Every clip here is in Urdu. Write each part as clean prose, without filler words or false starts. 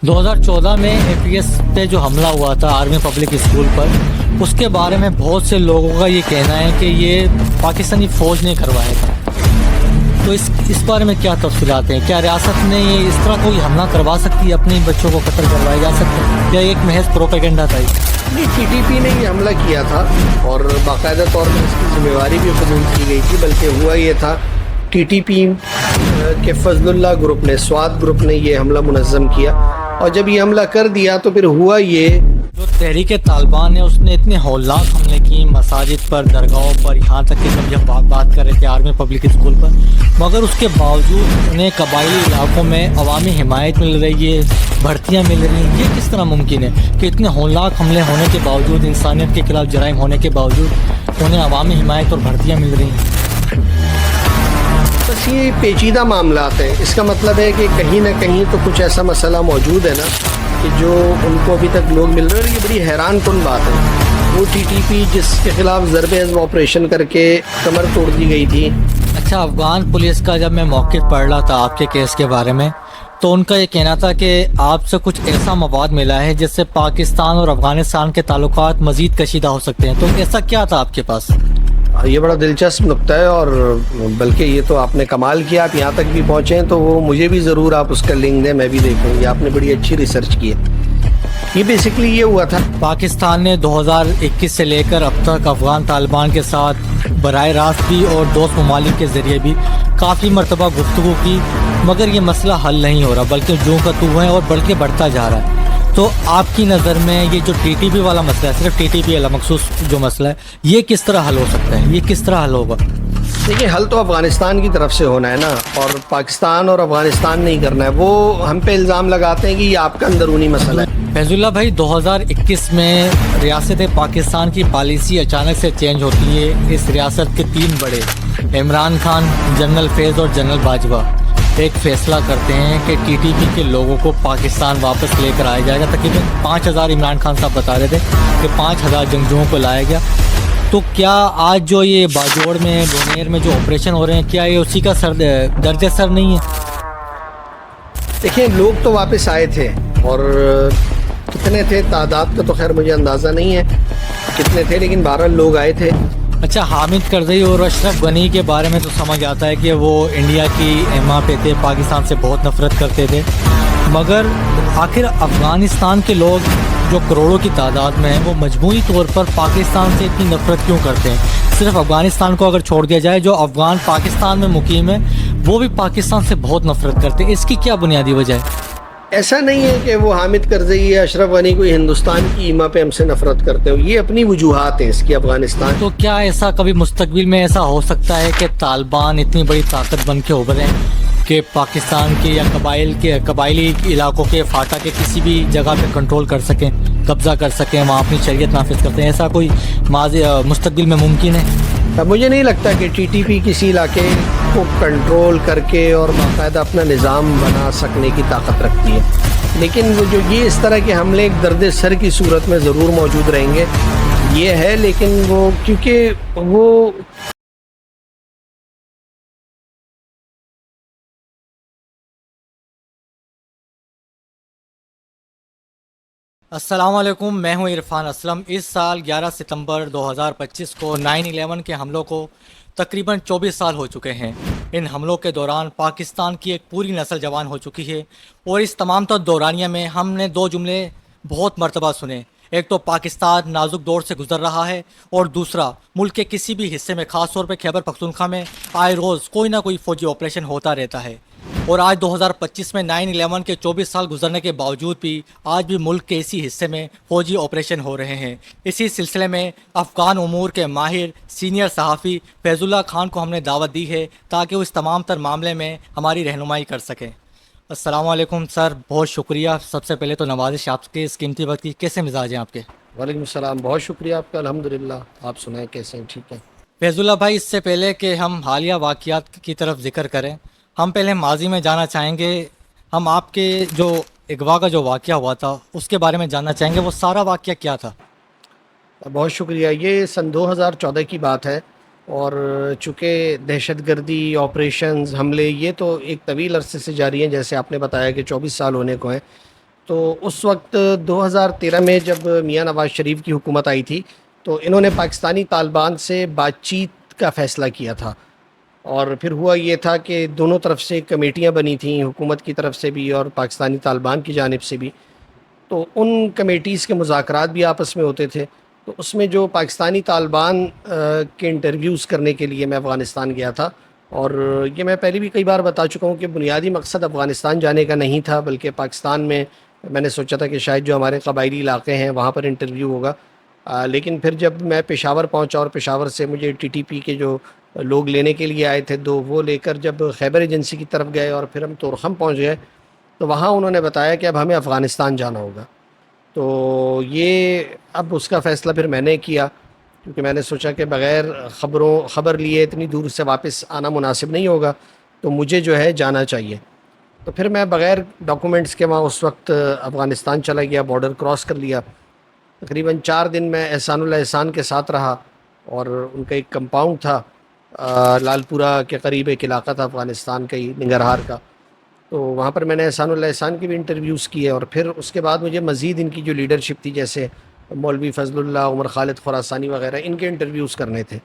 2014 میں APS پہ جو حملہ ہوا تھا آرمی پبلک اسکول پر، اس کے بارے میں بہت سے لوگوں کا یہ کہنا ہے کہ یہ پاکستانی فوج نے کروایا تھا، تو اس بارے میں کیا تفصیلات ہیں؟ کیا ریاست نے یہ اس طرح کوئی حملہ کروا سکتی ہے، اپنے بچوں کو قتل کروایا جا سکتا ہے، یا ایک محض پروپیگنڈا تھا؟ نہیں، TTP نے یہ حملہ کیا تھا اور باقاعدہ طور پر اس کی ذمہ داری بھی قبول کی گئی تھی، بلکہ ہوا یہ تھا TTP کے فضل اللہ گروپ نے، سوات گروپ نے یہ حملہ منظم کیا، اور جب یہ حملہ کر دیا تو پھر ہوا یہ جو تحریک طالبان ہے اس نے اتنے ہولناک حملے کی مساجد پر، درگاہوں پر، یہاں تک کہ جب بات کر رہے تھے آرمی پبلک اسکول پر، مگر اس کے باوجود انہیں قبائلی علاقوں میں عوامی حمایت مل رہی ہے، بھرتیاں مل رہی ہیں۔ یہ کس طرح ممکن ہے کہ اتنے ہولناک حملے ہونے کے باوجود، انسانیت کے خلاف جرائم ہونے کے باوجود انہیں عوامی حمایت اور بھرتیاں مل رہی ہیں؟ بس یہ پیچیدہ معاملات ہیں۔ اس کا مطلب ہے کہ کہیں نہ کہیں تو کچھ ایسا مسئلہ موجود ہے نا کہ جو ان کو ابھی تک لوگ مل رہے ہیں، اور یہ بڑی حیران کن بات ہے۔ وہ TTP جس کے خلاف ضرب عزم آپریشن کر کے کمر توڑ دی گئی تھی۔ اچھا، افغان پولیس کا جب میں موقف پڑھ رہا تھا آپ کے کیس کے بارے میں، تو ان کا یہ کہنا تھا کہ آپ سے کچھ ایسا مواد ملا ہے جس سے پاکستان اور افغانستان کے تعلقات مزید کشیدہ ہو سکتے ہیں، تو ایسا کیا تھا آپ کے پاس؟ یہ بڑا دلچسپ نقطہ ہے، اور بلکہ یہ تو آپ نے کمال کیا، آپ یہاں تک بھی پہنچے ہیں، تو وہ مجھے بھی ضرور آپ اس کا لنک دیں، میں بھی دیکھوں۔ یہ آپ نے بڑی اچھی ریسرچ کی ہے۔ یہ بیسکلی یہ ہوا تھا، پاکستان نے 2021 سے لے کر اب تک افغان طالبان کے ساتھ براہ راست بھی اور دوست ممالک کے ذریعے بھی کافی مرتبہ گفتگو کی، مگر یہ مسئلہ حل نہیں ہو رہا، بلکہ جوں کا توں ہے اور بلکہ بڑھتا جا رہا ہے۔ تو آپ کی نظر میں یہ جو TTP والا مسئلہ ہے، صرف TTP والا مخصوص جو مسئلہ ہے، یہ کس طرح حل ہو سکتا ہے؟ یہ کس طرح حل ہوگا؟ دیکھیں، حل تو افغانستان کی طرف سے ہونا ہے نا، اور پاکستان اور افغانستان نہیں کرنا ہے۔ وہ ہم پہ الزام لگاتے ہیں کہ یہ آپ کا اندرونی مسئلہ ہے۔ فیض اللہ بھائی، 2021 میں ریاست پاکستان کی پالیسی اچانک سے چینج ہوتی ہے۔ اس ریاست کے 3 بڑے، عمران خان، جنرل فیض اور جنرل باجوہ، ایک فیصلہ کرتے ہیں کہ TTP کے لوگوں کو پاکستان واپس لے کر آیا جائے گا۔ تقریباً 5000 عمران خان صاحب بتا رہے تھے کہ 5000 جنگجوؤں کو لایا گیا۔ تو کیا آج جو یہ باجوڑ میں، بونیر میں جو آپریشن ہو رہے ہیں، کیا یہ اسی کا درجہ سر نہیں ہے؟ دیکھیں، لوگ تو واپس آئے تھے، اور کتنے تھے تعداد کا تو خیر مجھے اندازہ نہیں ہے کتنے تھے، لیکن 12 لوگ آئے تھے۔ اچھا، حامد کرزئی اور اشرف غنی کے بارے میں تو سمجھ آتا ہے کہ وہ انڈیا کی ایما پہ تھے، پاکستان سے بہت نفرت کرتے تھے، مگر آخر افغانستان کے لوگ جو کروڑوں کی تعداد میں ہیں، وہ مجموعی طور پر پاکستان سے اتنی نفرت کیوں کرتے ہیں؟ صرف افغانستان کو اگر چھوڑ دیا جائے، جو افغان پاکستان میں مقیم ہے وہ بھی پاکستان سے بہت نفرت کرتے ہیں، اس کی کیا بنیادی وجہ ہے؟ ایسا نہیں ہے کہ وہ حامد کرزئی یا اشرف غنی کوئی ہندوستان کی ایما پہ ہم سے نفرت کرتے ہو، یہ اپنی وجوہات ہیں اس کی افغانستان۔ تو کیا ایسا کبھی مستقبل میں ایسا ہو سکتا ہے کہ طالبان اتنی بڑی طاقت بن کے ابھریں کہ پاکستان کے یا قبائلی علاقوں کے فاٹا کے کسی بھی جگہ پہ کنٹرول کر سکیں، قبضہ کر سکیں، وہاں اپنی شریعت نافذ کرتے ہیں؟ ایسا کوئی مستقبل میں ممکن ہے؟ مجھے نہیں لگتا کہ TTP کسی علاقے کو کنٹرول کر کے اور باقاعدہ اپنا نظام بنا سکنے کی طاقت رکھتی ہے، لیکن وہ جو یہ اس طرح کے حملے ایک درد سر کی صورت میں ضرور موجود رہیں گے، یہ ہے، لیکن وہ کیونکہ وہ السلام علیکم، میں ہوں عرفان اسلم۔ اس سال 11 ستمبر 2025 کو 9/11 کے حملوں کو تقریباً 24 سال ہو چکے ہیں۔ ان حملوں کے دوران پاکستان کی ایک پوری نسل جوان ہو چکی ہے، اور اس تمام تر دورانیہ میں ہم نے 2 جملے بہت مرتبہ سنے۔ ایک تو پاکستان نازک دور سے گزر رہا ہے، اور دوسرا ملک کے کسی بھی حصے میں، خاص طور پہ خیبر پختونخوا میں آئے روز کوئی نہ کوئی فوجی آپریشن ہوتا رہتا ہے۔ اور آج 2025 میں 9/11 کے 24 سال گزرنے کے باوجود بھی آج بھی ملک کے اسی حصے میں فوجی آپریشن ہو رہے ہیں۔ اسی سلسلے میں افغان امور کے ماہر سینئر صحافی فیض اللہ خان کو ہم نے دعوت دی ہے تاکہ وہ اس تمام تر معاملے میں ہماری رہنمائی کر سکیں۔ السلام علیکم سر، بہت شکریہ۔ سب سے پہلے تو نوازش آپ کے اس قیمتی وقت کی، کیسے مزاج ہیں آپ کے؟ وعلیکم السلام، بہت شکریہ آپ کا، الحمدللہ۔ آپ سنائیں کیسے ہیں؟ ٹھیک ہے فیض اللہ بھائی، اس سے پہلے کہ ہم حالیہ واقعات کی طرف ذکر کریں، ہم پہلے ماضی میں جانا چاہیں گے۔ ہم آپ کے جو اغوا کا جو واقعہ ہوا تھا اس کے بارے میں جاننا چاہیں گے، وہ سارا واقعہ کیا تھا؟ بہت شکریہ۔ یہ سن 2014 کی بات ہے، اور چونکہ دہشت گردی آپریشنز، حملے، یہ تو ایک طویل عرصے سے جاری ہیں، جیسے آپ نے بتایا کہ 24 سال ہونے کو ہیں۔ تو اس وقت 2013 میں جب میاں نواز شریف کی حکومت آئی تھی تو انہوں نے پاکستانی طالبان سے بات چیت کا فیصلہ کیا تھا، اور پھر ہوا یہ تھا کہ دونوں طرف سے کمیٹیاں بنی تھیں، حکومت کی طرف سے بھی اور پاکستانی طالبان کی جانب سے بھی، تو ان کمیٹیز کے مذاکرات بھی آپس میں ہوتے تھے۔ تو اس میں جو پاکستانی طالبان کے انٹرویوز کرنے کے لیے میں افغانستان گیا تھا، اور یہ میں پہلے بھی کئی بار بتا چکا ہوں کہ بنیادی مقصد افغانستان جانے کا نہیں تھا، بلکہ پاکستان میں نے سوچا تھا کہ شاید جو ہمارے قبائلی علاقے ہیں وہاں پر انٹرویو ہوگا، لیکن پھر جب میں پشاور پہنچا اور پشاور سے مجھے ٹی ٹی پی کے جو لوگ لینے کے لیے آئے تھے وہ لے کر جب خیبر ایجنسی کی طرف گئے اور پھر ہم تورخم پہنچ گئے، تو وہاں انہوں نے بتایا کہ اب ہمیں افغانستان جانا ہوگا۔ تو یہ اب اس کا فیصلہ پھر میں نے کیا، کیونکہ میں نے سوچا کہ بغیر خبر لیے اتنی دور سے واپس آنا مناسب نہیں ہوگا، تو مجھے جو ہے جانا چاہیے۔ تو پھر میں بغیر ڈاکومنٹس کے وہاں اس وقت افغانستان چلا گیا، بارڈر کراس کر لیا۔ تقریباً 4 دن میں احسان اللہ احسان کے ساتھ رہا، اور ان کا ایک کمپاؤنڈ تھا لال پورہ کے قریب ایک علاقہ تھا افغانستان کا ہی، ننگرہار کا، تو وہاں پر میں نے احسان اللہ احسان کے بھی انٹرویوز کیے، اور پھر اس کے بعد مجھے مزید ان کی جو لیڈرشپ تھی جیسے مولوی فضل اللہ، عمر خالد خراسانی وغیرہ، ان کے انٹرویوز کرنے تھے۔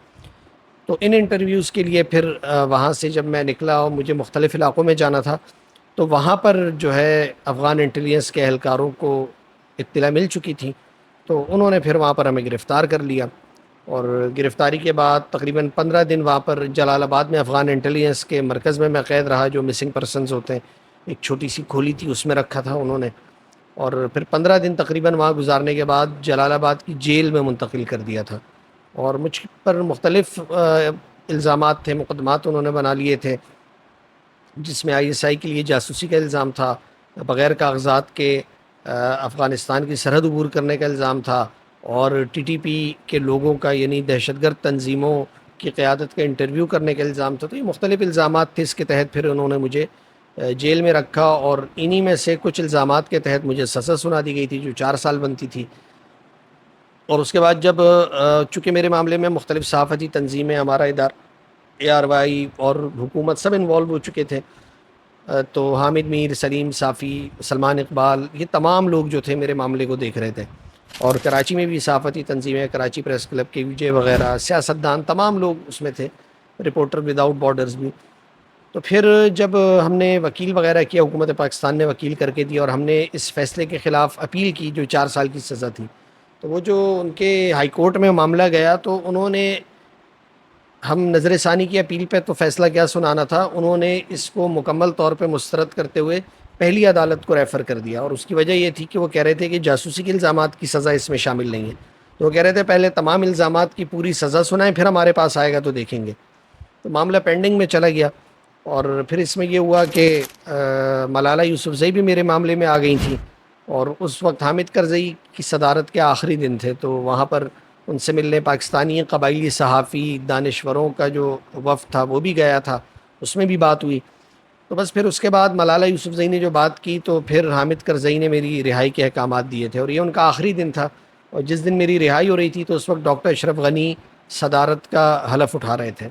تو ان انٹرویوز کے لیے پھر وہاں سے جب میں نکلا اور مجھے مختلف علاقوں میں جانا تھا، تو وہاں پر جو ہے افغان انٹیلیجنس کے اہلکاروں کو اطلاع مل چکی تھی، تو انہوں نے پھر وہاں پر ہمیں گرفتار کر لیا، اور گرفتاری کے بعد تقریباً 15 دن وہاں پر جلال آباد میں افغان انٹیلیجنس کے مرکز میں قید رہا، جو مسنگ پرسنز ہوتے ہیں، ایک چھوٹی سی کھولی تھی اس میں رکھا تھا انہوں نے، اور پھر 15 دن تقریباً وہاں گزارنے کے بعد جلال آباد کی جیل میں منتقل کر دیا تھا، اور مجھ پر مختلف الزامات تھے، مقدمات انہوں نے بنا لیے تھے، جس میں ISI کے لیے جاسوسی کا الزام تھا، بغیر کاغذات کے افغانستان کی سرحد عبور کرنے کا الزام تھا، اور TTP کے لوگوں کا یعنی دہشت گرد تنظیموں کی قیادت کا انٹرویو کرنے کا الزام تھا۔ تو یہ مختلف الزامات تھے، اس کے تحت پھر انہوں نے مجھے جیل میں رکھا، اور انہی میں سے کچھ الزامات کے تحت مجھے سزا سنا دی گئی تھی جو 4 سال بنتی تھی۔ اور اس کے بعد جب چونکہ میرے معاملے میں مختلف صحافتی تنظیمیں، ہمارا ادارہ ARY اور حکومت سب انوالو ہو چکے تھے، تو حامد میر، سلیم صافی، سلمان اقبال، یہ تمام لوگ جو تھے میرے معاملے کو دیکھ رہے تھے، اور کراچی میں بھی صحافتی تنظیمیں، کراچی پریس کلب کے وجے وغیرہ، سیاستدان، تمام لوگ اس میں تھے، رپورٹر وداؤٹ بارڈرز بھی۔ تو پھر جب ہم نے وکیل وغیرہ کیا، حکومت پاکستان نے وکیل کر کے دیا، اور ہم نے اس فیصلے کے خلاف اپیل کی جو 4 سال کی سزا تھی، تو وہ جو ان کے ہائی کورٹ میں معاملہ گیا، تو انہوں نے ہم نظر ثانی کی اپیل پہ تو فیصلہ کیا سنانا تھا، انہوں نے اس کو مکمل طور پہ مسترد کرتے ہوئے پہلی عدالت کو ریفر کر دیا، اور اس کی وجہ یہ تھی کہ وہ کہہ رہے تھے کہ جاسوسی کے الزامات کی سزا اس میں شامل نہیں ہے، تو وہ کہہ رہے تھے پہلے تمام الزامات کی پوری سزا سنائیں، پھر ہمارے پاس آئے گا تو دیکھیں گے۔ تو معاملہ پینڈنگ میں چلا گیا، اور پھر اس میں یہ ہوا کہ ملالہ یوسفزئی بھی میرے معاملے میں آ گئی تھیں، اور اس وقت حامد کرزئی کی صدارت کے آخری دن تھے، تو وہاں پر ان سے ملنے پاکستانی قبائلی صحافی دانشوروں کا جو وفد تھا وہ بھی گیا تھا، اس میں بھی بات ہوئی۔ تو بس پھر اس کے بعد ملالہ یوسفزئی نے جو بات کی، تو پھر حامد کرزئی نے میری رہائی کے احکامات دیے تھے، اور یہ ان کا آخری دن تھا، اور جس دن میری رہائی ہو رہی تھی تو اس وقت ڈاکٹر اشرف غنی صدارت کا حلف اٹھا رہے تھے،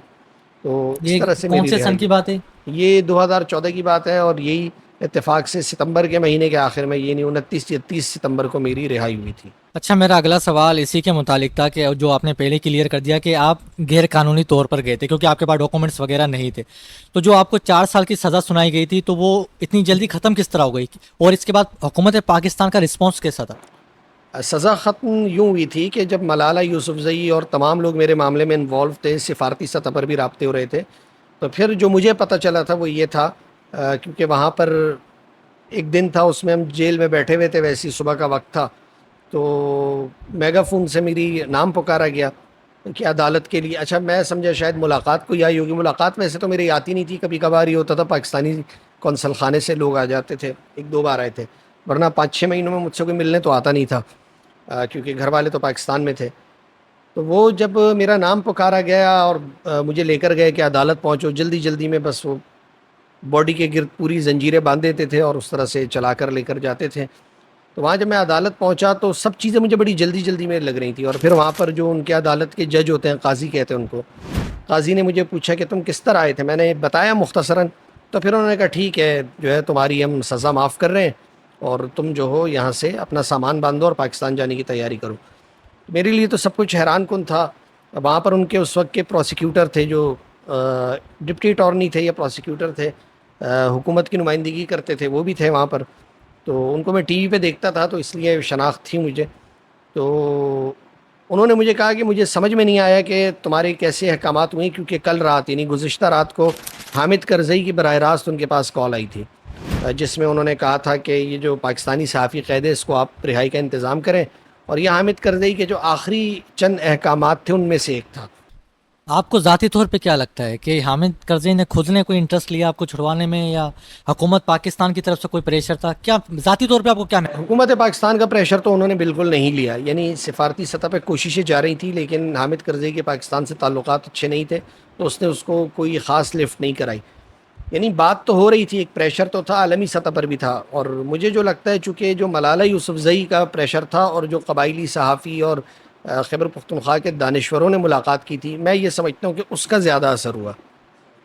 تو اس یہ طرح سے کون میری سے سن رہائی کی بات ہے؟ یہ 2014 کی بات ہے، اور یہی اتفاق سے ستمبر کے مہینے کے آخر میں، یعنی 29 ستمبر کو میری رہائی ہوئی تھی۔ اچھا، میرا اگلا سوال اسی کے متعلق تھا کہ جو آپ نے پہلے کلیئر کر دیا کہ آپ غیر قانونی طور پر گئے تھے کیونکہ آپ کے پاس ڈاکومنٹس وغیرہ نہیں تھے، تو جو آپ کو 4 سال کی سزا سنائی گئی تھی تو وہ اتنی جلدی ختم کس طرح ہو گئی، اور اس کے بعد حکومت پاکستان کا رسپانس کیسا تھا؟ سزا ختم یوں ہوئی تھی کہ جب ملالہ یوسفزئی اور تمام لوگ میرے معاملے میں انوالو تھے، سفارتی سطح پر بھی رابطے ہو رہے تھے، تو پھر جو مجھے پتہ چلا تھا وہ یہ تھا، کیونکہ وہاں پر ایک دن تھا اس میں ہم جیل میں بیٹھے ہوئے تھے، ویسی صبح کا وقت تھا، تو میگا فون سے میری نام پکارا گیا کہ عدالت کے لیے۔ اچھا، میں سمجھا شاید ملاقات کوئی آئی ہوگی، ملاقات ویسے تو میری آتی نہیں تھی، کبھی کبھار ہی ہوتا تھا، پاکستانی قونصل خانے سے لوگ آ جاتے تھے، 1-2 بار آئے تھے، ورنہ 5-6 مہینوں میں مجھ سے کوئی ملنے تو آتا نہیں تھا، کیونکہ گھر والے تو پاکستان میں تھے۔ تو وہ جب میرا نام پکارا گیا اور مجھے لے کر گئے کہ عدالت پہنچو، جلدی جلدی میں بس وہ باڈی کے گرد پوری زنجیریں باندھ دیتے تھے اور اس طرح سے چلا کر لے کر جاتے تھے۔ تو وہاں جب میں عدالت پہنچا تو سب چیزیں مجھے بڑی جلدی جلدی میں لگ رہی تھیں، اور پھر وہاں پر جو ان کے عدالت کے جج ہوتے ہیں، قاضی کہتے ہیں ان کو، قاضی نے مجھے پوچھا کہ تم کس طرح آئے تھے، میں نے بتایا مختصراً، تو پھر انہوں نے کہا ٹھیک ہے، جو ہے تمہاری ہم سزا معاف کر رہے ہیں، اور تم جو ہو یہاں سے اپنا سامان باندھو اور پاکستان جانے کی تیاری کرو. میرے لیے تو سب کچھ حیران کن تھا. وہاں پر ان کے اس وقت کے پروسیکیوٹر تھے جو ڈپٹی اٹارنی تھے یا پروسیکیوٹر تھے, حکومت کی نمائندگی کرتے تھے, وہ بھی تھے وہاں پر. تو ان کو میں ٹی وی پہ دیکھتا تھا تو اس لیے شناخت تھی مجھے. تو انہوں نے مجھے کہا کہ مجھے سمجھ میں نہیں آیا کہ تمہارے کیسے احکامات ہوئے, کیونکہ کل رات یعنی گزشتہ رات کو حامد کرزئی کی براہ راست ان کے پاس کال آئی تھی, جس میں انہوں نے کہا تھا کہ یہ جو پاکستانی صحافی قید ہے اس کو آپ رہائی کا انتظام کریں, اور یہ حامد کرزئی کے جو آخری چند احکامات تھے ان میں سے ایک تھا. آپ کو ذاتی طور پہ کیا لگتا ہے کہ حامد کرزئی نے خود نے کوئی انٹرسٹ لیا آپ کو چھڑوانے میں, یا حکومت پاکستان کی طرف سے کوئی پریشر تھا؟ کیا ذاتی طور پہ آپ کو کیا حکومت پاکستان کا پریشر تو انہوں نے بالکل نہیں لیا, یعنی سفارتی سطح پہ کوششیں جا رہی تھیں, لیکن حامد کرزئی کے پاکستان سے تعلقات اچھے نہیں تھے تو اس نے اس کو کوئی خاص لفٹ نہیں کرائی. یعنی بات تو ہو رہی تھی, ایک پریشر تو تھا, عالمی سطح پر بھی تھا. اور مجھے جو لگتا ہے چونکہ جو ملالہ یوسفزئی کا پریشر تھا اور جو قبائلی صحافی اور خیبر پختونخوا کے دانشوروں نے ملاقات کی تھی, میں یہ سمجھتا ہوں کہ اس کا زیادہ اثر ہوا.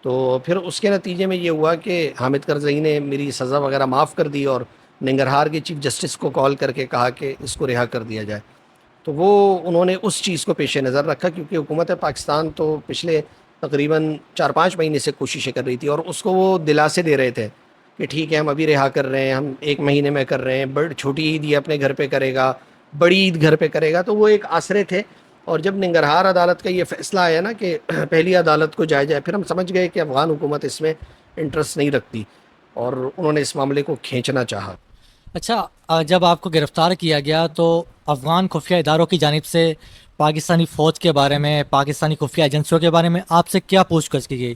تو پھر اس کے نتیجے میں یہ ہوا کہ حامد کرزئی نے میری سزا وغیرہ معاف کر دی اور ننگرہار کے چیف جسٹس کو کال کر کے کہا کہ اس کو رہا کر دیا جائے. تو وہ انہوں نے اس چیز کو پیش نظر رکھا, کیونکہ حکومت پاکستان تو پچھلے تقریباً 4-5 مہینے سے کوششیں کر رہی تھی اور اس کو وہ دلاسے دے رہے تھے کہ ٹھیک ہے ہم ابھی رہا کر رہے ہیں, ہم 1 مہینے میں کر رہے ہیں, چھوٹی عید یہ اپنے گھر پہ کرے گا, بڑی عید گھر پہ کرے گا. تو وہ ایک آسرے تھے. اور جب ننگرہار عدالت کا یہ فیصلہ آیا نا کہ پہلی عدالت کو جائے, پھر ہم سمجھ گئے کہ افغان حکومت اس میں انٹرسٹ نہیں رکھتی اور انہوں نے اس معاملے کو کھینچنا چاہا. اچھا, جب آپ کو گرفتار کیا گیا تو افغان خفیہ اداروں کی جانب سے پاکستانی فوج کے بارے میں, پاکستانی خفیہ ایجنسیوں کے بارے میں آپ سے کیا پوچھ گچھ کی گئی؟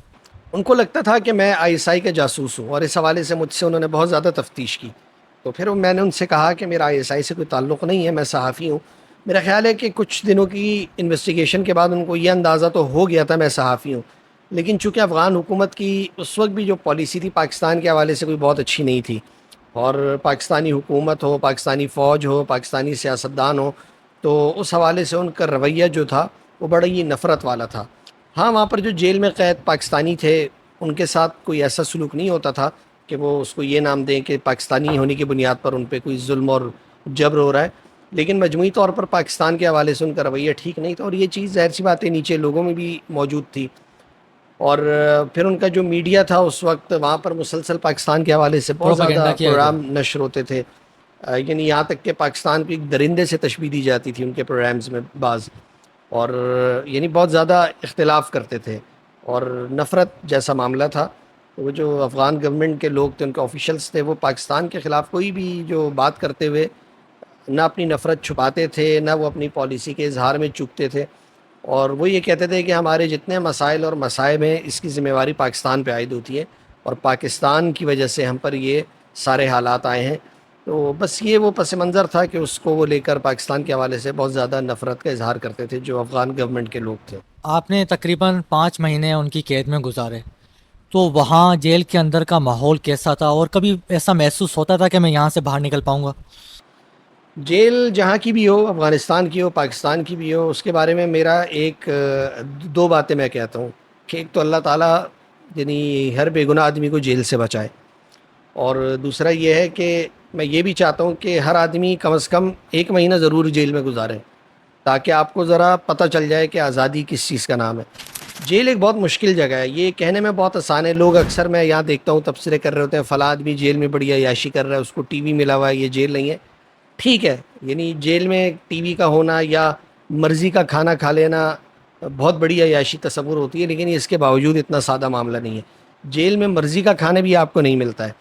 ان کو لگتا تھا کہ میں ISI کا جاسوس ہوں, اور اس حوالے سے مجھ سے انہوں نے بہت زیادہ تفتیش کی. تو پھر میں نے ان سے کہا کہ میرا ISI سے کوئی تعلق نہیں ہے, میں صحافی ہوں. میرا خیال ہے کہ کچھ دنوں کی انویسٹیگیشن کے بعد ان کو یہ اندازہ تو ہو گیا تھا میں صحافی ہوں, لیکن چونکہ افغان حکومت کی اس وقت بھی جو پالیسی تھی پاکستان کے حوالے سے کوئی بہت اچھی نہیں تھی, اور پاکستانی حکومت ہو, پاکستانی فوج ہو, پاکستانی سیاستدان ہو, تو اس حوالے سے ان کا رویہ جو تھا وہ بڑا ہی نفرت والا تھا. ہاں, وہاں پر جو جیل میں قید پاکستانی تھے ان کے ساتھ کوئی ایسا سلوک نہیں ہوتا تھا کہ وہ اس کو یہ نام دیں کہ پاکستانی ہونے کی بنیاد پر ان پہ کوئی ظلم اور جبر ہو رہا ہے, لیکن مجموعی طور پر پاکستان کے حوالے سے ان کا رویہ ٹھیک نہیں تھا. اور یہ چیز ظاہر سی بات ہے نیچے لوگوں میں بھی موجود تھی. اور پھر ان کا جو میڈیا تھا اس وقت وہاں پر مسلسل پاکستان کے حوالے سے بہت زیادہ پروپیگنڈا کیا گیا. پروگرام نشر ہوتے تھے, یعنی یہاں تک کہ پاکستان کو ایک درندے سے تشبیہ دی جاتی تھی ان کے پروگرامز میں بعض, اور یعنی بہت زیادہ اختلاف کرتے تھے اور نفرت جیسا معاملہ تھا. وہ جو افغان گورنمنٹ کے لوگ تھے, ان کے آفیشلز تھے, وہ پاکستان کے خلاف کوئی بھی جو بات کرتے ہوئے نہ اپنی نفرت چھپاتے تھے, نہ وہ اپنی پالیسی کے اظہار میں چوکتے تھے, اور وہ یہ کہتے تھے کہ ہمارے جتنے مسائل اور مصائب ہیں اس کی ذمہ داری پاکستان پہ عائد ہوتی ہے, اور پاکستان کی وجہ سے ہم پر یہ سارے حالات آئے ہیں. تو بس یہ وہ پس منظر تھا کہ اس کو وہ لے کر پاکستان کے حوالے سے بہت زیادہ نفرت کا اظہار کرتے تھے جو افغان گورنمنٹ کے لوگ تھے. آپ نے تقریباً 5 مہینے ان کی قید میں گزارے, تو وہاں جیل کے اندر کا ماحول کیسا تھا, اور کبھی ایسا محسوس ہوتا تھا کہ میں یہاں سے باہر نکل پاؤں گا؟ جیل جہاں کی بھی ہو, افغانستان کی ہو, پاکستان کی بھی ہو, اس کے بارے میں میرا ایک 2 باتیں میں کہتا ہوں کہ ایک تو اللہ تعالیٰ یعنی ہر بے گناہ آدمی کو جیل سے بچائے, اور دوسرا یہ ہے کہ میں یہ بھی چاہتا ہوں کہ ہر آدمی کم از کم 1 مہینہ ضرور جیل میں گزارے, تاکہ آپ کو ذرا پتہ چل جائے کہ آزادی کس چیز کا نام ہے. جیل ایک بہت مشکل جگہ ہے, یہ کہنے میں بہت آسان ہے. لوگ اکثر میں یہاں دیکھتا ہوں تبصرے کر رہے ہوتے ہیں فلاں آدمی جیل میں بڑی عیاشی کر رہا ہے, اس کو ٹی وی ملا ہوا ہے, یہ جیل نہیں ہے. ٹھیک ہے, یعنی جیل میں ٹی وی کا ہونا یا مرضی کا کھانا کھا لینا بہت بڑی عیاشی تصور ہوتی ہے, لیکن اس کے باوجود اتنا سادہ معاملہ نہیں ہے. جیل میں مرضی کا کھانا بھی آپ کو نہیں ملتا ہے,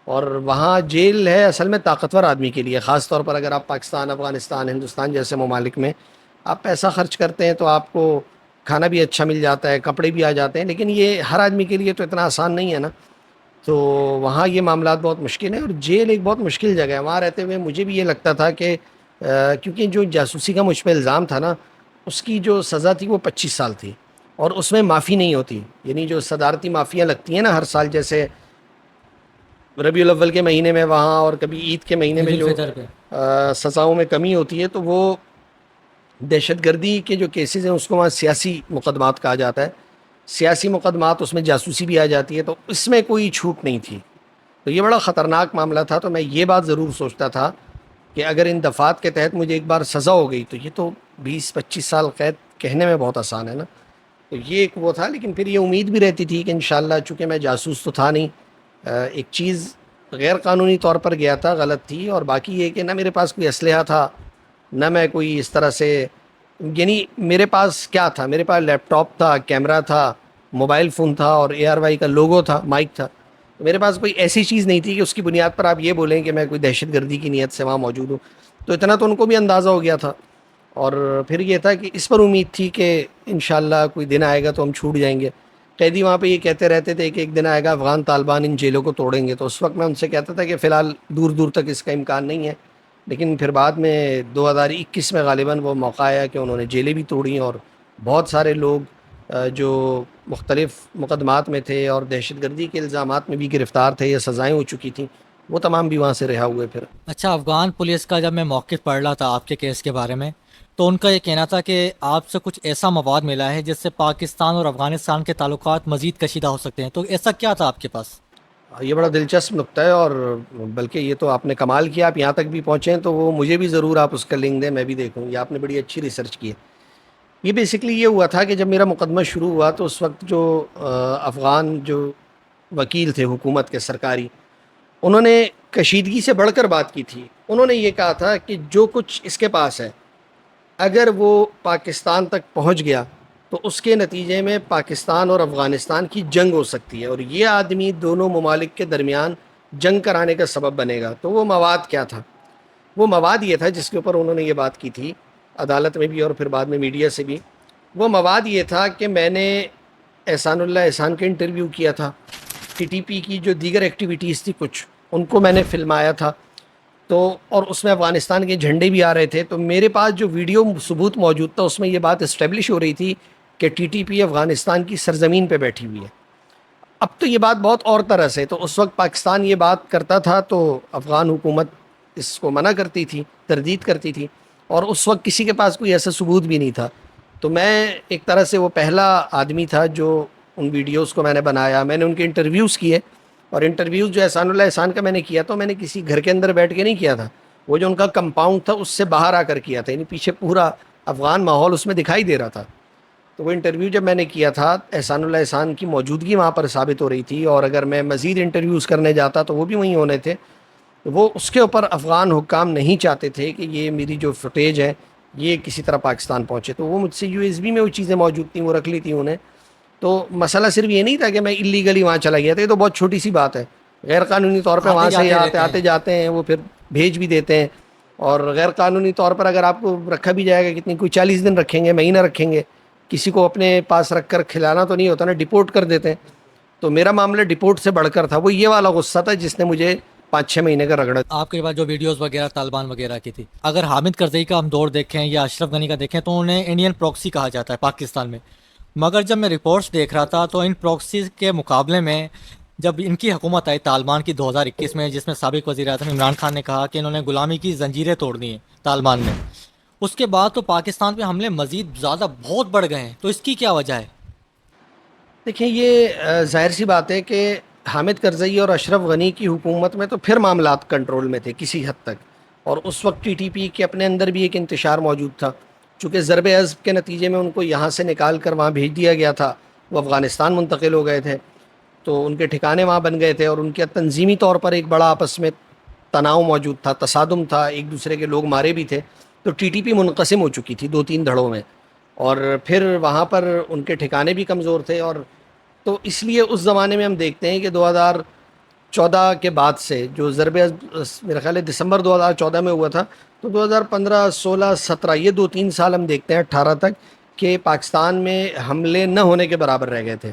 اور وہاں جیل ہے اصل میں طاقتور آدمی کے لیے, خاص طور پر اگر آپ پاکستان, افغانستان, ہندوستان جیسے ممالک میں آپ پیسہ خرچ کرتے ہیں تو آپ کو کھانا بھی اچھا مل جاتا ہے, کپڑے بھی آ جاتے ہیں, لیکن یہ ہر آدمی کے لیے تو اتنا آسان نہیں ہے نا. تو وہاں یہ معاملات بہت مشکل ہیں, اور جیل ایک بہت مشکل جگہ ہے. وہاں رہتے ہوئے مجھے بھی یہ لگتا تھا کہ کیونکہ جو جاسوسی کا مجھ پہ الزام تھا نا, اس کی جو سزا تھی وہ 25 سال تھی, اور اس میں معافی نہیں ہوتی. یعنی جو صدارتی معافیاں لگتی ہیں نا ہر سال, جیسے ربیع الاول کے مہینے میں وہاں, اور کبھی عید کے مہینے میں جو سزاؤں میں کمی ہوتی ہے, تو وہ دہشت گردی کے جو کیسز ہیں اس کو وہاں سیاسی مقدمات کہا جاتا ہے. سیاسی مقدمات, اس میں جاسوسی بھی آ جاتی ہے, تو اس میں کوئی چھوٹ نہیں تھی. تو یہ بڑا خطرناک معاملہ تھا. تو میں یہ بات ضرور سوچتا تھا کہ اگر ان دفعات کے تحت مجھے ایک بار سزا ہو گئی تو یہ تو 20-25 سال قید کہنے میں بہت آسان ہے نا. تو یہ ایک وہ تھا. لیکن پھر یہ امید بھی رہتی تھی کہ انشاءاللہ چونکہ میں جاسوس تو تھا نہیں, ایک چیز غیر قانونی طور پر گیا تھا, غلط تھی. اور باقی یہ کہ نہ میرے پاس کوئی اسلحہ تھا, نہ میں کوئی اس طرح سے, یعنی میرے پاس کیا تھا, میرے پاس لیپ ٹاپ تھا, کیمرہ تھا, موبائل فون تھا اور ARY کا لوگو تھا, مائک تھا. میرے پاس کوئی ایسی چیز نہیں تھی کہ اس کی بنیاد پر آپ یہ بولیں کہ میں کوئی دہشت گردی کی نیت سے وہاں موجود ہوں. تو اتنا تو ان کو بھی اندازہ ہو گیا تھا. اور پھر یہ تھا کہ اس پر امید تھی کہ انشاءاللہ کوئی دن آئے گا تو ہم چھوٹ جائیں گے. قیدی وہاں پہ یہ کہتے رہتے تھے کہ ایک دن آئے گا افغان طالبان ان جیلوں کو توڑیں گے. تو اس وقت میں ان سے کہتا تھا کہ فی الحال دور دور تک اس کا امکان نہیں ہے. لیکن پھر بعد میں 2021 میں غالباً وہ موقع آیا کہ انہوں نے جیلیں بھی توڑیں اور بہت سارے لوگ جو مختلف مقدمات میں تھے اور دہشت گردی کے الزامات میں بھی گرفتار تھے یا سزائیں ہو چکی تھیں, وہ تمام بھی وہاں سے رہا ہوئے پھر. اچھا, افغان پولیس کا جب میں موقف پڑھ رہا تھا آپ کے کیس کے بارے میں, تو ان کا یہ کہنا تھا کہ آپ سے کچھ ایسا مواد ملا ہے جس سے پاکستان اور افغانستان کے تعلقات مزید کشیدہ ہو سکتے ہیں. تو ایسا کیا تھا آپ کے پاس؟ یہ بڑا دلچسپ نقطہ ہے اور بلکہ یہ تو آپ نے کمال کیا, آپ یہاں تک بھی پہنچیں تو وہ مجھے بھی ضرور آپ اس کا لنک دیں, میں بھی دیکھوں. یہ آپ نے بڑی اچھی ریسرچ کی ہے. یہ بیسکلی یہ ہوا تھا کہ جب میرا مقدمہ شروع ہوا تو اس وقت جو افغان جو وکیل تھے حکومت کے سرکاری, انہوں نے کشیدگی سے بڑھ کر بات کی تھی. انہوں نے یہ کہا تھا کہ جو کچھ اس کے پاس ہے اگر وہ پاکستان تک پہنچ گیا تو اس کے نتیجے میں پاکستان اور افغانستان کی جنگ ہو سکتی ہے اور یہ آدمی دونوں ممالک کے درمیان جنگ کرانے کا سبب بنے گا. تو وہ مواد کیا تھا؟ وہ مواد یہ تھا جس کے اوپر انہوں نے یہ بات کی تھی عدالت میں بھی اور پھر بعد میں میڈیا سے بھی. وہ مواد یہ تھا کہ میں نے احسان اللہ احسان کا انٹرویو کیا تھا, TTP کی جو دیگر ایکٹیویٹیز تھی کچھ ان کو میں نے فلمایا تھا. تو اور اس میں افغانستان کے جھنڈے بھی آ رہے تھے. تو میرے پاس جو ویڈیو ثبوت موجود تھا اس میں یہ بات اسٹیبلش ہو رہی تھی کہ TTP افغانستان کی سرزمین پہ بیٹھی ہوئی ہے. اب تو یہ بات بہت اور طرح سے, تو اس وقت پاکستان یہ بات کرتا تھا تو افغان حکومت اس کو منع کرتی تھی, تردید کرتی تھی, اور اس وقت کسی کے پاس کوئی ایسا ثبوت بھی نہیں تھا. تو میں ایک طرح سے وہ پہلا آدمی تھا جو ان ویڈیوز کو میں نے بنایا. میں نے ان کے انٹرویوز کیے, اور انٹرویوز جو احسان اللہ احسان کا میں نے کیا تو میں نے کسی گھر کے اندر بیٹھ کے نہیں کیا تھا, وہ جو ان کا کمپاؤنڈ تھا اس سے باہر آ کر کیا تھا, یعنی پیچھے پورا افغان ماحول اس میں دکھائی دے رہا تھا. تو وہ انٹرویو جب میں نے کیا تھا احسان اللہ احسان کی موجودگی وہاں پر ثابت ہو رہی تھی, اور اگر میں مزید انٹرویوز کرنے جاتا تو وہ بھی وہیں ہونے تھے. وہ اس کے اوپر افغان حکام نہیں چاہتے تھے کہ یہ میری جو فوٹیج ہے یہ کسی طرح پاکستان پہنچے. تو وہ مجھ سے USB میں وہ چیزیں موجود تھیں, وہ رکھ لی تھیں انہیں. تو مسئلہ صرف یہ نہیں تھا کہ میں اللیگلی وہاں چلا گیا تھا, یہ تو بہت چھوٹی سی بات ہے. غیر قانونی طور پہ وہاں سے آتے جاتے ہیں, وہ پھر بھیج بھی دیتے ہیں. اور غیر قانونی طور پر اگر آپ کو رکھا بھی جائے گا, کتنی کوئی 40 دن رکھیں گے, مہینہ رکھیں گے, کسی کو اپنے پاس رکھ کر کھلانا تو نہیں ہوتا نا, ڈپورٹ کر دیتے ہیں. تو میرا معاملہ ڈپورٹ سے بڑھ کر تھا. وہ یہ والا غصہ تھا جس نے مجھے 5-6 مہینے کا رگڑا. آپ کے پاس جو ویڈیوز وغیرہ طالبان وغیرہ کی تھی, اگر حامد کرزئی کا ہم دور دیکھیں یا اشرف غنی کا دیکھیں تو انہیں انڈین پروکسی کہا جاتا ہے پاکستان میں. مگر جب میں رپورٹس دیکھ رہا تھا تو ان پروکسیز کے مقابلے میں جب ان کی حکومت آئی طالبان کی 2021 میں, جس میں سابق وزیر اعظم عمران خان نے کہا کہ انہوں نے غلامی کی زنجیریں توڑنی ہیں طالبان میں, اس کے بعد تو پاکستان پہ حملے مزید زیادہ بہت بڑھ گئے ہیں. تو اس کی کیا وجہ ہے؟ دیکھیں, یہ ظاہر سی بات ہے کہ حامد کرزئی اور اشرف غنی کی حکومت میں تو پھر معاملات کنٹرول میں تھے کسی حد تک, اور اس وقت TTP کے اپنے اندر بھی ایک انتشار موجود تھا. چونکہ ضرب عضب کے نتیجے میں ان کو یہاں سے نکال کر وہاں بھیج دیا گیا تھا, وہ افغانستان منتقل ہو گئے تھے, تو ان کے ٹھکانے وہاں بن گئے تھے, اور ان کے تنظیمی طور پر ایک بڑا آپس میں تناؤ موجود تھا, تصادم تھا, ایک دوسرے کے لوگ مارے بھی تھے. تو TTP منقسم ہو چکی تھی 2-3 دھڑوں میں, اور پھر وہاں پر ان کے ٹھکانے بھی کمزور تھے. اور تو اس لیے اس زمانے میں ہم دیکھتے ہیں کہ 2014 کے بعد سے جو ضرب میرا خیال ہے دسمبر 2014 میں ہوا تھا, تو 2015, 16, 17 یہ 2-3 سال ہم دیکھتے ہیں 18 تک کہ پاکستان میں حملے نہ ہونے کے برابر رہ گئے تھے.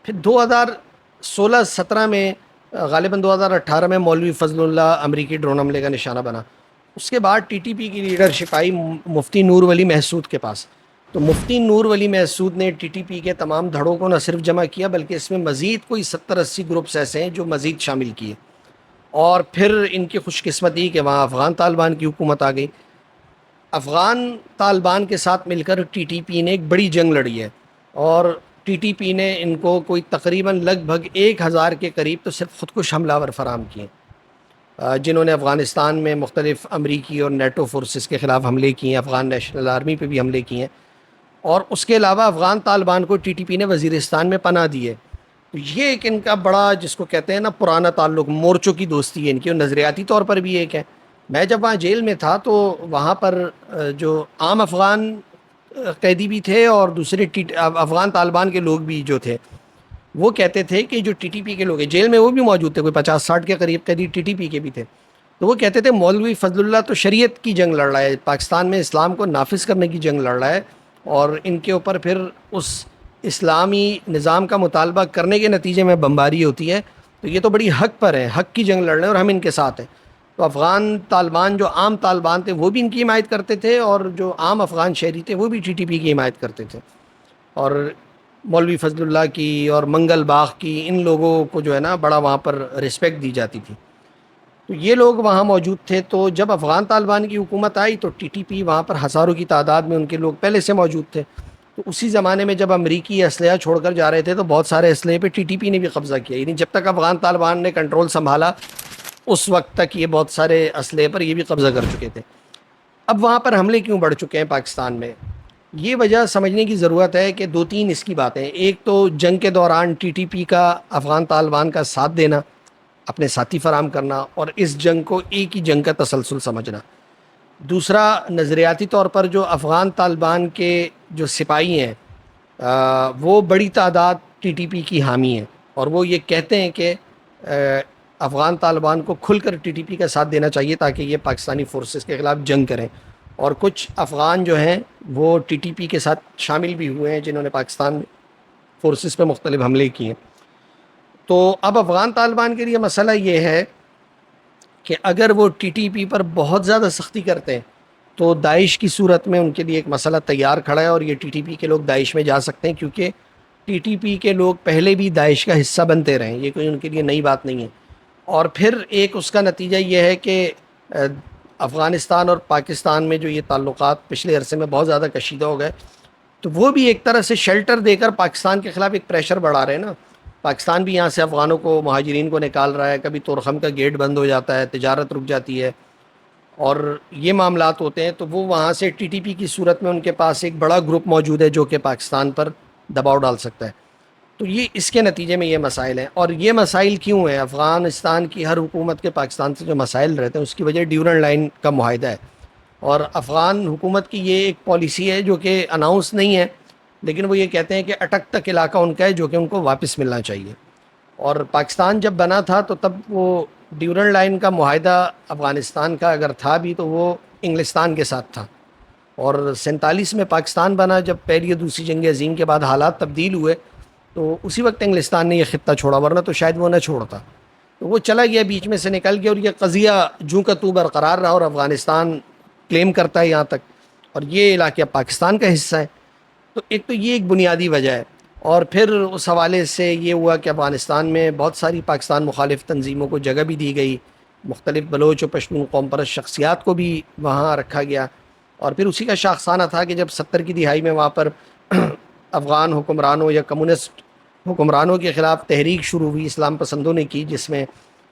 پھر 2016-17 میں غالباً 2018 میں مولوی فضل اللہ امریکی ڈرون حملے کا نشانہ بنا. اس کے بعد TTP کی لیڈرشپ آئی مفتی نور ولی محسود کے پاس. تو مفتی نور ولی محسود نے TTP کے تمام دھڑوں کو نہ صرف جمع کیا بلکہ اس میں مزید کوئی 70-80 گروپس ایسے ہیں جو مزید شامل کیے. اور پھر ان کی خوش قسمتی کہ وہاں افغان طالبان کی حکومت آ گئی. افغان طالبان کے ساتھ مل کر TTP نے ایک بڑی جنگ لڑی ہے, اور ٹی ٹی پی نے ان کو کوئی تقریباً لگ بھگ 1000 کے قریب تو صرف خودکش حملہ آور فراہم کیے، جنہوں نے افغانستان میں مختلف امریکی اور نیٹو فورسز کے خلاف حملے کیے ہیں، افغان نیشنل آرمی پہ بھی حملے کیے ہیں، اور اس کے علاوہ افغان طالبان کو ٹی ٹی پی نے وزیرستان میں پناہ دی ہے۔ تو یہ ایک ان کا بڑا، جس کو کہتے ہیں نا، پرانا تعلق، مورچوں کی دوستی ہے ان کی، اور نظریاتی طور پر بھی ایک ہے۔ میں جب وہاں جیل میں تھا تو وہاں پر جو عام افغان قیدی بھی تھے اور دوسرے افغان طالبان کے لوگ بھی جو تھے، وہ کہتے تھے کہ جو ٹی ٹی پی کے لوگ ہیں جیل میں، وہ بھی موجود تھے، کوئی 50-60 کے قریب قیدی ٹی ٹی پی کے بھی تھے، تو وہ کہتے تھے مولوی فضل اللہ تو شریعت کی جنگ لڑ رہا ہے، پاکستان میں اسلام کو نافذ کرنے کی جنگ لڑ رہا ہے، اور ان کے اوپر پھر اس اسلامی نظام کا مطالبہ کرنے کے نتیجے میں بمباری ہوتی ہے، تو یہ تو بڑی حق پر ہے، حق کی جنگ لڑ رہے ہیں اور ہم ان کے ساتھ ہیں۔ تو افغان طالبان، جو عام طالبان تھے، وہ بھی ان کی حمایت کرتے تھے، اور جو عام افغان شہری تھے وہ بھی ٹی ٹی پی کی حمایت کرتے تھے، اور مولوی فضل اللہ کی اور منگل باغ کی، ان لوگوں کو جو ہے نا بڑا وہاں پر رسپیکٹ دی جاتی تھی۔ تو یہ لوگ وہاں موجود تھے، تو جب افغان طالبان کی حکومت آئی تو ٹی ٹی پی وہاں پر ہزاروں کی تعداد میں ان کے لوگ پہلے سے موجود تھے۔ تو اسی زمانے میں جب امریکی اسلحہ چھوڑ کر جا رہے تھے تو بہت سارے اسلحے پہ ٹی ٹی پی نے بھی قبضہ کیا، یعنی جب تک افغان طالبان نے کنٹرول سنبھالا اس وقت تک یہ بہت سارے اسلحے پر یہ بھی قبضہ کر چکے تھے۔ اب وہاں پر حملے کیوں بڑھ چکے ہیں پاکستان میں؟ یہ وجہ سمجھنے کی ضرورت ہے کہ 2-3 اس کی باتیں۔ ایک تو جنگ کے دوران ٹی ٹی پی کا افغان طالبان کا ساتھ دینا، اپنے ساتھی فراہم کرنا، اور اس جنگ کو ایک ہی جنگ کا تسلسل سمجھنا۔ دوسرا، نظریاتی طور پر جو افغان طالبان کے جو سپاہی ہیں وہ بڑی تعداد ٹی ٹی پی کی حامی ہیں، اور وہ یہ کہتے ہیں کہ افغان طالبان کو کھل کر ٹی ٹی پی کا ساتھ دینا چاہیے تاکہ یہ پاکستانی فورسز کے خلاف جنگ کریں، اور کچھ افغان جو ہیں وہ ٹی ٹی پی کے ساتھ شامل بھی ہوئے ہیں جنہوں نے پاکستان فورسز پہ مختلف حملے کیے۔ تو اب افغان طالبان کے لیے مسئلہ یہ ہے کہ اگر وہ ٹی ٹی پی پر بہت زیادہ سختی کرتے ہیں تو داعش کی صورت میں ان کے لیے ایک مسئلہ تیار کھڑا ہے، اور یہ ٹی ٹی پی کے لوگ داعش میں جا سکتے ہیں، کیونکہ ٹی ٹی پی کے لوگ پہلے بھی داعش کا حصہ بنتے رہے ہیں، یہ کوئی ان کے لیے نئی بات نہیں ہے۔ اور پھر ایک اس کا نتیجہ یہ ہے کہ افغانستان اور پاکستان میں جو یہ تعلقات پچھلے عرصے میں بہت زیادہ کشیدہ ہو گئے، تو وہ بھی ایک طرح سے شیلٹر دے کر پاکستان کے خلاف ایک پریشر بڑھا رہے ہیں نا۔ پاکستان بھی یہاں سے افغانوں کو، مہاجرین کو نکال رہا ہے، کبھی تورخم کا گیٹ بند ہو جاتا ہے، تجارت رک جاتی ہے، اور یہ معاملات ہوتے ہیں، تو وہ وہاں سے ٹی ٹی پی کی صورت میں ان کے پاس ایک بڑا گروپ موجود ہے جو کہ پاکستان پر دباؤ ڈال سکتا ہے۔ تو یہ اس کے نتیجے میں یہ مسائل ہیں، اور یہ مسائل کیوں ہیں؟ افغانستان کی ہر حکومت کے پاکستان سے جو مسائل رہتے ہیں اس کی وجہ ڈیورنڈ لائن کا معاہدہ ہے، اور افغان حکومت کی یہ ایک پالیسی ہے جو کہ اناؤنس نہیں ہے، لیکن وہ یہ کہتے ہیں کہ اٹک تک علاقہ ان کا ہے جو کہ ان کو واپس ملنا چاہیے۔ اور پاکستان جب بنا تھا تو تب وہ ڈیورنڈ لائن کا معاہدہ افغانستان کا اگر تھا بھی تو وہ انگلستان کے ساتھ تھا، اور 47 میں پاکستان بنا، جب پہلی اور دوسری جنگ عظیم کے بعد حالات تبدیل ہوئے تو اسی وقت انگلستان نے یہ خطہ چھوڑا، ورنہ تو شاید وہ نہ چھوڑتا، تو وہ چلا گیا، بیچ میں سے نکل گیا، اور یہ قضیہ جوں کا تو برقرار رہا، اور افغانستان کلیم کرتا ہے یہاں تک، اور یہ علاقے اب پاکستان کا حصہ ہے۔ تو ایک تو یہ ایک بنیادی وجہ ہے، اور پھر اس حوالے سے یہ ہوا کہ افغانستان میں بہت ساری پاکستان مخالف تنظیموں کو جگہ بھی دی گئی، مختلف بلوچ و پشتون قوم پرست شخصیات کو بھی وہاں رکھا گیا، اور پھر اسی کا شاخسانہ تھا کہ جب 70 کی دہائی میں وہاں پر افغان حکمرانوں یا کمیونسٹ حکمرانوں کے خلاف تحریک شروع ہوئی، اسلام پسندوں نے کی، جس میں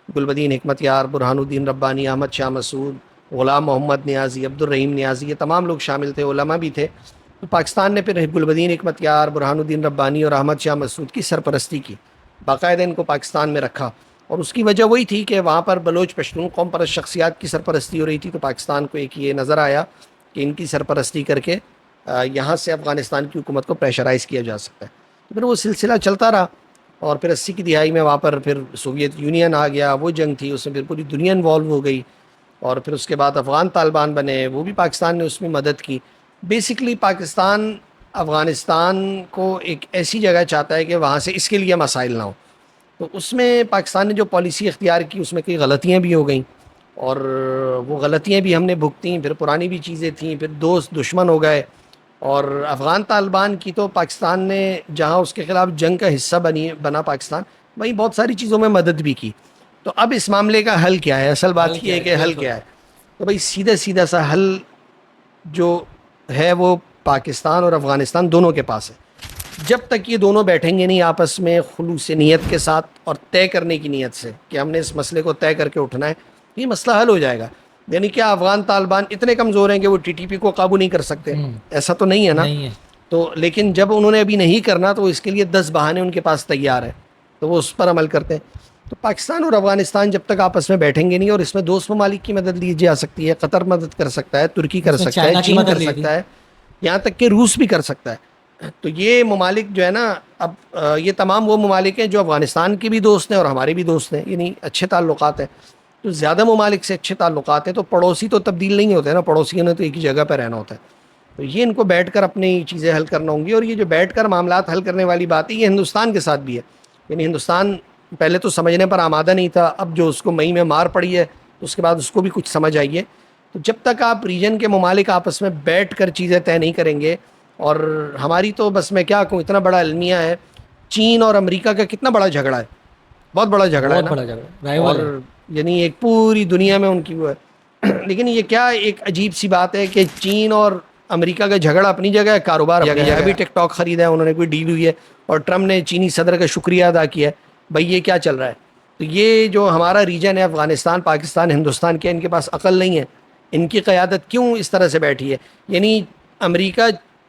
گلبدین حکمت یار، برہان الدین ربانی، احمد شاہ مسعود، غلام محمد نیازی، عبدالرحیم نیازی، یہ تمام لوگ شامل تھے، علماء بھی تھے۔ تو پاکستان نے پھر گلبدین حکمت یار، برہان الدین ربانی اور احمد شاہ مسعود کی سرپرستی کی، باقاعدہ ان کو پاکستان میں رکھا، اور اس کی وجہ وہی تھی کہ وہاں پر بلوچ پشتون قوم پرست شخصیات کی سرپرستی ہو رہی تھی، تو پاکستان کو ایک یہ نظر آیا کہ ان کی سرپرستی کر کے یہاں سے افغانستان کی حکومت کو پریشرائز کیا جا سکتا ہے۔ تو پھر وہ سلسلہ چلتا رہا، اور پھر 80 کی دہائی میں وہاں پر پھر سوویت یونین آ گیا، وہ جنگ تھی، اس میں پھر پوری دنیا انوالو ہو گئی، اور پھر اس کے بعد افغان طالبان بنے، وہ بھی پاکستان نے اس میں مدد کی۔ بیسکلی پاکستان افغانستان کو ایک ایسی جگہ چاہتا ہے کہ وہاں سے اس کے لیے مسائل نہ ہو، تو اس میں پاکستان نے جو پالیسی اختیار کی اس میں کئی غلطیاں بھی ہو گئیں، اور وہ غلطیاں بھی ہم نے بھگتیں، پھر پرانی بھی چیزیں تھیں، پھر دوست دشمن ہو گئے، اور افغان طالبان کی تو پاکستان نے جہاں اس کے خلاف جنگ کا حصہ بنا پاکستان، وہیں بہت ساری چیزوں میں مدد بھی کی۔ تو اب اس معاملے کا حل کیا ہے؟ اصل بات یہ ہے کہ حل کیا ہے؟ تو بھائی سیدھا سا حل جو ہے وہ پاکستان اور افغانستان دونوں کے پاس ہے۔ جب تک یہ دونوں بیٹھیں گے نہیں آپس میں خلوص نیت کے ساتھ اور طے کرنے کی نیت سے کہ ہم نے اس مسئلے کو طے کر کے اٹھنا ہے، یہ مسئلہ حل ہو جائے گا. یعنی کیا افغان طالبان اتنے کمزور ہیں کہ وہ TTP کو قابو نہیں کر سکتے؟ ایسا تو نہیں ہے نا. نہیں ہے. تو لیکن جب انہوں نے ابھی نہیں کرنا تو اس کے لیے 10 بہانے ان کے پاس تیار ہیں، تو وہ اس پر عمل کرتے ہیں. تو پاکستان اور افغانستان جب تک آپس میں بیٹھیں گے نہیں، اور اس میں دوست ممالک کی مدد لی جا سکتی ہے، قطر مدد کر سکتا ہے، ترکی کر سکتا ہے، چین کر سکتا ہے، یہاں تک کہ روس بھی کر سکتا ہے. تو یہ ممالک جو ہے نا، اب یہ تمام وہ ممالک ہیں جو افغانستان کے بھی دوست ہیں اور ہمارے بھی دوست ہیں، یعنی اچھے تعلقات ہیں. تو زیادہ ممالک سے اچھے تعلقات ہیں، تو پڑوسی تو تبدیل نہیں ہوتے نا، پڑوسیوں نے تو ایک ہی جگہ پہ رہنا ہوتا ہے. تو یہ ان کو بیٹھ کر اپنی چیزیں حل کرنا ہوں گی، اور یہ جو بیٹھ کر معاملات حل کرنے والی بات ہے یہ ہندوستان کے ساتھ بھی ہے. یعنی ہندوستان پہلے تو سمجھنے پر آمادہ نہیں تھا، اب جو اس کو مئی میں مار پڑی ہے تو اس کے بعد اس کو بھی کچھ سمجھ آئی ہے. تو جب تک آپ ریجن کے ممالک آپس میں بیٹھ کر چیزیں طے نہیں کریں گے، اور ہماری تو بس میں کیا کہوں، اتنا بڑا المیہ ہے. چین اور امریکہ کا کتنا بڑا جھگڑا ہے، بہت بڑا جھگڑا ہے نا، اور یعنی ایک پوری دنیا میں ان کی وہ ہے. لیکن یہ کیا ایک عجیب سی بات ہے کہ چین اور امریکہ کا جھگڑا اپنی جگہ ہے، کاروبار اپنی جگہ ہے. ابھی ٹک ٹاک خریدا ہے انہوں نے، کوئی ڈیل ہوئی ہے، اور ٹرمپ نے چینی صدر کا شکریہ ادا کیا ہے. بھائی یہ کیا چل رہا ہے؟ تو یہ جو ہمارا ریجن ہے افغانستان، پاکستان، ہندوستان کے، ان کے پاس عقل نہیں ہے. ان کی قیادت کیوں اس طرح سے بیٹھی ہے؟ یعنی امریکہ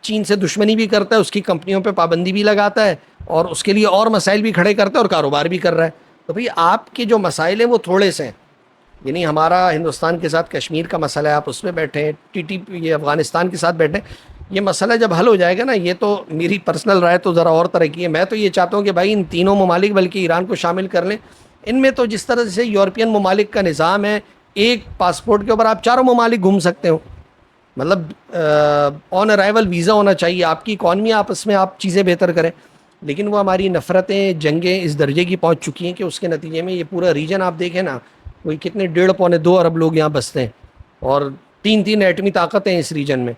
چین سے دشمنی بھی کرتا ہے، اس کی کمپنیوں پہ پابندی بھی لگاتا ہے، اور اس کے لیے اور مسائل بھی کھڑے کرتا ہے، اور کاروبار بھی کر رہا ہے. تو بھئی آپ کے جو مسائل ہیں وہ تھوڑے سے ہیں. یعنی ہمارا ہندوستان کے ساتھ کشمیر کا مسئلہ ہے، آپ اس میں بیٹھے ہیں، TTP یہ افغانستان کے ساتھ بیٹھے ہیں. یہ مسئلہ جب حل ہو جائے گا نا، یہ تو میری پرسنل رائے تو ذرا اور طرح کی ہے. میں تو یہ چاہتا ہوں کہ بھائی ان تینوں ممالک بلکہ ایران کو شامل کر لیں. ان میں تو جس طرح سے یورپین ممالک کا نظام ہے، ایک پاسپورٹ کے اوپر آپ چاروں ممالک گھوم سکتے ہو. مطلب آن ارائیول ویزا ہونا چاہیے، آپ کی اکانومی آپس میں آپ چیزیں بہتر کریں. لیکن وہ ہماری نفرتیں، جنگیں اس درجے کی پہنچ چکی ہیں کہ اس کے نتیجے میں یہ پورا ریجن آپ دیکھیں نا، کوئی کتنے 1.5 ارب لوگ یہاں بستے ہیں، اور 3 ایٹمی طاقتیں ہیں اس ریجن میں.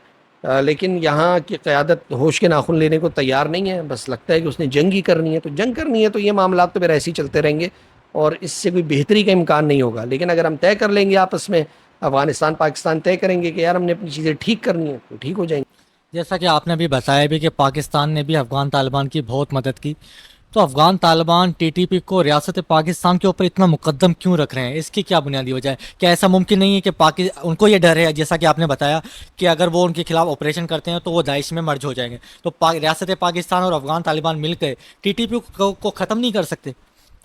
لیکن یہاں کی قیادت ہوش کے ناخن لینے کو تیار نہیں ہے. بس لگتا ہے کہ اس نے جنگ ہی کرنی ہے. تو جنگ کرنی ہے تو یہ معاملات تو پھر ایسے ہی چلتے رہیں گے، اور اس سے کوئی بہتری کا امکان نہیں ہوگا. لیکن اگر ہم طے کر لیں گے آپس میں، افغانستان پاکستان طے کریں گے کہ یار ہم نے اپنی چیزیں ٹھیک کرنی ہے، تو ٹھیک ہو جائیں گے. جیسا کہ آپ نے بھی بتایا بھی کہ پاکستان نے بھی افغان طالبان کی بہت مدد کی، تو افغان طالبان TTP کو ریاست پاکستان کے اوپر اتنا مقدم کیوں رکھ رہے ہیں؟ اس کی کیا بنیادی وجہ ہے؟ کیا ایسا ممکن نہیں ہے کہ ان کو یہ ڈر ہے، جیسا کہ آپ نے بتایا کہ اگر وہ ان کے خلاف آپریشن کرتے ہیں تو وہ داعش میں مرج ہو جائیں گے، تو ریاست پاکستان اور افغان طالبان مل کے TTP کو ختم نہیں کر سکتے؟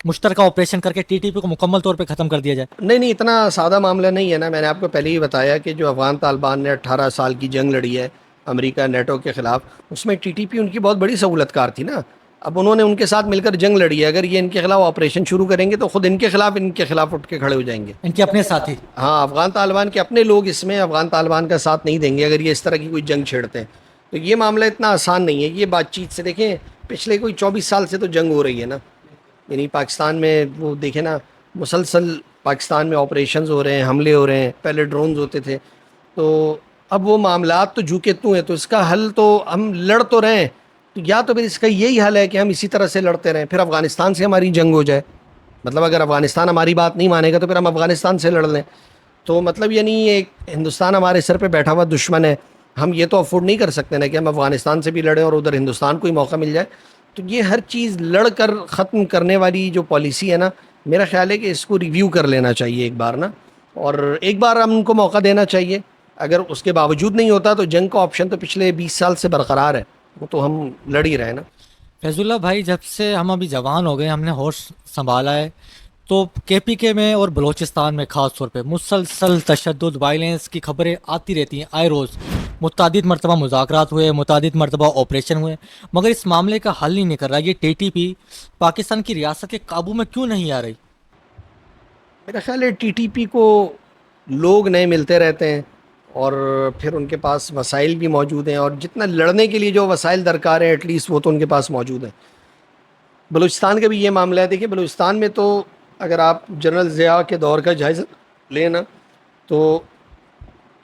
مشترکہ آپریشن کر کے TTP کو مکمل طور پہ ختم کر دیا جائے. نہیں، اتنا سادہ معاملہ نہیں ہے نا. میں نے آپ کو پہلے ہی بتایا کہ جو افغان طالبان نے 18 سال کی جنگ لڑی ہے امریکہ نیٹو کے خلاف، اس میں TTP ان کی بہت بڑی سہولت کار تھی نا. اب انہوں نے ان کے ساتھ مل کر جنگ لڑی ہے. اگر یہ ان کے خلاف آپریشن شروع کریں گے تو خود ان کے خلاف اٹھ کے کھڑے ہو جائیں گے، ان کے اپنے ساتھی. ہاں، افغان طالبان کے اپنے لوگ اس میں افغان طالبان کا ساتھ نہیں دیں گے اگر یہ اس طرح کی کوئی جنگ چھیڑتے ہیں. تو یہ معاملہ اتنا آسان نہیں ہے. یہ بات چیت سے دیکھیں، پچھلے کوئی 24 سال سے تو جنگ ہو رہی ہے نا. یعنی پاکستان میں وہ دیکھیں نا، مسلسل پاکستان میں آپریشنز ہو رہے ہیں، حملے ہو رہے ہیں. پہلے ڈرونز ہوتے تھے، تو اب وہ معاملات تو جھوکے تو ہیں. تو اس کا حل تو ہم لڑ تو رہے ہیں، تو یا تو پھر اس کا یہی حل ہے کہ ہم اسی طرح سے لڑتے رہیں، پھر افغانستان سے ہماری جنگ ہو جائے. مطلب اگر افغانستان ہماری بات نہیں مانے گا تو پھر ہم افغانستان سے لڑ لیں. تو مطلب یعنی ایک ہندوستان ہمارے سر پہ بیٹھا ہوا دشمن ہے، ہم یہ تو افورڈ نہیں کر سکتے نا کہ ہم افغانستان سے بھی لڑیں اور ادھر ہندوستان کو ہی موقع مل جائے. تو یہ ہر چیز لڑ کر ختم کرنے والی جو پالیسی ہے نا، میرا خیال ہے کہ اس کو ریویو کر لینا چاہیے ایک بار نا، اور ایک بار ہم ان کو موقع دینا چاہیے. اگر اس کے باوجود نہیں ہوتا تو جنگ کا آپشن تو پچھلے 20 سال سے برقرار ہے، وہ تو ہم لڑ ہی رہے نا. فیض اللہ بھائی، جب سے ہم ابھی جوان ہو گئے، ہم نے ہوش سنبھالا ہے، تو KPK میں اور بلوچستان میں خاص طور پہ مسلسل تشدد، وائلنس کی خبریں آتی رہتی ہیں آئے روز. متعدد مرتبہ مذاکرات ہوئے، متعدد مرتبہ آپریشن ہوئے، مگر اس معاملے کا حل نہیں کر رہا. یہ TTP پاکستان کی ریاست کے قابو میں کیوں نہیں آ رہی؟ میرا خیال ہے TTP کو لوگ نئے ملتے رہتے ہیں، اور پھر ان کے پاس وسائل بھی موجود ہیں، اور جتنا لڑنے کے لیے جو وسائل درکار ہیں ایٹ لیسٹ وہ تو ان کے پاس موجود ہیں. بلوچستان کا بھی یہ معاملہ ہے. دیکھیے بلوچستان میں تو اگر آپ جنرل ضیاء کے دور کا جائزہ لیں نا، تو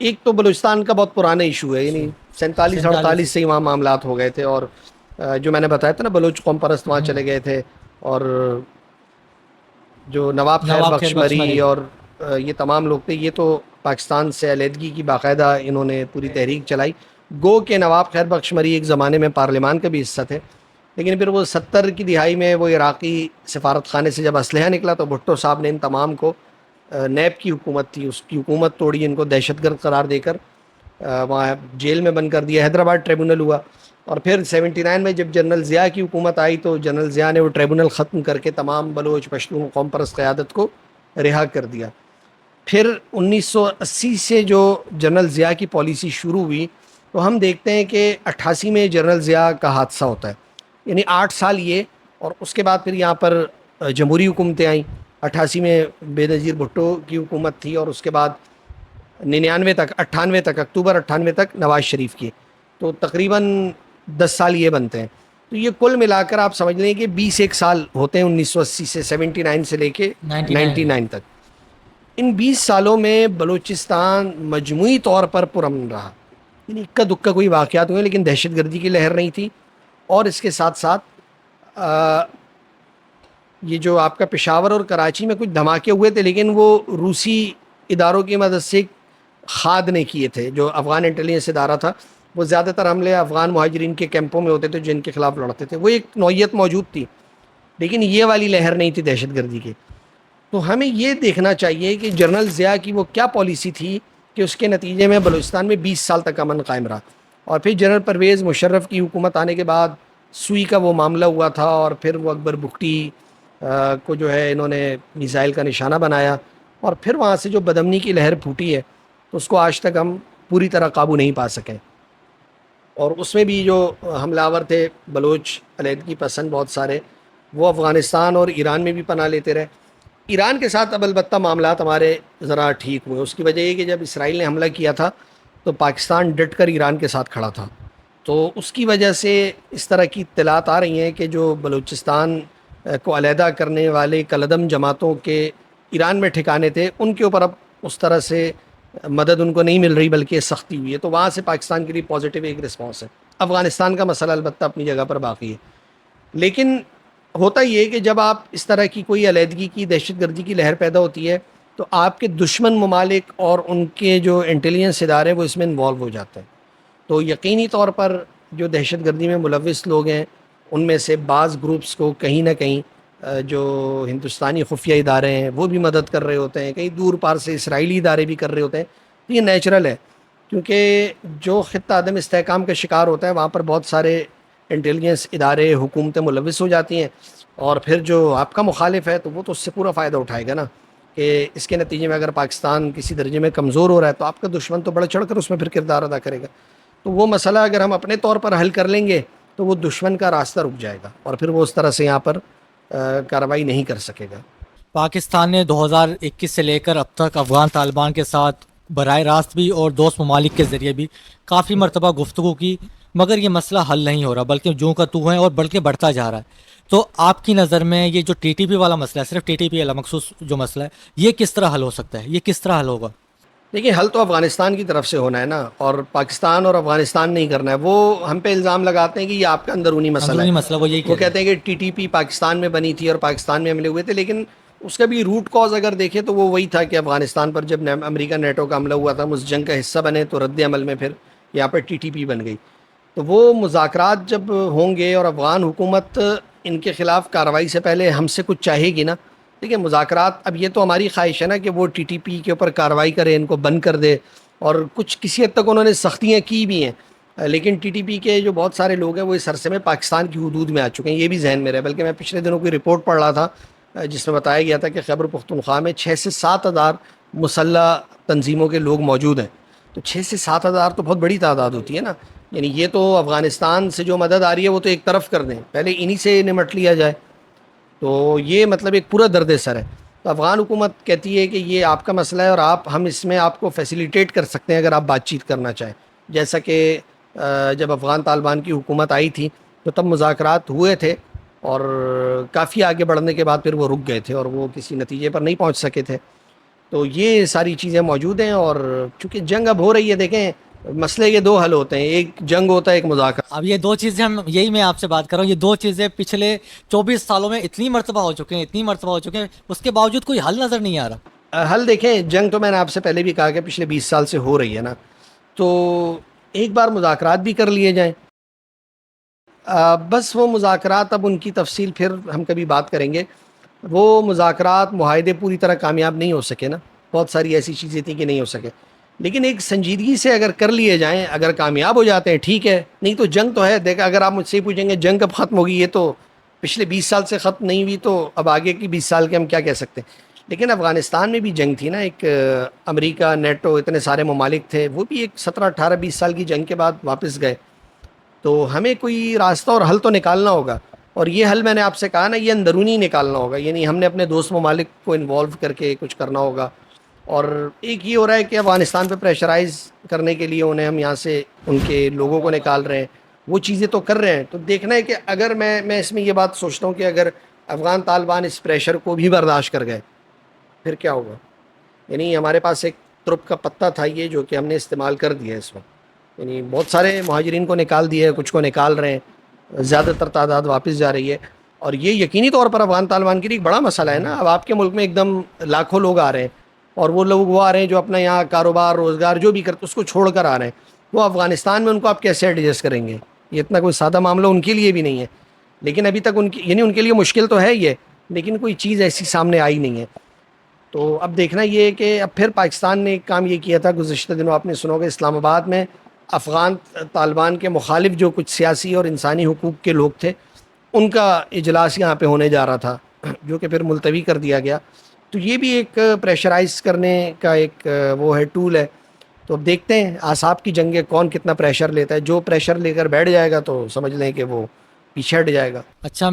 ایک تو بلوچستان کا بہت پرانا ایشو ہے، یعنی 47-48 سے ہی وہاں معاملات ہو گئے تھے. اور جو میں نے بتایا تھا نا، بلوچ قوم پرست وہاں چلے گئے تھے، اور جو نواب خیر بخش مری اور یہ تمام لوگ تھے، یہ تو پاکستان سے علیحدگی کی باقاعدہ انہوں نے پوری تحریک چلائی. گو کہ نواب خیر بخش مری ایک زمانے میں پارلیمان کا بھی حصہ تھے. لیکن پھر وہ 70 کی دہائی میں وہ عراقی سفارت خانے سے جب اسلحہ نکلا تو بھٹو صاحب نے ان تمام کو نیب کی حکومت تھی اس کی حکومت توڑی، ان کو دہشت گرد قرار دے کر وہاں جیل میں بند کر دیا. حیدرآباد ٹریبونل ہوا، اور پھر 79 میں جب جنرل ضیاء کی حکومت آئی تو جنرل ضیاء نے وہ ٹریبونل ختم کر کے تمام بلوچ پشتون قوم پرست قیادت کو رہا کر دیا. پھر 1980 سے جو جنرل ضیاء کی پالیسی شروع ہوئی تو ہم دیکھتے ہیں کہ 88 میں جنرل ضیاء کا حادثہ ہوتا ہے، یعنی 8 سال یہ، اور اس کے بعد پھر یہاں پر جمہوری حکومتیں آئیں. 88 میں بے نظیر بھٹو کی حکومت تھی، اور اس کے بعد 99 تک 98 تک اکتوبر 98 تک نواز شریف کی، تو تقریباً 10 سال یہ بنتے ہیں. تو یہ کل ملا کر آپ سمجھ لیں کہ 21 سال ہوتے ہیں 1980 سے 79 سے لے کے 99 تک. ان 20 سالوں میں بلوچستان مجموعی طور پر پرامن رہا، یعنی اکا دکا کوئی واقعات ہوئے لیکن دہشت گردی کی لہر نہیں تھی. اور اس کے ساتھ ساتھ یہ جو آپ کا پشاور اور کراچی میں کچھ دھماکے ہوئے تھے لیکن وہ روسی اداروں کی مدد سے خاد نے کیے تھے. جو افغان انٹیلیجنس ادارہ تھا وہ زیادہ تر حملے افغان مہاجرین کے کیمپوں میں ہوتے تھے جن کے خلاف لڑتے تھے. وہ ایک نوعیت موجود تھی لیکن یہ والی لہر نہیں تھی دہشت گردی کی. تو ہمیں یہ دیکھنا چاہیے کہ جنرل ضیاء کی وہ کیا پالیسی تھی کہ اس کے نتیجے میں بلوچستان میں 20 سال تک امن قائم رہا. اور پھر جنرل پرویز مشرف کی حکومت آنے کے بعد سوئی کا وہ معاملہ ہوا تھا، اور پھر وہ اکبر بگٹی کو جو ہے انہوں نے میزائل کا نشانہ بنایا، اور پھر وہاں سے جو بدامنی کی لہر پھوٹی ہے تو اس کو آج تک ہم پوری طرح قابو نہیں پا سکے. اور اس میں بھی جو حملہ آور تھے بلوچ علیحدگی پسند بہت سارے، وہ افغانستان اور ایران میں بھی پناہ لیتے رہے. ایران کے ساتھ اب البتہ معاملات ہمارے ذرا ٹھیک ہوئے. اس کی وجہ یہ کہ جب اسرائیل نے حملہ کیا تھا تو پاکستان ڈٹ کر ایران کے ساتھ کھڑا تھا، تو اس کی وجہ سے اس طرح کی اطلاعات آ رہی ہیں کہ جو بلوچستان کو علیحدہ کرنے والے کالعدم جماعتوں کے ایران میں ٹھکانے تھے ان کے اوپر اب اس طرح سے مدد ان کو نہیں مل رہی بلکہ سختی ہوئی ہے. تو وہاں سے پاکستان کے لیے پازیٹیو ایک رسپانس ہے. افغانستان کا مسئلہ البتہ اپنی جگہ پر باقی ہے، لیکن ہوتا یہ کہ جب آپ اس طرح کی کوئی علیحدگی کی دہشت گردی کی لہر پیدا ہوتی ہے تو آپ کے دشمن ممالک اور ان کے جو انٹیلیجنس ادارے وہ اس میں انوالو ہو جاتے ہیں. تو یقینی طور پر جو دہشت گردی میں ملوث لوگ ہیں ان میں سے بعض گروپس کو کہیں نہ کہیں جو ہندوستانی خفیہ ادارے ہیں وہ بھی مدد کر رہے ہوتے ہیں، کہیں دور پار سے اسرائیلی ادارے بھی کر رہے ہوتے ہیں. یہ نیچرل ہے کیونکہ جو خطہ عدم استحکام کا شکار ہوتا ہے وہاں پر بہت سارے انٹیلیجنس ادارے حکومتیں ملوث ہو جاتی ہیں، اور پھر جو آپ کا مخالف ہے تو وہ تو اس سے پورا فائدہ اٹھائے گا نا. کہ اس کے نتیجے میں اگر پاکستان کسی درجے میں کمزور ہو رہا ہے تو آپ کا دشمن تو بڑھ چڑھ کر اس میں پھر کردار ادا کرے گا. تو وہ مسئلہ اگر ہم اپنے طور پر حل کر لیں گے تو وہ دشمن کا راستہ رک جائے گا اور پھر وہ اس طرح سے یہاں پر کارروائی نہیں کر سکے گا. پاکستان نے 2021 سے لے کر اب تک افغان طالبان کے ساتھ براہ راست بھی اور دوست ممالک کے ذریعے بھی کافی مرتبہ گفتگو کی، مگر یہ مسئلہ حل نہیں ہو رہا بلکہ جوں کا تو ہے اور بلکہ بڑھتا جا رہا ہے. تو آپ کی نظر میں یہ جو ٹی ٹی پی والا مسئلہ ہے، صرف ٹی ٹی پی والا مخصوص جو مسئلہ ہے، یہ کس طرح حل ہو سکتا ہے؟ یہ کس طرح حل ہوگا؟ دیکھیں، حل تو افغانستان کی طرف سے ہونا ہے نا، اور پاکستان اور افغانستان نہیں کرنا ہے. وہ ہم پہ الزام لگاتے ہیں کہ یہ آپ کا اندرونی مسئلہ ہے. وہ یہی وہ کہتے ہیں کہ ٹی ٹی پی پاکستان میں بنی تھی اور پاکستان میں حملے ہوئے تھے، لیکن اس کا بھی روٹ کاز اگر دیکھیں تو وہ وہی تھا کہ افغانستان پر جب امریکہ نیٹو کا حملہ ہوا تھا، ہم اس جنگ کا حصہ بنے تو رد عمل میں پھر یہاں پر ٹی ٹی پی بن گئی. تو وہ مذاکرات جب ہوں گے اور افغان حکومت ان کے خلاف کارروائی سے پہلے ہم سے کچھ چاہے گی نا. دیکھیں، مذاکرات اب یہ تو ہماری خواہش ہے نا کہ وہ ٹی ٹی پی کے اوپر کارروائی کرے، ان کو بند کر دے، اور کچھ کسی حد تک انہوں نے سختیاں کی بھی ہیں، لیکن ٹی ٹی پی کے جو بہت سارے لوگ ہیں وہ اس عرصے میں پاکستان کی حدود میں آ چکے ہیں. یہ بھی ذہن میں رہے. بلکہ میں پچھلے دنوں کوئی رپورٹ پڑھ رہا تھا جس میں بتایا گیا تھا کہ خیبر پختونخوا میں 6 سے 7 ہزار مسلح تنظیموں کے لوگ موجود ہیں. تو 6 سے 7 ہزار تو بہت بڑی تعداد ہوتی ہے نا. یعنی یہ تو افغانستان سے جو مدد آ رہی ہے وہ تو ایک طرف کر دیں، پہلے انہی سے نمٹ لیا جائے. تو یہ مطلب ایک پورا درد سر ہے. تو افغان حکومت کہتی ہے کہ یہ آپ کا مسئلہ ہے اور ہم اس میں آپ کو فیسیلیٹیٹ کر سکتے ہیں اگر آپ بات چیت کرنا چاہیں. جیسا کہ جب افغان طالبان کی حکومت آئی تھی تو تب مذاکرات ہوئے تھے اور کافی آگے بڑھنے کے بعد پھر وہ رک گئے تھے اور وہ کسی نتیجے پر نہیں پہنچ سکے تھے. تو یہ ساری چیزیں موجود ہیں، اور چونکہ جنگ اب ہو رہی ہے، دیکھیں مسئلے کے 2 حل ہوتے ہیں، ایک جنگ ہوتا ہے، ایک مذاکرہ. اب یہ 2 چیزیں میں آپ سے بات کر رہا ہوں، یہ 2 چیزیں پچھلے 24 سالوں میں اتنی مرتبہ ہو چکے ہیں، اس کے باوجود کوئی حل نظر نہیں آ رہا. حل دیکھیں، جنگ تو میں نے آپ سے پہلے بھی کہا کہ پچھلے 20 سال سے ہو رہی ہے نا. تو ایک بار مذاکرات بھی کر لیے جائیں. بس وہ مذاکرات اب ان کی تفصیل پھر ہم کبھی بات کریں گے. وہ مذاکرات معاہدے پوری طرح کامیاب نہیں ہو سکے نا, بہت ساری ایسی چیزیں تھیں کہ نہیں ہو سکے, لیکن ایک سنجیدگی سے اگر کر لیے جائیں, اگر کامیاب ہو جاتے ہیں ٹھیک ہے, نہیں تو جنگ تو ہے. دیکھا اگر آپ مجھ سے پوچھیں گے جنگ کب ختم ہوگی, یہ تو پچھلے 20 سال سے ختم نہیں ہوئی, تو اب آگے کی 20 سال کے ہم کیا کہہ سکتے ہیں. لیکن افغانستان میں بھی جنگ تھی نا, ایک امریکہ نیٹو اتنے سارے ممالک تھے, وہ بھی ایک 17-18-20 سال کی جنگ کے بعد واپس گئے. تو ہمیں کوئی راستہ اور حل تو نکالنا ہوگا, اور یہ حل میں نے آپ سے کہا نا, یہ اندرونی نکالنا ہوگا, یعنی ہم نے اپنے دوست ممالک کو انوالو کر کے کچھ کرنا ہوگا. اور ایک یہ ہو رہا ہے کہ افغانستان پہ پریشرائز کرنے کے لیے انہیں ہم یہاں سے ان کے لوگوں کو نکال رہے ہیں, وہ چیزیں تو کر رہے ہیں. تو دیکھنا ہے کہ اگر میں اس میں یہ بات سوچتا ہوں کہ اگر افغان طالبان اس پریشر کو بھی برداشت کر گئے پھر کیا ہوگا. یعنی ہمارے پاس ایک ترپ کا پتہ تھا یہ, جو کہ ہم نے استعمال کر دیا ہے اس وقت. یعنی بہت سارے مہاجرین کو نکال دیے, کچھ کو نکال رہے ہیں, زیادہ تر تعداد واپس جا رہی ہے. اور یہ یقینی طور پر افغان طالبان کے لیے ایک بڑا مسئلہ ہے نا. اب آپ کے ملک میں ایک دم لاکھوں لوگ آ رہے ہیں, اور وہ لوگ وہ آ رہے ہیں جو اپنا یہاں کاروبار روزگار جو بھی کرتے اس کو چھوڑ کر آ رہے ہیں. وہ افغانستان میں ان کو آپ کیسے ایڈجسٹ کریں گے؟ یہ اتنا کوئی سادہ معاملہ ان کے لیے بھی نہیں ہے. لیکن ابھی تک یعنی ان کے لیے مشکل تو ہے یہ, لیکن کوئی چیز ایسی سامنے آئی نہیں ہے. تو اب دیکھنا یہ ہے کہ اب پھر پاکستان نے ایک کام یہ کیا تھا گزشتہ دنوں, آپ نے سنا ہوگا, اسلام آباد میں افغان طالبان کے مخالف جو کچھ سیاسی اور انسانی حقوق کے لوگ تھے, ان کا اجلاس یہاں پہ ہونے جا رہا تھا, جو کہ پھر ملتوی کر دیا گیا. تو یہ بھی ایک پریشرائز کرنے کا ایک وہ ہے, ٹول ہے. تو اب دیکھتے ہیں اعصاب کی جنگ ہے, کون کتنا پریشر لیتا ہے. جو پریشر لے کر بیٹھ جائے گا تو سمجھ لیں کہ وہ پیچھے ہٹ جائے گا. اچھا,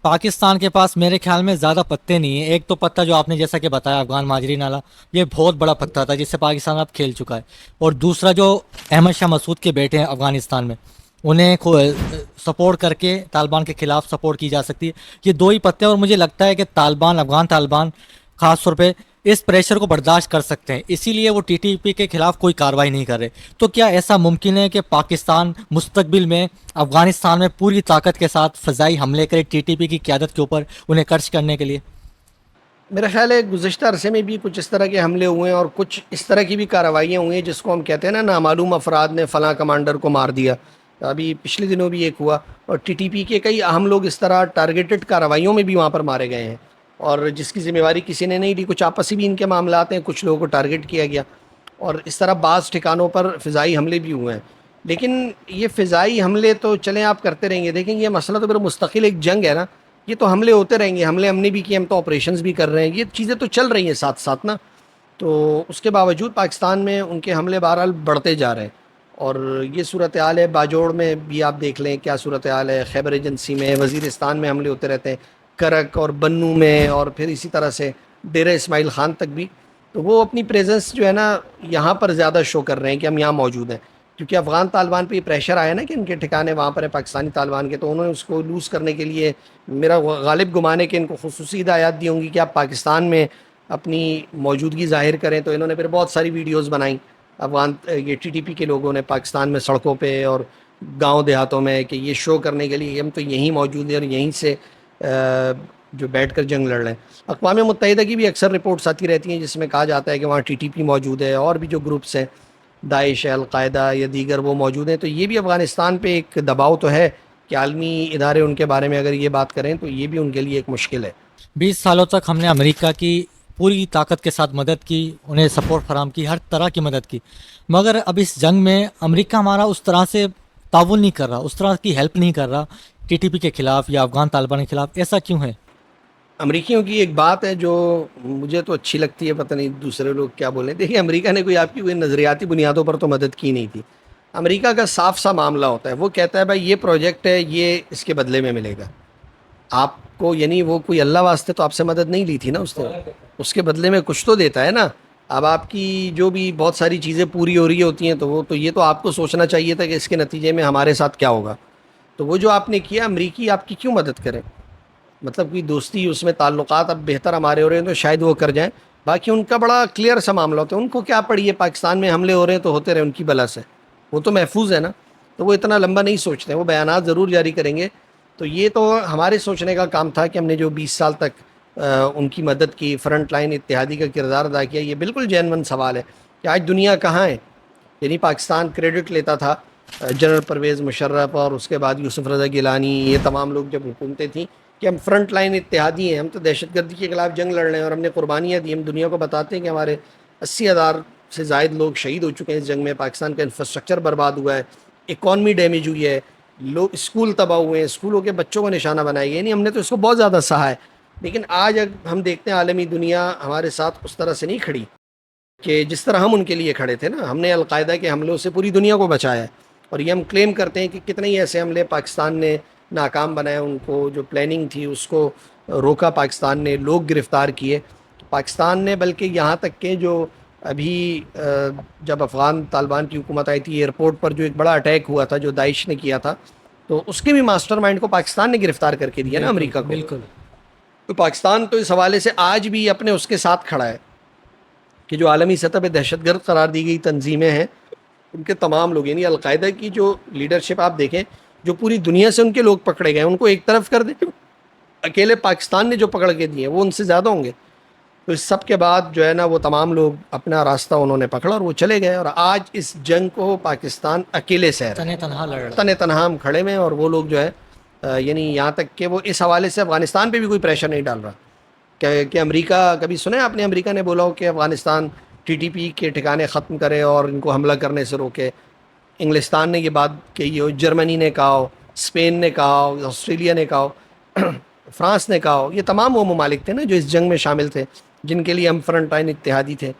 پاکستان کے پاس میرے خیال میں زیادہ پتے نہیں ہیں. ایک تو پتہ جو آپ نے جیسا کہ بتایا افغان مہاجرین والا, یہ بہت بڑا پتہ تھا جس سے پاکستان اب کھیل چکا ہے. اور دوسرا جو احمد شاہ مسعود کے بیٹے ہیں افغانستان میں, انہیں سپورٹ کر کے طالبان کے خلاف سپورٹ کی جا سکتی ہے. یہ دو ہی پتے ہیں, اور مجھے لگتا ہے کہ طالبان, افغان طالبان خاص طور پہ اس پریشر کو برداشت کر سکتے ہیں, اسی لیے وہ ٹی ٹی پی کے خلاف کوئی کارروائی نہیں کر رہے. تو کیا ایسا ممکن ہے کہ پاکستان مستقبل میں افغانستان میں پوری طاقت کے ساتھ فضائی حملے کرے ٹی ٹی پی کی قیادت کے اوپر, انہیں قرض کرنے کے لیے؟ میرا خیال ہے گزشتہ عرصے میں بھی کچھ اس طرح کے حملے ہوئے ہیں, اور کچھ اس طرح کی بھی کارروائیاں ہوئی ہیں جس کو ہم کہتے ہیں نا نامعلوم افراد نے فلاں کمانڈر کو مار دیا. ابھی پچھلے دنوں بھی ایک ہوا, اور ٹی ٹی پی کے کئی اہم لوگ اس طرح ٹارگیٹڈ کارروائیوں میں بھی وہاں پر مارے گئے ہیں, اور جس کی ذمہ داری کسی نے نہیں لی. کچھ آپسی بھی ان کے معاملات ہیں, کچھ لوگوں کو ٹارگیٹ کیا گیا, اور اس طرح بعض ٹھکانوں پر فضائی حملے بھی ہوئے ہیں. لیکن یہ فضائی حملے تو چلیں آپ کرتے رہیں گے, دیکھیں یہ مسئلہ تو پھر مستقل ایک جنگ ہے نا. یہ تو حملے ہوتے رہیں گے, حملے ہم نے بھی کیے, ہم تو آپریشنز بھی کر رہے ہیں, یہ چیزیں تو چل رہی ہیں ساتھ ساتھ نا. تو اس کے باوجود پاکستان میں ان کے حملے بہرحال بڑھتے جا رہے ہیں. اور یہ صورتحال ہے, باجوڑ میں بھی آپ دیکھ لیں کیا صورتحال ہے, خیبر ایجنسی میں, وزیرستان میں حملے ہوتے رہتے ہیں, کرک اور بنو میں, اور پھر اسی طرح سے ڈیرہ اسماعیل خان تک بھی. تو وہ اپنی پریزنس جو ہے نا یہاں پر زیادہ شو کر رہے ہیں کہ ہم یہاں موجود ہیں, کیونکہ افغان طالبان پہ یہ پریشر آیا نا کہ ان کے ٹھکانے وہاں پر ہے پاکستانی طالبان کے. تو انہوں نے اس کو لوز کرنے کے لیے, میرا غالب گمان ہے کہ ان کو خصوصی ہدایات دی ہوں گی کہ آپ پاکستان میں اپنی موجودگی ظاہر کریں. تو انہوں نے پھر بہت ساری ویڈیوز بنائیں افغان یہ ٹی ٹی پی کے لوگوں نے پاکستان میں سڑکوں پہ اور گاؤں دیہاتوں میں, کہ یہ شو کرنے کے لیے ہم تو یہیں موجود ہیں اور یہیں سے جو بیٹھ کر جنگ لڑ رہے ہیں. اقوام متحدہ کی بھی اکثر رپورٹس آتی رہتی ہیں جس میں کہا جاتا ہے کہ وہاں ٹی ٹی پی موجود ہے, اور بھی جو گروپس ہیں داعش ہے, القاعدہ یا دیگر, وہ موجود ہیں. تو یہ بھی افغانستان پہ ایک دباؤ تو ہے کہ عالمی ادارے ان کے بارے میں اگر یہ بات کریں تو یہ بھی ان کے لیے ایک مشکل ہے. 20 سالوں تک ہم نے امریکہ کی پوری طاقت کے ساتھ مدد کی, انہیں سپورٹ فراہم کی, ہر طرح کی مدد کی, مگر اب اس جنگ میں امریکہ ہمارا اس طرح سے تعاون نہیں کر رہا, اس طرح کی ہیلپ نہیں کر رہا ٹی ٹی پی کے خلاف یا افغان طالبان کے خلاف. ایسا کیوں ہے؟ امریکیوں کی ایک بات ہے جو مجھے تو اچھی لگتی ہے, پتہ نہیں دوسرے لوگ کیا بولیں. دیکھیں امریکہ نے کوئی آپ کی کوئی نظریاتی بنیادوں پر تو مدد کی نہیں تھی. امریکہ کا صاف سا معاملہ ہوتا ہے, وہ کہتا ہے بھائی یہ پروجیکٹ ہے, یہ اس کے بدلے میں ملے گا آپ کو. یعنی وہ کوئی اللہ واسطے تو آپ سے مدد نہیں لی تھی نا اس نے, اس کے بدلے میں کچھ تو دیتا ہے نا. اب آپ کی جو بھی بہت ساری چیزیں پوری ہو رہی ہوتی ہیں تو وہ تو, یہ تو آپ کو سوچنا چاہیے تھا کہ اس کے نتیجے میں ہمارے ساتھ کیا ہوگا. تو وہ جو آپ نے کیا, امریکی آپ کی کیوں مدد کریں؟ مطلب کوئی دوستی, اس میں تعلقات اب بہتر ہمارے ہو رہے ہیں تو شاید وہ کر جائیں. باقی ان کا بڑا کلیئر سا معاملہ ہوتا ہے, ان کو کیا پڑی ہے پاکستان میں حملے ہو رہے ہیں تو ہوتے رہے, ان کی بلا سے, وہ تو محفوظ ہے نا. تو وہ اتنا لمبا نہیں سوچتے, وہ بیانات ضرور جاری کریں گے. تو یہ تو ہمارے سوچنے کا کام تھا کہ ہم نے جو 20 سال تک ان کی مدد کی, فرنٹ لائن اتحادی کا کردار ادا کیا. یہ بالکل جینون سوال ہے کہ آج دنیا کہاں ہے. یعنی پاکستان کریڈٹ لیتا تھا جنرل پرویز مشرف اور اس کے بعد یوسف رضا گیلانی، یہ تمام لوگ جب حکومتیں تھیں کہ ہم فرنٹ لائن اتحادی ہیں، ہم تو دہشت گردی کے خلاف جنگ لڑ رہے ہیں اور ہم نے قربانیاں دی، ہم دنیا کو بتاتے ہیں کہ ہمارے 80,000 سے زائد لوگ شہید ہو چکے ہیں اس جنگ میں، پاکستان کا انفراسٹرکچر برباد ہوا ہے، اکانومی ڈیمیج ہوئی ہے، لوگ اسکول تباہ ہوئے ہیں، اسکولوں کے بچوں کو نشانہ بنایا گیا، یعنی ہم نے تو اس کو بہت زیادہ سہا ہے. لیکن آج ہم دیکھتے ہیں عالمی دنیا ہمارے ساتھ اس طرح سے نہیں کھڑی کہ جس طرح ہم ان کے لیے کھڑے تھے نا. ہم نے القاعدہ کے حملوں سے پوری دنیا کو بچایا ہے، اور یہ ہم کلیم کرتے ہیں کہ کتنے ہی ایسے حملے پاکستان نے ناکام بنائے، ان کو جو پلاننگ تھی اس کو روکا پاکستان نے، لوگ گرفتار کیے پاکستان نے. بلکہ یہاں تک کہ جو ابھی جب افغان طالبان کی حکومت آئی تھی، ایئرپورٹ پر جو ایک بڑا اٹیک ہوا تھا جو داعش نے کیا تھا، تو اس کے بھی ماسٹر مائنڈ کو پاکستان نے گرفتار کر کے دیا نا امریکہ کو. بالکل. تو پاکستان تو اس حوالے سے آج بھی اپنے اس کے ساتھ کھڑا ہے کہ جو عالمی سطح پہ دہشت گرد قرار دی گئی تنظیمیں ہیں، ان کے تمام لوگ، یعنی القاعدہ کی جو لیڈرشپ آپ دیکھیں، جو پوری دنیا سے ان کے لوگ پکڑے گئے ان کو ایک طرف کر دیں، اکیلے پاکستان نے جو پکڑ کے دیے وہ ان سے زیادہ ہوں گے. تو اس سب کے بعد جو ہے نا وہ تمام لوگ اپنا راستہ انہوں نے پکڑا اور وہ چلے گئے، اور آج اس جنگ کو پاکستان اکیلے سے تنے تنہا لڑ رہا. تن تنہا ہم کھڑے میں. اور وہ لوگ جو ہے یعنی یہاں تک کہ وہ اس حوالے سے افغانستان پہ بھی کوئی پریشر نہیں ڈال رہا کہ امریکہ، کبھی سنے آپ نے امریکہ نے بولا ہو کہ افغانستان TTP کے ٹھکانے ختم کرے اور ان کو حملہ کرنے سے روکے؟ انگلستان نے یہ بات کہی ہو، جرمنی نے کہا ہو، اسپین نے کہا ہو، آسٹریلیا نے کہا ہو، فرانس نے کہا ہو. یہ تمام وہ ممالک تھے نا جو اس جنگ میں شامل تھے، جن کے لیے ہم فرنٹ لائن اتحادی تھے.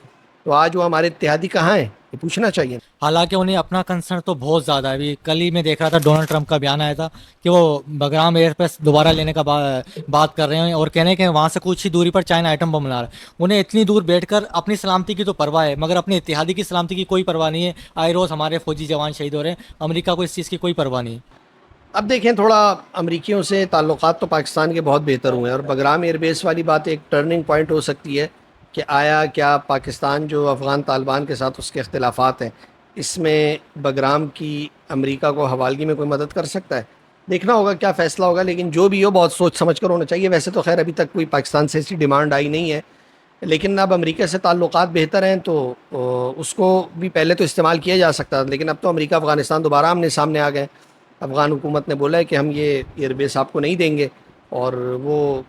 تو آج وہ ہمارے اتحادی کہاں ہیں یہ پوچھنا چاہیے. حالانکہ انہیں اپنا کنسرن تو بہت زیادہ ہے. ابھی کل ہی میں دیکھ رہا تھا ڈونلڈ ٹرمپ کا بیان آیا تھا کہ وہ بگرام ایئر بیس دوبارہ لینے کا بات کر رہے ہیں، اور کہنے کہ وہاں سے کچھ ہی دوری پر چائنا ایٹم بم بنا رہا ہے. انہیں اتنی دور بیٹھ کر اپنی سلامتی کی تو پرواہ ہے، مگر اپنے اتحادی کی سلامتی کی کوئی پرواہ نہیں ہے. آئے روز ہمارے فوجی جوان شہید ہو رہے ہیں، امریکہ کو اس چیز کی کوئی پرواہ نہیں ہے. اب دیکھیں، تھوڑا امریکیوں سے تعلقات تو پاکستان کے بہت بہتر ہوئے ہیں، اور بگرام ایئر بیس والی بات ایک ٹرننگ پوائنٹ ہو سکتی ہے کہ آیا کیا پاکستان جو افغان طالبان کے ساتھ اس کے اختلافات ہیں، اس میں بگرام کی امریکہ کو حوالگی میں کوئی مدد کر سکتا ہے؟ دیکھنا ہوگا کیا فیصلہ ہوگا. لیکن جو بھی ہو بہت سوچ سمجھ کر ہونا چاہیے. ویسے تو خیر ابھی تک کوئی پاکستان سے ایسی ڈیمانڈ آئی نہیں ہے، لیکن اب امریکہ سے تعلقات بہتر ہیں تو اس کو بھی پہلے تو استعمال کیا جا سکتا ہے. لیکن اب تو امریکہ افغانستان دوبارہ آمنے سامنے آ گئے. افغان حکومت نے بولا ہے کہ ہم یہ ایئر بیس آپ کو نہیں دیں گے، اور وہ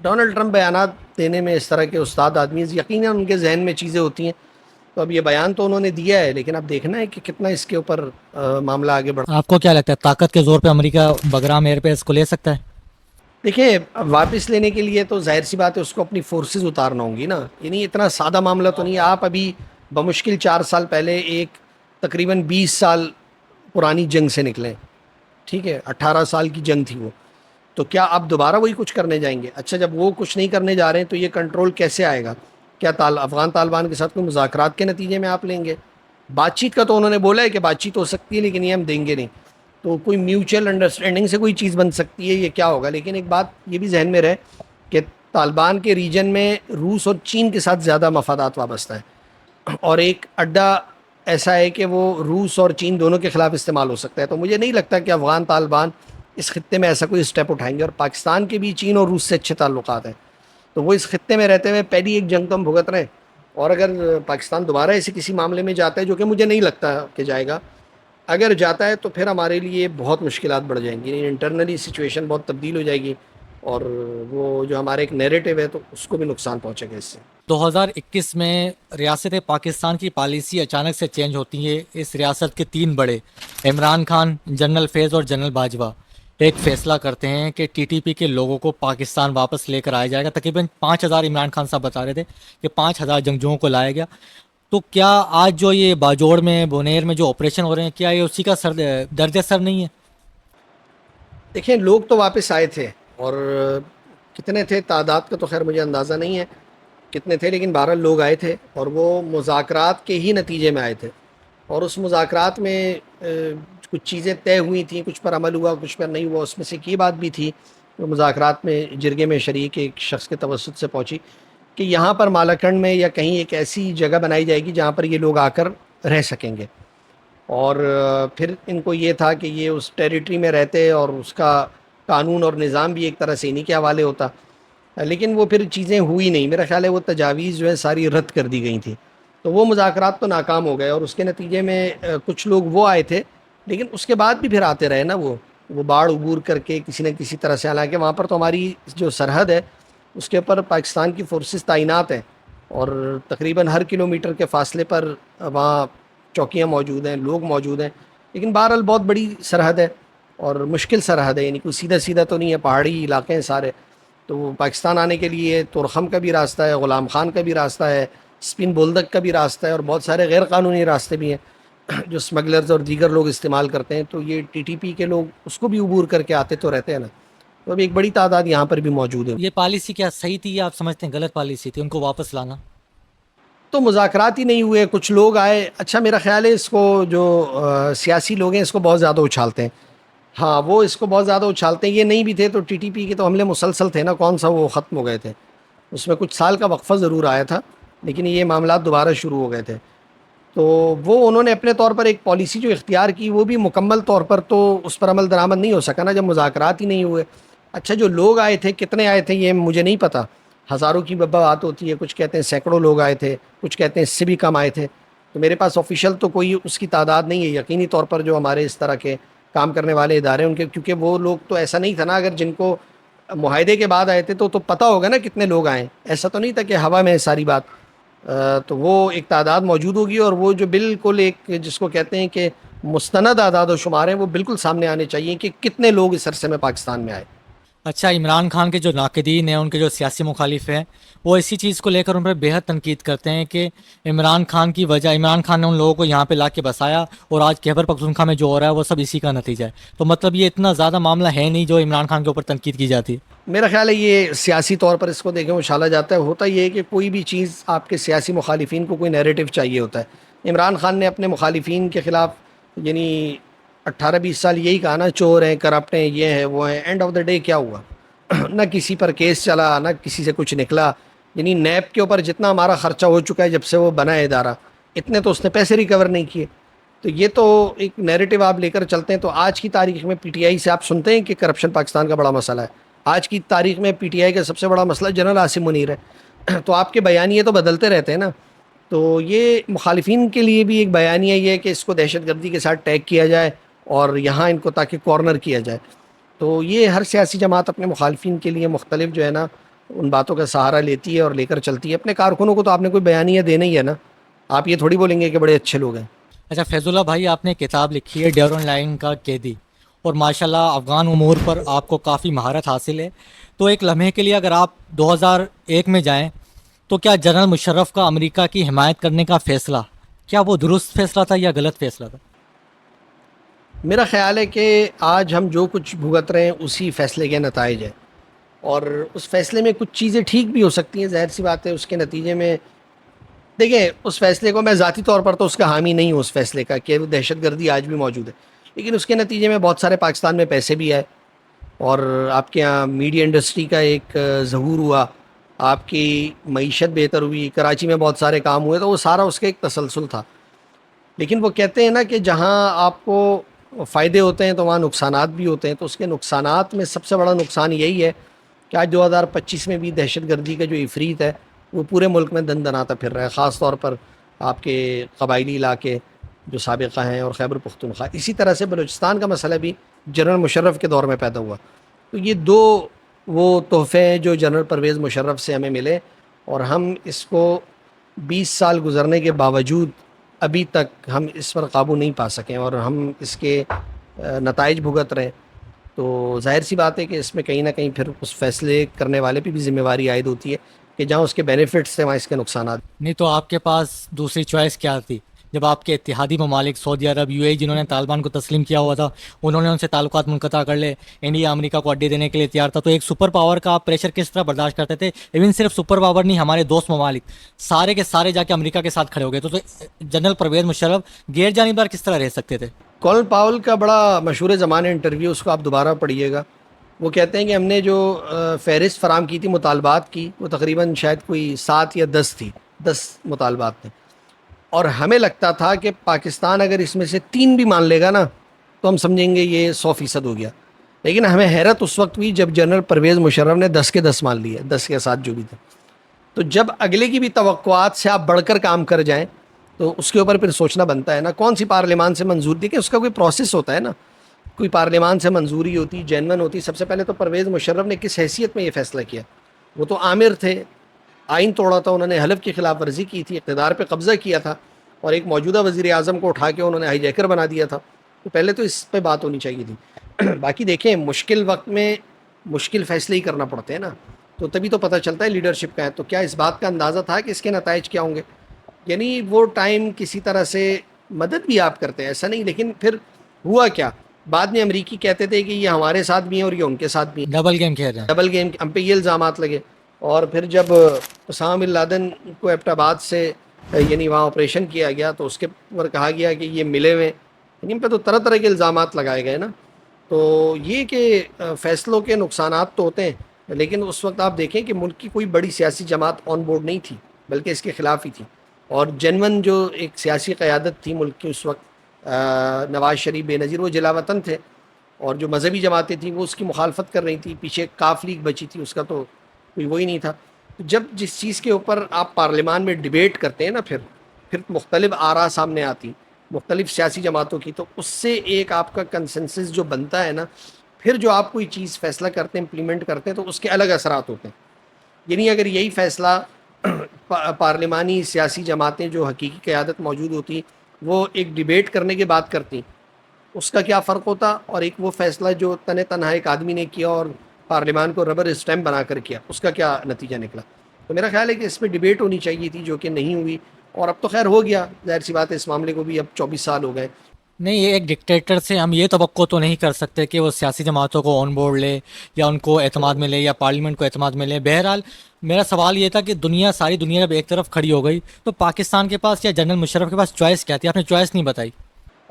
ڈونلڈ ٹرمپ بیانات دینے میں اس طرح کے استاد آدمی یقیناً ان کے ذہن میں چیزیں ہوتی ہیں. تو اب یہ بیان تو انہوں نے دیا ہے، لیکن اب دیکھنا ہے کہ کتنا اس کے اوپر معاملہ آگے بڑھا. آپ کو کیا لگتا ہے طاقت کے زور پہ امریکہ بگرام ایئر بیس کو لے سکتا ہے؟ دیکھیں، واپس لینے کے لیے تو ظاہر سی بات ہے اس کو اپنی فورسز اتارنا ہوں گی نا. یعنی اتنا سادہ معاملہ تو نہیں ہے. آپ ابھی بمشکل 4 سال پہلے ایک تقریباً 20 سال پرانی جنگ سے نکلیں، ٹھیک ہے، 18 سال کی جنگ تھی وہ. تو کیا آپ دوبارہ وہی کچھ کرنے جائیں گے؟ اچھا، جب وہ کچھ نہیں کرنے جا رہے ہیں تو یہ کنٹرول کیسے آئے گا؟ کیا افغان طالبان کے ساتھ کوئی مذاکرات کے نتیجے میں آپ لیں گے؟ بات چیت کا تو انہوں نے بولا ہے کہ بات چیت ہو سکتی ہے، لیکن یہ ہم دیں گے نہیں. تو کوئی میوچل انڈرسٹینڈنگ سے کوئی چیز بن سکتی ہے، یہ کیا ہوگا؟ لیکن ایک بات یہ بھی ذہن میں رہے کہ طالبان کے ریجن میں روس اور چین کے ساتھ زیادہ مفادات وابستہ ہیں، اور ایک اڈا ایسا ہے کہ وہ روس اور چین دونوں کے خلاف استعمال ہو سکتا ہے. تو مجھے نہیں لگتا کہ افغان طالبان اس خطے میں ایسا کوئی اسٹیپ اٹھائیں گے. اور پاکستان کے بھی چین اور روس سے اچھے تعلقات ہیں، تو وہ اس خطے میں رہتے ہوئے پہلی ایک جنگ تو ہم بھگت رہے ہیں. اور اگر پاکستان دوبارہ ایسے کسی معاملے میں جاتا ہے، جو کہ مجھے نہیں لگتا کہ جائے گا، اگر جاتا ہے تو پھر ہمارے لیے بہت مشکلات بڑھ جائیں گی. انٹرنلی سچویشن بہت تبدیل ہو جائے گی، اور وہ جو ہمارے ایک نیریٹو ہے تو اس کو بھی نقصان پہنچے گا اس سے. 2021 میں ریاست پاکستان کی پالیسی اچانک سے چینج ہوتی ہے. اس ریاست کے 3 بڑے عمران خان، جنرل فیض اور جنرل باجوہ ایک فیصلہ کرتے ہیں کہ TTP کے لوگوں کو پاکستان واپس لے کر آیا جائے گا. تقریباً 5,000 عمران خان صاحب بتا رہے تھے کہ 5,000 جنگجوؤں کو لایا گیا. تو کیا آج جو یہ باجوڑ میں، بونیر میں جو آپریشن ہو رہے ہیں، کیا یہ اسی کا درد سر نہیں ہے؟ دیکھیں، لوگ تو واپس آئے تھے، اور کتنے تھے تعداد کا تو خیر مجھے اندازہ نہیں ہے کتنے تھے، لیکن 12 لوگ آئے تھے، اور وہ مذاکرات کے ہی نتیجے میں آئے تھے. اور اس مذاکرات میں کچھ چیزیں طے ہوئی تھیں، کچھ پر عمل ہوا، کچھ پر نہیں ہوا. اس میں سے ایک یہ بات بھی تھی جو مذاکرات میں جرگے میں شریک ایک شخص کے توسط سے پہنچی کہ یہاں پر مالاکنڈ میں یا کہیں ایک ایسی جگہ بنائی جائے گی جہاں پر یہ لوگ آ کر رہ سکیں گے. اور پھر ان کو یہ تھا کہ یہ اس ٹیریٹری میں رہتے اور اس کا قانون اور نظام بھی ایک طرح سے انہی کے حوالے ہوتا. لیکن وہ پھر چیزیں ہوئی نہیں. میرا خیال ہے وہ تجاویز جو ہے ساری رد کر دی گئی تھیں. تو وہ مذاکرات تو ناکام ہو گئے، اور اس کے نتیجے میں کچھ لوگ وہ آئے تھے، لیکن اس کے بعد بھی پھر آتے رہے نا، وہ باڑ عبور کر کے کسی نہ کسی طرح سے، حالانکہ وہاں پر تو ہماری جو سرحد ہے اس کے اوپر پاکستان کی فورسز تعینات ہیں، اور تقریباً ہر کلومیٹر کے فاصلے پر وہاں چوکیاں موجود ہیں، لوگ موجود ہیں، لیکن بہرحال بہت بڑی سرحد ہے اور مشکل سرحد ہے، یعنی کوئی سیدھا سیدھا تو نہیں ہے، پہاڑی علاقے ہیں سارے. تو پاکستان آنے کے لیے تورخم کا بھی راستہ ہے، غلام خان کا بھی راستہ ہے، اسپن بولدک کا بھی راستہ ہے، اور بہت سارے غیر قانونی راستے بھی ہیں جو اسمگلرز اور دیگر لوگ استعمال کرتے ہیں. تو یہ ٹی ٹی پی کے لوگ اس کو بھی عبور کر کے آتے تو رہتے ہیں نا. تو ابھی ایک بڑی تعداد یہاں پر بھی موجود ہے. یہ پالیسی کیا صحیح تھی یا آپ سمجھتے ہیں غلط پالیسی تھی ان کو واپس لانا؟ تو مذاکرات ہی نہیں ہوئے، کچھ لوگ آئے. اچھا میرا خیال ہے اس کو جو سیاسی لوگ ہیں اس کو بہت زیادہ اچھالتے ہیں. ہاں وہ اس کو بہت زیادہ اچھالتے ہیں. یہ نہیں بھی تھے تو ٹی ٹی پی کے تو حملے مسلسل تھے نا، کون سا وہ ختم ہو گئے تھے؟ اس میں کچھ سال کا وقفہ ضرور آیا تھا، لیکن یہ معاملات دوبارہ شروع ہو گئے تھے. تو وہ انہوں نے اپنے طور پر ایک پالیسی جو اختیار کی، وہ بھی مکمل طور پر تو اس پر عمل درآمد نہیں ہو سکا نا جب مذاکرات ہی نہیں ہوئے. اچھا جو لوگ آئے تھے کتنے آئے تھے یہ مجھے نہیں پتا، ہزاروں کی بات ہوتی ہے، کچھ کہتے ہیں سینکڑوں لوگ آئے تھے، کچھ کہتے ہیں اس سے بھی کم آئے تھے. تو میرے پاس آفیشیل تو کوئی اس کی تعداد نہیں ہے. یقینی طور پر جو ہمارے اس طرح کے کام کرنے والے ادارے ان کے، کیونکہ وہ لوگ تو ایسا نہیں تھا نا، اگر جن کو معاہدے کے بعد آئے تھے تو پتہ ہوگا نا کتنے لوگ آئے. ایسا تو نہیں تھا کہ ہوا میں ساری بات. تو وہ ایک تعداد موجود ہوگی، اور وہ جو بالکل ایک جس کو کہتے ہیں کہ مستند اعداد و شمار ہیں وہ بالکل سامنے آنے چاہیے کہ کتنے لوگ اس عرصے میں پاکستان میں آئے. اچھا عمران خان کے جو ناقدین ہیں، ان کے جو سیاسی مخالف ہیں، وہ اسی چیز کو لے کر ان پر بےحد تنقید کرتے ہیں کہ عمران خان کی وجہ، عمران خان نے ان لوگوں کو یہاں پہ لا کے بسایا، اور آج خیبر پختونخوا میں جو ہو رہا ہے وہ سب اسی کا نتیجہ ہے. تو مطلب یہ اتنا زیادہ معاملہ ہے نہیں جو عمران خان کے اوپر تنقید کی جاتی ہے. میرا خیال ہے یہ سیاسی طور پر اس کو دیکھیں اچھالا جاتا ہے. ہوتا یہ ہے کہ کوئی بھی چیز آپ کے سیاسی مخالفین کو کوئی نیریٹو چاہیے ہوتا ہے. عمران خان نے اپنے مخالفین کے خلاف یعنی 18-20 سال یہی کہا نا، چور ہیں، کرپٹ ہیں، یہ ہیں وہ ہیں. اینڈ آف دا ڈے کیا ہوا؟ نہ کسی پر کیس چلا، نہ کسی سے کچھ نکلا. یعنی نیب کے اوپر جتنا ہمارا خرچہ ہو چکا ہے جب سے وہ بنا ہے ادارہ، اتنے تو اس نے پیسے ریکور نہیں کیے. تو یہ تو ایک نیریٹو آپ لے کر چلتے ہیں. تو آج کی تاریخ میں پی ٹی آئی سے آپ سنتے ہیں کہ کرپشن پاکستان کا بڑا مسئلہ ہے. آج کی تاریخ میں پی ٹی آئی کا سب سے بڑا مسئلہ جنرل عاصم منیر ہے. تو آپ کے بیانیے تو بدلتے رہتے ہیں نا. تو یہ مخالفین کے لیے بھی ایک بیانیہ یہ ہے کہ اس کو دہشت گردی کے ساتھ ٹیگ کیا جائے اور یہاں ان کو تاکہ کارنر کیا جائے. تو یہ ہر سیاسی جماعت اپنے مخالفین کے لیے مختلف جو ہے نا ان باتوں کا سہارا لیتی ہے اور لے کر چلتی ہے. اپنے کارکنوں کو تو آپ نے کوئی بیانیہ دینا ہی ہے نا. آپ یہ تھوڑی بولیں گے کہ بڑے اچھے لوگ ہیں. اچھا فیض اللہ بھائی، آپ نے کتاب لکھی ہے ڈیور آن لائن کا قیدی، اور ماشاءاللہ افغان امور پر آپ کو کافی مہارت حاصل ہے. تو ایک لمحے کے لیے اگر آپ 2001 میں جائیں تو کیا جنرل مشرف کا امریکہ کی حمایت کرنے کا فیصلہ، کیا وہ درست فیصلہ تھا یا غلط فیصلہ تھا؟ میرا خیال ہے کہ آج ہم جو کچھ بھگت رہے ہیں اسی فیصلے کے نتائج ہیں، اور اس فیصلے میں کچھ چیزیں ٹھیک بھی ہو سکتی ہیں، ظاہر سی بات ہے. اس کے نتیجے میں دیکھیں اس فیصلے کو میں ذاتی طور پر تو اس کا حامی نہیں ہوں اس فیصلے کا کہ دہشت گردی آج بھی موجود ہے، لیکن اس کے نتیجے میں بہت سارے پاکستان میں پیسے بھی آئے، اور آپ کے یہاں میڈیا انڈسٹری کا ایک ظہور ہوا، آپ کی معیشت بہتر ہوئی، کراچی میں بہت سارے کام ہوئے. تو وہ سارا اس کا ایک تسلسل تھا. لیکن وہ کہتے ہیں نا کہ جہاں آپ کو فائدے ہوتے ہیں تو وہاں نقصانات بھی ہوتے ہیں. تو اس کے نقصانات میں سب سے بڑا نقصان یہی ہے کہ آج 2025 میں بھی دہشت گردی کا جو عفریت ہے وہ پورے ملک میں دن دناتا پھر رہا ہے، خاص طور پر آپ کے قبائلی علاقے جو سابقہ ہیں اور خیبر پختونخوا. اسی طرح سے بلوچستان کا مسئلہ بھی جنرل مشرف کے دور میں پیدا ہوا. تو یہ دو وہ تحفے ہیں جو جنرل پرویز مشرف سے ہمیں ملے، اور ہم اس کو 20 سال گزرنے کے باوجود ابھی تک ہم اس پر قابو نہیں پا سکیں، اور ہم اس کے نتائج بھگت رہے ہیں. تو ظاہر سی بات ہے کہ اس میں کہیں نہ کہیں پھر اس فیصلے کرنے والے پہ بھی ذمہ داری عائد ہوتی ہے کہ جہاں اس کے بینیفٹس تھے وہاں اس کے نقصانات. نہیں تو آپ کے پاس دوسری چوائس کیا تھی جب آپ کے اتحادی ممالک سعودی عرب، یو اے جنہوں نے طالبان کو تسلیم کیا ہوا تھا، انہوں نے ان سے تعلقات منقطع کر لے، انڈیا امریکہ کو اڈے دینے کے لیے تیار تھا، تو ایک سپر پاور کا آپ پریشر کس طرح برداشت کرتے تھے؟ ایون صرف سپر پاور نہیں، ہمارے دوست ممالک سارے کے سارے جا کے امریکہ کے ساتھ کھڑے ہو گئے. تو جنرل پرویز مشرف غیر جانبدار کس طرح رہ سکتے تھے؟ کولن پاول کا بڑا مشہور زمانہ انٹرویو، اس کو آپ دوبارہ پڑھیے گا. وہ کہتے ہیں کہ ہم نے جو فہرست فراہم کی تھی مطالبات کی، وہ تقریباً شاید کوئی 7 یا 10 تھی، 10 مطالبات تھے، اور ہمیں لگتا تھا کہ پاکستان اگر اس میں سے 3 بھی مان لے گا نا تو ہم سمجھیں گے یہ 100% ہو گیا. لیکن ہمیں حیرت اس وقت ہوئی جب جنرل پرویز مشرف نے 10 کے 10 مان لیے، 10 کے ساتھ جو بھی تھے. تو جب اگلے کی بھی توقعات سے آپ بڑھ کر کام کر جائیں تو اس کے اوپر پھر سوچنا بنتا ہے نا. کون سی پارلیمان سے منظور دی کہ اس کا کوئی پروسیس ہوتا ہے نا, کوئی پارلیمان سے منظوری ہوتی, جینون ہوتی. سب سے پہلے تو پرویز مشرف نے کس حیثیت میں یہ فیصلہ کیا؟ وہ تو آمر تھے, آئین توڑا تھا انہوں نے, حلف کی خلاف ورزی کی تھی, اقتدار پہ قبضہ کیا تھا اور ایک موجودہ وزیر اعظم کو اٹھا کے انہوں نے ہائی جیکر بنا دیا تھا. تو پہلے تو اس پہ بات ہونی چاہیے تھی. باقی دیکھیں, مشکل وقت میں مشکل فیصلے ہی کرنا پڑتے ہیں نا, تو تبھی تو پتہ چلتا ہے لیڈرشپ کا ہے. تو کیا اس بات کا اندازہ تھا کہ اس کے نتائج کیا ہوں گے؟ یعنی وہ ٹائم کسی طرح سے مدد بھی آپ کرتے ہیں, ایسا نہیں, لیکن پھر ہوا کیا, بعد میں امریکی کہتے تھے کہ یہ ہمارے ساتھ بھی ہیں اور یہ ان کے ساتھ بھی ہیں, ڈبل گیم کھیل رہے ہیں. ڈبل گیم, ہم پہ یہ الزامات لگے. اور پھر جب اسامہ بن لادن کو ایبٹ آباد سے یعنی وہاں آپریشن کیا گیا تو اس کے پر کہا گیا کہ یہ ملے ہوئے, یعنی ان پہ تو طرح طرح کے الزامات لگائے گئے نا. تو یہ کہ فیصلوں کے نقصانات تو ہوتے ہیں, لیکن اس وقت آپ دیکھیں کہ ملک کی کوئی بڑی سیاسی جماعت آن بورڈ نہیں تھی, بلکہ اس کے خلاف ہی تھی. اور جینون جو ایک سیاسی قیادت تھی ملک کی اس وقت, نواز شریف بے نظیر, وہ جلا وطن تھے, اور جو مذہبی جماعتیں تھیں وہ اس کی مخالفت کر رہی تھی. پیچھے کاف لیگ بچی تھی, اس کا تو کوئی وہی نہیں تھا. جب جس چیز کے اوپر آپ پارلیمان میں ڈیبیٹ کرتے ہیں نا, پھر مختلف آراء سامنے آتی مختلف سیاسی جماعتوں کی, تو اس سے ایک آپ کا کنسنسس جو بنتا ہے نا, پھر جو آپ کوئی چیز فیصلہ کرتے ہیں, امپلیمنٹ کرتے ہیں, تو اس کے الگ اثرات ہوتے ہیں. یعنی اگر یہی فیصلہ پارلیمانی سیاسی جماعتیں جو حقیقی قیادت موجود ہوتی وہ ایک ڈیبیٹ کرنے کے بعد کرتی, اس کا کیا فرق ہوتا, اور ایک وہ فیصلہ جو تنہا ایک آدمی نے کیا اور پارلیمان کو ربر اسٹیمپ بنا کر کیا, اس کا کیا نتیجہ نکلا. تو میرا خیال ہے کہ اس پہ ڈیبیٹ ہونی چاہیے تھی, جو کہ نہیں ہوئی. اور اب تو خیر ہو گیا, ظاہر سی بات ہے, اس معاملے کو بھی اب 24 سال ہو گئے. نہیں, یہ ایک ڈکٹیٹر سے ہم یہ توقع تو نہیں کر سکتے کہ وہ سیاسی جماعتوں کو آن بورڈ لے یا ان کو اعتماد میں لے یا پارلیمنٹ کو اعتماد میں لے. بہرحال میرا سوال یہ تھا کہ ساری دنیا جب ایک طرف کھڑی ہو گئی تو پاکستان کے پاس یا جنرل مشرف کے پاس چوائس کیا تھی؟ آپ نے چوائس نہیں بتائی.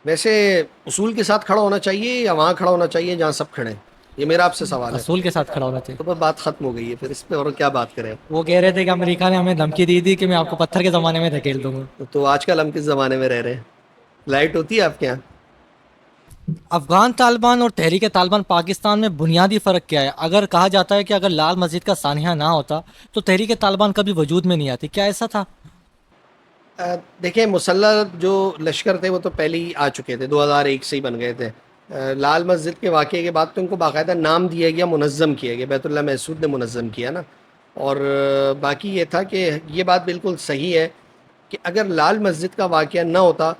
ویسے اصول کے ساتھ کھڑا ہونا چاہیے یا وہاں کھڑا ہونا چاہیے جہاں سب کھڑے ہیں, یہ میرا آپ سے سوال ہے. اصول کے ساتھ کھڑا ہونا چاہیے. تو بات ختم ہو گئی ہے, پھر اس پہ اور کیا بات کریں. وہ کہہ رہے تھے کہ امریکہ نے ہمیں دھمکی دی تھی کہ میں آپ کو پتھر کے زمانے میں دھکیل دوں گا. تو آج کل ہم کس زمانے میں رہ رہے ہیں؟ لائٹ ہوتی ہے آپ کے یہاں؟ افغان طالبان اور تحریک طالبان پاکستان میں بنیادی فرق کیا ہے؟ اگر کہا جاتا ہے کہ اگر لال مسجد کا سانحہ نہ ہوتا تو تحریک طالبان کبھی وجود میں نہیں آتی, کیا ایسا تھا؟ دیکھیں, مسلح جو لشکر تھے وہ تو پہلے ہی آ چکے تھے, 2001 سے ہی بن گئے تھے. لال مسجد کے واقعے کے بعد تو ان کو باقاعدہ نام دیا گیا, منظم کیا گیا, بیت اللہ محسود نے منظم کیا نا. اور باقی یہ تھا کہ یہ بات بالکل صحیح ہے کہ اگر لال مسجد کا واقعہ نہ ہوتا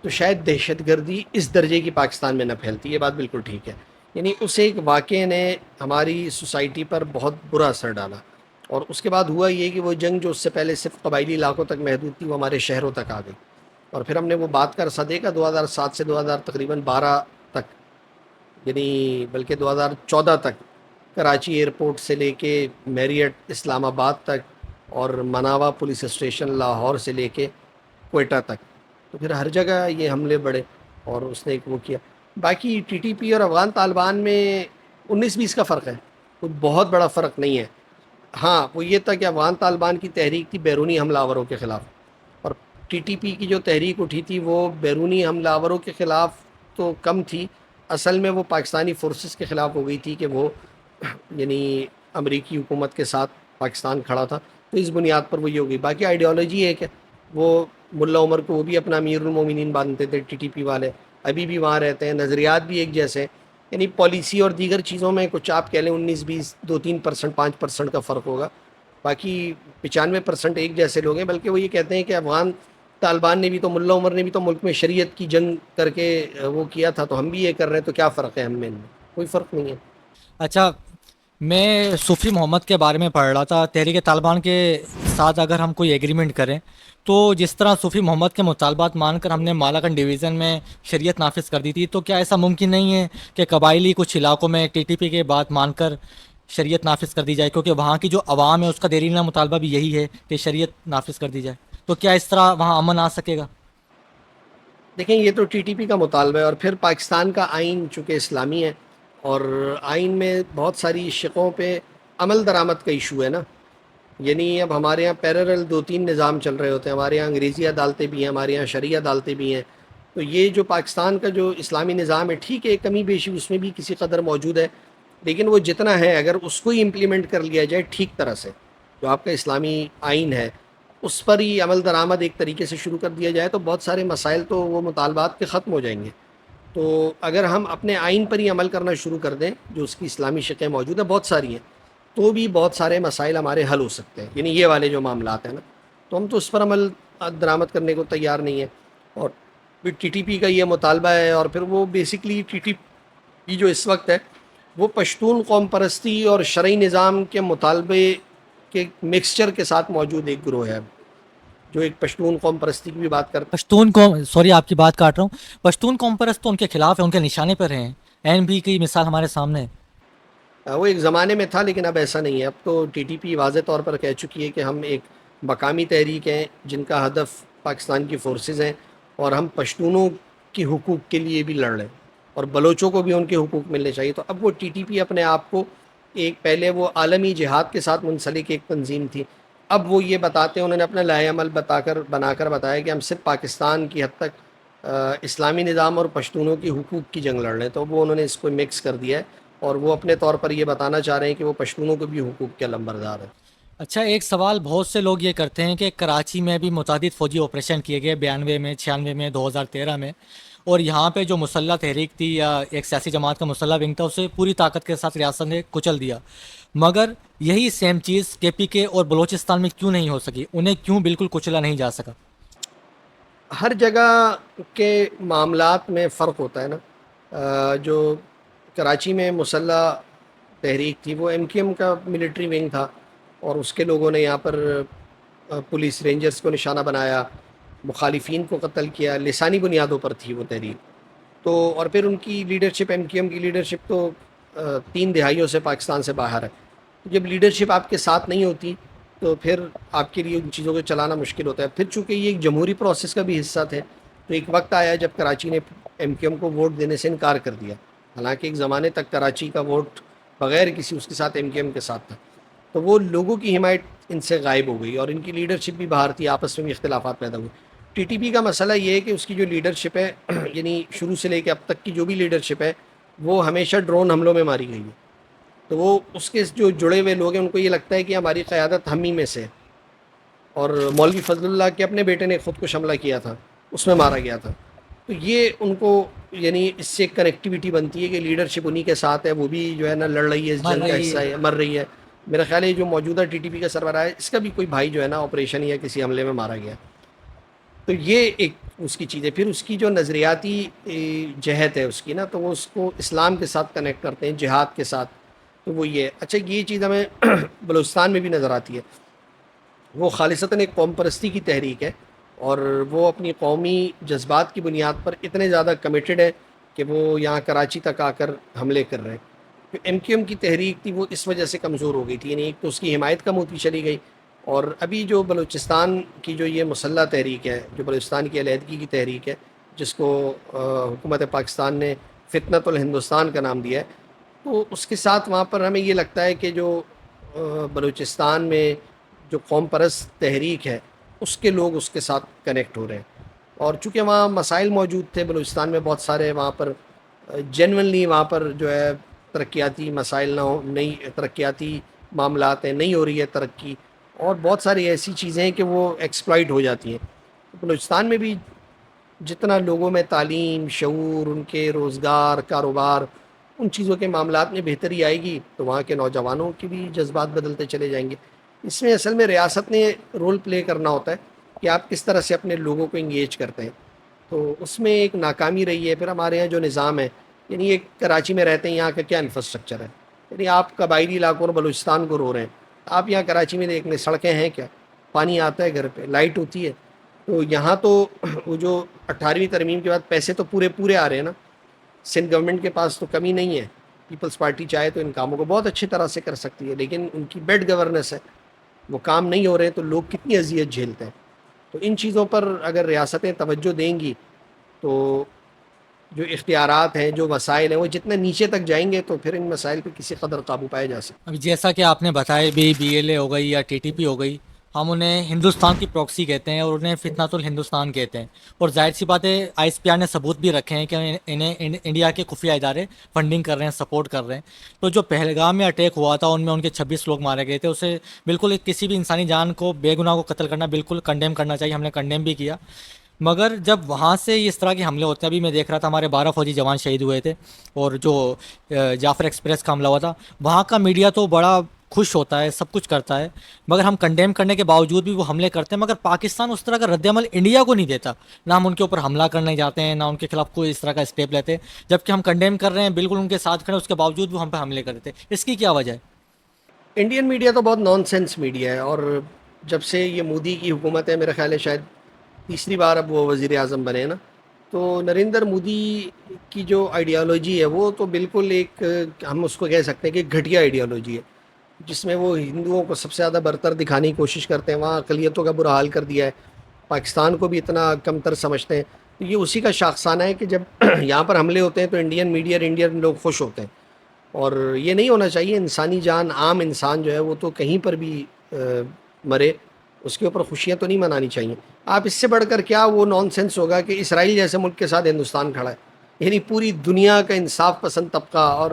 تو شاید دہشت گردی اس درجے کی پاکستان میں نہ پھیلتی. یہ بات بالکل ٹھیک ہے. یعنی اس ایک واقعے نے ہماری سوسائٹی پر بہت برا اثر ڈالا, اور اس کے بعد ہوا یہ کہ وہ جنگ جو اس سے پہلے صرف قبائلی علاقوں تک محدود تھی وہ ہمارے شہروں تک آ گئی. اور پھر ہم نے وہ بات کا عرصہ دیکھا 2007 سے 2012 تک, یعنی بلکہ 2014 تک, کراچی ایئرپورٹ سے لے کے میریٹ اسلام آباد تک, اور مناوا پولیس اسٹیشن لاہور سے لے کے کوئٹہ تک. تو پھر ہر جگہ یہ حملے بڑھے اور اس نے ایک وہ کیا. باقی ٹی ٹی پی اور افغان طالبان میں 19-20 کا فرق ہے, کوئی بہت بڑا فرق نہیں ہے. ہاں, وہ یہ تھا کہ افغان طالبان کی تحریک تھی بیرونی حملہ آوروں کے خلاف, اور ٹی ٹی پی کی جو تحریک اٹھی تھی وہ بیرونی حملہ آوروں کے خلاف تو کم تھی, اصل میں وہ پاکستانی فورسز کے خلاف ہو گئی تھی کہ وہ یعنی امریکی حکومت کے ساتھ پاکستان کھڑا تھا, تو اس بنیاد پر وہ یہ ہو گئی. باقی آئیڈیالوجی ایک ہے, وہ ملا عمر کو وہ بھی اپنا امیر المومنین مانتے تھے ٹی ٹی پی والے, ابھی بھی وہاں رہتے ہیں, نظریات بھی ایک جیسے, یعنی پالیسی اور دیگر چیزوں میں کچھ آپ کہہ لیں 19-20 2-3% 5% کا فرق ہوگا, باقی 95% ایک جیسے لوگ ہیں. بلکہ وہ یہ کہتے ہیں کہ افغان طالبان نے بھی تو, ملا عمر نے بھی تو ملک میں شریعت کی جنگ کر کے وہ کیا تھا, تو ہم بھی یہ کر رہے ہیں, تو کیا فرق ہے ہم میں؟ کوئی فرق نہیں ہے. اچھا, میں صوفی محمد کے بارے میں پڑھ رہا تھا. تحریک طالبان کے ساتھ اگر ہم کوئی ایگریمنٹ کریں تو جس طرح صوفی محمد کے مطالبات مان کر ہم نے مالاکنڈ ڈویژن میں شریعت نافذ کر دی تھی, تو کیا ایسا ممکن نہیں ہے کہ قبائلی کچھ علاقوں میں ٹی ٹی پی کے بات مان کر شریعت نافذ کر دی جائے, کیونکہ وہاں کی جو عوام ہے اس کا دیرینہ مطالبہ بھی یہی ہے کہ شریعت نافذ کر دی جائے, تو کیا اس طرح وہاں امن آ سکے گا؟ دیکھیں, یہ تو ٹی ٹی پی کا مطالبہ ہے, اور پھر پاکستان کا آئین چونکہ اسلامی ہے, اور آئین میں بہت ساری شقوں پہ عمل درآمد کا ایشو ہے نا. یعنی اب ہمارے یہاں پیرالل 2-3 نظام چل رہے ہوتے ہیں, ہمارے یہاں انگریزی عدالتیں بھی ہیں, ہمارے یہاں شرعی عدالتیں بھی ہیں. تو یہ جو پاکستان کا جو اسلامی نظام ہے, ٹھیک ہے, کمی بیشی اس میں بھی کسی قدر موجود ہے, لیکن وہ جتنا ہے اگر اس کو ہی امپلیمنٹ کر لیا جائے ٹھیک طرح سے, جو آپ کا اسلامی آئین ہے اس پر ہی عمل درآمد ایک طریقے سے شروع کر دیا جائے تو بہت سارے مسائل تو وہ مطالبات کے ختم ہو جائیں گے. تو اگر ہم اپنے آئین پر ہی عمل کرنا شروع کر دیں جو اس کی اسلامی شقیں موجود ہیں بہت ساری ہیں تو بھی بہت سارے مسائل ہمارے حل ہو سکتے ہیں. یعنی یہ والے جو معاملات ہیں نا تو ہم تو اس پر عمل درآمد کرنے کو تیار نہیں ہیں. اور پھر ٹی ٹی پی کا یہ مطالبہ ہے اور پھر وہ بیسکلی ٹی ٹی پی جو اس وقت ہے وہ پشتون قوم پرستی اور شرعی نظام کے مطالبے کے مکسچر کے ساتھ موجود ایک گروہ ہے جو ایک پشتون قوم پرستی کی بھی بات کرتا پشتون قوم، سوری آپ کی بات کاٹ رہا ہوں، پشتون قوم پرست تو ان کے خلاف ہے، ان کے نشانے پر ہیں. این بی کی مثال ہمارے سامنے ہے. ہے. وہ ایک زمانے میں تھا لیکن اب ایسا نہیں ہے. اب تو ٹی ٹی پی واضح طور پر کہہ چکی ہے کہ ہم ایک مقامی تحریک ہیں جن کا ہدف پاکستان کی فورسز ہیں اور ہم پشتونوں کی حقوق کے لیے بھی لڑ رہے ہیں اور بلوچوں کو بھی ان کے حقوق ملنے چاہیے. تو اب وہ ٹی ٹی پی اپنے آپ کو ایک پہلے وہ عالمی جہاد کے ساتھ منسلک ایک تنظیم تھی، اب وہ یہ بتاتے ہیں انہوں نے اپنا لائحہ عمل بنا کر بتایا کہ ہم صرف پاکستان کی حد تک اسلامی نظام اور پشتونوں کی حقوق کی جنگ لڑ رہے ہیں. تو وہ انہوں نے اس کو مکس کر دیا ہے اور وہ اپنے طور پر یہ بتانا چاہ رہے ہیں کہ وہ پشتونوں کو بھی حقوق کے علمبردار ہیں. اچھا، ایک سوال بہت سے لوگ یہ کرتے ہیں کہ کراچی میں بھی متعدد فوجی آپریشن کیے گئے 92 میں، 96 میں، 2013 میں، اور یہاں پہ جو مسلح تحریک تھی یا ایک سیاسی جماعت کا مسلح ونگ تھا اسے پوری طاقت کے ساتھ ریاست نے کچل دیا، مگر یہی سیم چیز کے پی کے اور بلوچستان میں کیوں نہیں ہو سکی؟ انہیں کیوں بالکل کچلا نہیں جا سکا؟ ہر جگہ کے معاملات میں فرق ہوتا ہے نا. جو کراچی میں مسلح تحریک تھی وہ ایم کیو ایم کا ملٹری ونگ تھا اور اس کے لوگوں نے یہاں پر پولیس رینجرز کو نشانہ بنایا، مخالفین کو قتل کیا، لسانی بنیادوں پر تھی وہ تحریک. تو اور پھر ان کی لیڈرشپ ایم کیو ایم کی لیڈرشپ تو 3 دہائیوں سے پاکستان سے باہر ہے. جب لیڈرشپ آپ کے ساتھ نہیں ہوتی تو پھر آپ کے لیے ان چیزوں کو چلانا مشکل ہوتا ہے. پھر چونکہ یہ ایک جمہوری پروسیس کا بھی حصہ تھے تو ایک وقت آیا جب کراچی نے ایم کیو ایم کو ووٹ دینے سے انکار کر دیا، حالانکہ ایک زمانے تک کراچی کا ووٹ بغیر کسی اس کے ساتھ ایم کیو ایم کے ساتھ تھا. تو وہ لوگوں کی حمایت ان سے غائب ہو گئی اور ان کی لیڈرشپ بھی باہر تھی، آپس میں بھی اختلافات پیدا ہوئے. ٹی ٹی پی کا مسئلہ یہ ہے کہ اس کی جو لیڈرشپ ہے یعنی شروع سے لے کے اب تک کی جو بھی لیڈرشپ ہے وہ ہمیشہ ڈرون حملوں میں ماری گئی ہے. تو وہ اس کے جو جڑے ہوئے لوگ ہیں ان کو یہ لگتا ہے کہ ہماری قیادت ہم ہی میں سے. اور مولوی فضل اللہ کے اپنے بیٹے نے خود کش حملہ کیا تھا، اس میں مارا گیا تھا. تو یہ ان کو یعنی اس سے کنیکٹیویٹی بنتی ہے کہ لیڈرشپ انہی کے ساتھ ہے، وہ بھی جو ہے نا لڑ رہی ہے، اس جنگ کا حصہ ہے، مر رہی ہے. میرا خیال ہے جو موجودہ ٹی ٹی پی کا سربراہ ہے اس کا بھی کوئی بھائی جو ہے نا آپریشن یا کسی حملے میں مارا گیا. تو یہ ایک اس کی چیز ہے. پھر اس کی جو نظریاتی جہت ہے اس کی نا تو وہ اس کو اسلام کے ساتھ کنیکٹ کرتے ہیں، جہاد کے ساتھ. تو وہ یہ اچھا یہ چیز ہمیں بلوچستان میں بھی نظر آتی ہے. وہ خالصتاً ایک قوم پرستی کی تحریک ہے اور وہ اپنی قومی جذبات کی بنیاد پر اتنے زیادہ کمیٹڈ ہے کہ وہ یہاں کراچی تک آ کر حملے کر رہے ہیں. جو ایم کیو ایم کی تحریک تھی وہ اس وجہ سے کمزور ہو گئی تھی، یعنی ایک تو اس کی حمایت کم ہوتی چلی گئی اور ابھی جو بلوچستان کی جو یہ مسلح تحریک ہے، جو بلوچستان کی علیحدگی کی تحریک ہے جس کو حکومت پاکستان نے فتنۃ الہندوستان کا نام دیا ہے، تو اس کے ساتھ وہاں پر ہمیں یہ لگتا ہے کہ جو بلوچستان میں جو قوم پرست تحریک ہے اس کے لوگ اس کے ساتھ کنیکٹ ہو رہے ہیں. اور چونکہ وہاں مسائل موجود تھے بلوچستان میں بہت سارے، وہاں پر جینونلی وہاں پر جو ہے ترقیاتی مسائل نہ ہو، نئی ترقیاتی معاملات ہیں، نہیں ہو رہی ہے ترقی، اور بہت ساری ایسی چیزیں ہیں کہ وہ ایکسپلائٹ ہو جاتی ہیں. بلوچستان میں بھی جتنا لوگوں میں تعلیم، شعور، ان کے روزگار، کاروبار، ان چیزوں کے معاملات میں بہتری آئے گی تو وہاں کے نوجوانوں کی بھی جذبات بدلتے چلے جائیں گے. اس میں اصل میں ریاست نے رول پلے کرنا ہوتا ہے کہ آپ کس طرح سے اپنے لوگوں کو انگیج کرتے ہیں. تو اس میں ایک ناکامی رہی ہے. پھر ہمارے یہاں جو نظام ہے، یعنی ایک کراچی میں رہتے ہیں، یہاں کا کیا انفراسٹرکچر ہے، یعنی آپ قبائلی علاقوں اور بلوچستان کو رو رہے ہیں. آپ یہاں کراچی میں دیکھ لیں، سڑکیں ہیں کیا، پانی آتا ہے گھر پہ، لائٹ ہوتی ہے. تو یہاں تو وہ جو 18ویں ترمیم کے بعد پیسے تو پورے آ رہے ہیں نا. سندھ گورنمنٹ کے پاس تو کمی نہیں ہے، پیپلز پارٹی چاہے تو ان کاموں کو بہت اچھی طرح سے کر سکتی ہے، لیکن ان کی بیڈ گورننس ہے، وہ کام نہیں ہو رہے تو لوگ کتنی اذیت جھیلتے ہیں. تو ان چیزوں پر اگر ریاستیں توجہ دیں گی تو جو اختیارات ہیں، جو وسائل ہیں، وہ جتنے نیچے تک جائیں گے تو پھر ان مسائل پہ کسی قدر قابو پایا جا سکتا ہے. ابھی جیسا کہ آپ نے بتایا بھی بی ایل اے ہو گئی یا ٹی ٹی پی ہو گئی، ہم انہیں ہندوستان کی پروکسی کہتے ہیں اور انہیں فتنۃ الہندوستان کہتے ہیں، اور ظاہر سی بات ہے آئی ایس پی آر نے ثبوت بھی رکھے ہیں کہ انہیں انڈیا کے خفیہ ادارے فنڈنگ کر رہے ہیں، سپورٹ کر رہے ہیں۔ تو جو پہلگام میں اٹیک ہوا تھا ان میں ان کے 26 لوگ مارے گئے تھے، اسے بالکل کسی بھی انسانی جان کو بے گناہ کو قتل کرنا بالکل کنڈیم کرنا چاہیے، ہم نے کنڈیم بھی کیا۔ مگر جب وہاں سے اس طرح کے حملے ہوتے ہیں، ابھی میں دیکھ رہا تھا ہمارے 12 فوجی جوان شہید ہوئے تھے، اور جو جعفر ایکسپریس کا حملہ ہوا تھا، وہاں کا میڈیا تو بڑا خوش ہوتا ہے، سب کچھ کرتا ہے، مگر ہم کنڈیم کرنے کے باوجود بھی وہ حملے کرتے ہیں، مگر پاکستان اس طرح کا رد عمل انڈیا کو نہیں دیتا، نہ ہم ان کے اوپر حملہ کرنے جاتے ہیں، نہ ان کے خلاف کوئی اس طرح کا اسٹیپ لیتے، جبکہ ہم کنڈیم کر رہے ہیں، بالکل ان کے ساتھ کھڑے، اس کے باوجود وہ ہم پہ حملے کرتے ہیں۔ اس کی کیا وجہ ہے؟ انڈین میڈیا تو بہت نان سینس میڈیا ہے، اور جب سے یہ مودی کی حکومت ہے، میرا خیال ہے شاید تیسری بار اب وہ وزیر اعظم بنے نا، تو نریندر مودی کی جو آئیڈیالوجی ہے وہ تو بالکل ایک، ہم اس کو کہہ سکتے ہیں کہ گھٹیا آئیڈیالوجی ہے، جس میں وہ ہندوؤں کو سب سے زیادہ برتر دکھانے کی کوشش کرتے ہیں، وہاں اقلیتوں کا برا حال کر دیا ہے، پاکستان کو بھی اتنا کمتر سمجھتے ہیں۔ تو یہ اسی کا شاخسانہ ہے کہ جب یہاں پر حملے ہوتے ہیں تو انڈین میڈیا اور انڈین لوگ خوش ہوتے ہیں، اور یہ نہیں ہونا چاہیے۔ انسانی جان، عام انسان جو ہے وہ تو کہیں پر بھی مرے، اس کے اوپر خوشیاں تو نہیں منانی چاہیے۔ آپ اس سے بڑھ کر کیا وہ نان سینس ہوگا کہ اسرائیل جیسے ملک کے ساتھ ہندوستان کھڑا ہے، یعنی پوری دنیا کا انصاف پسند طبقہ، اور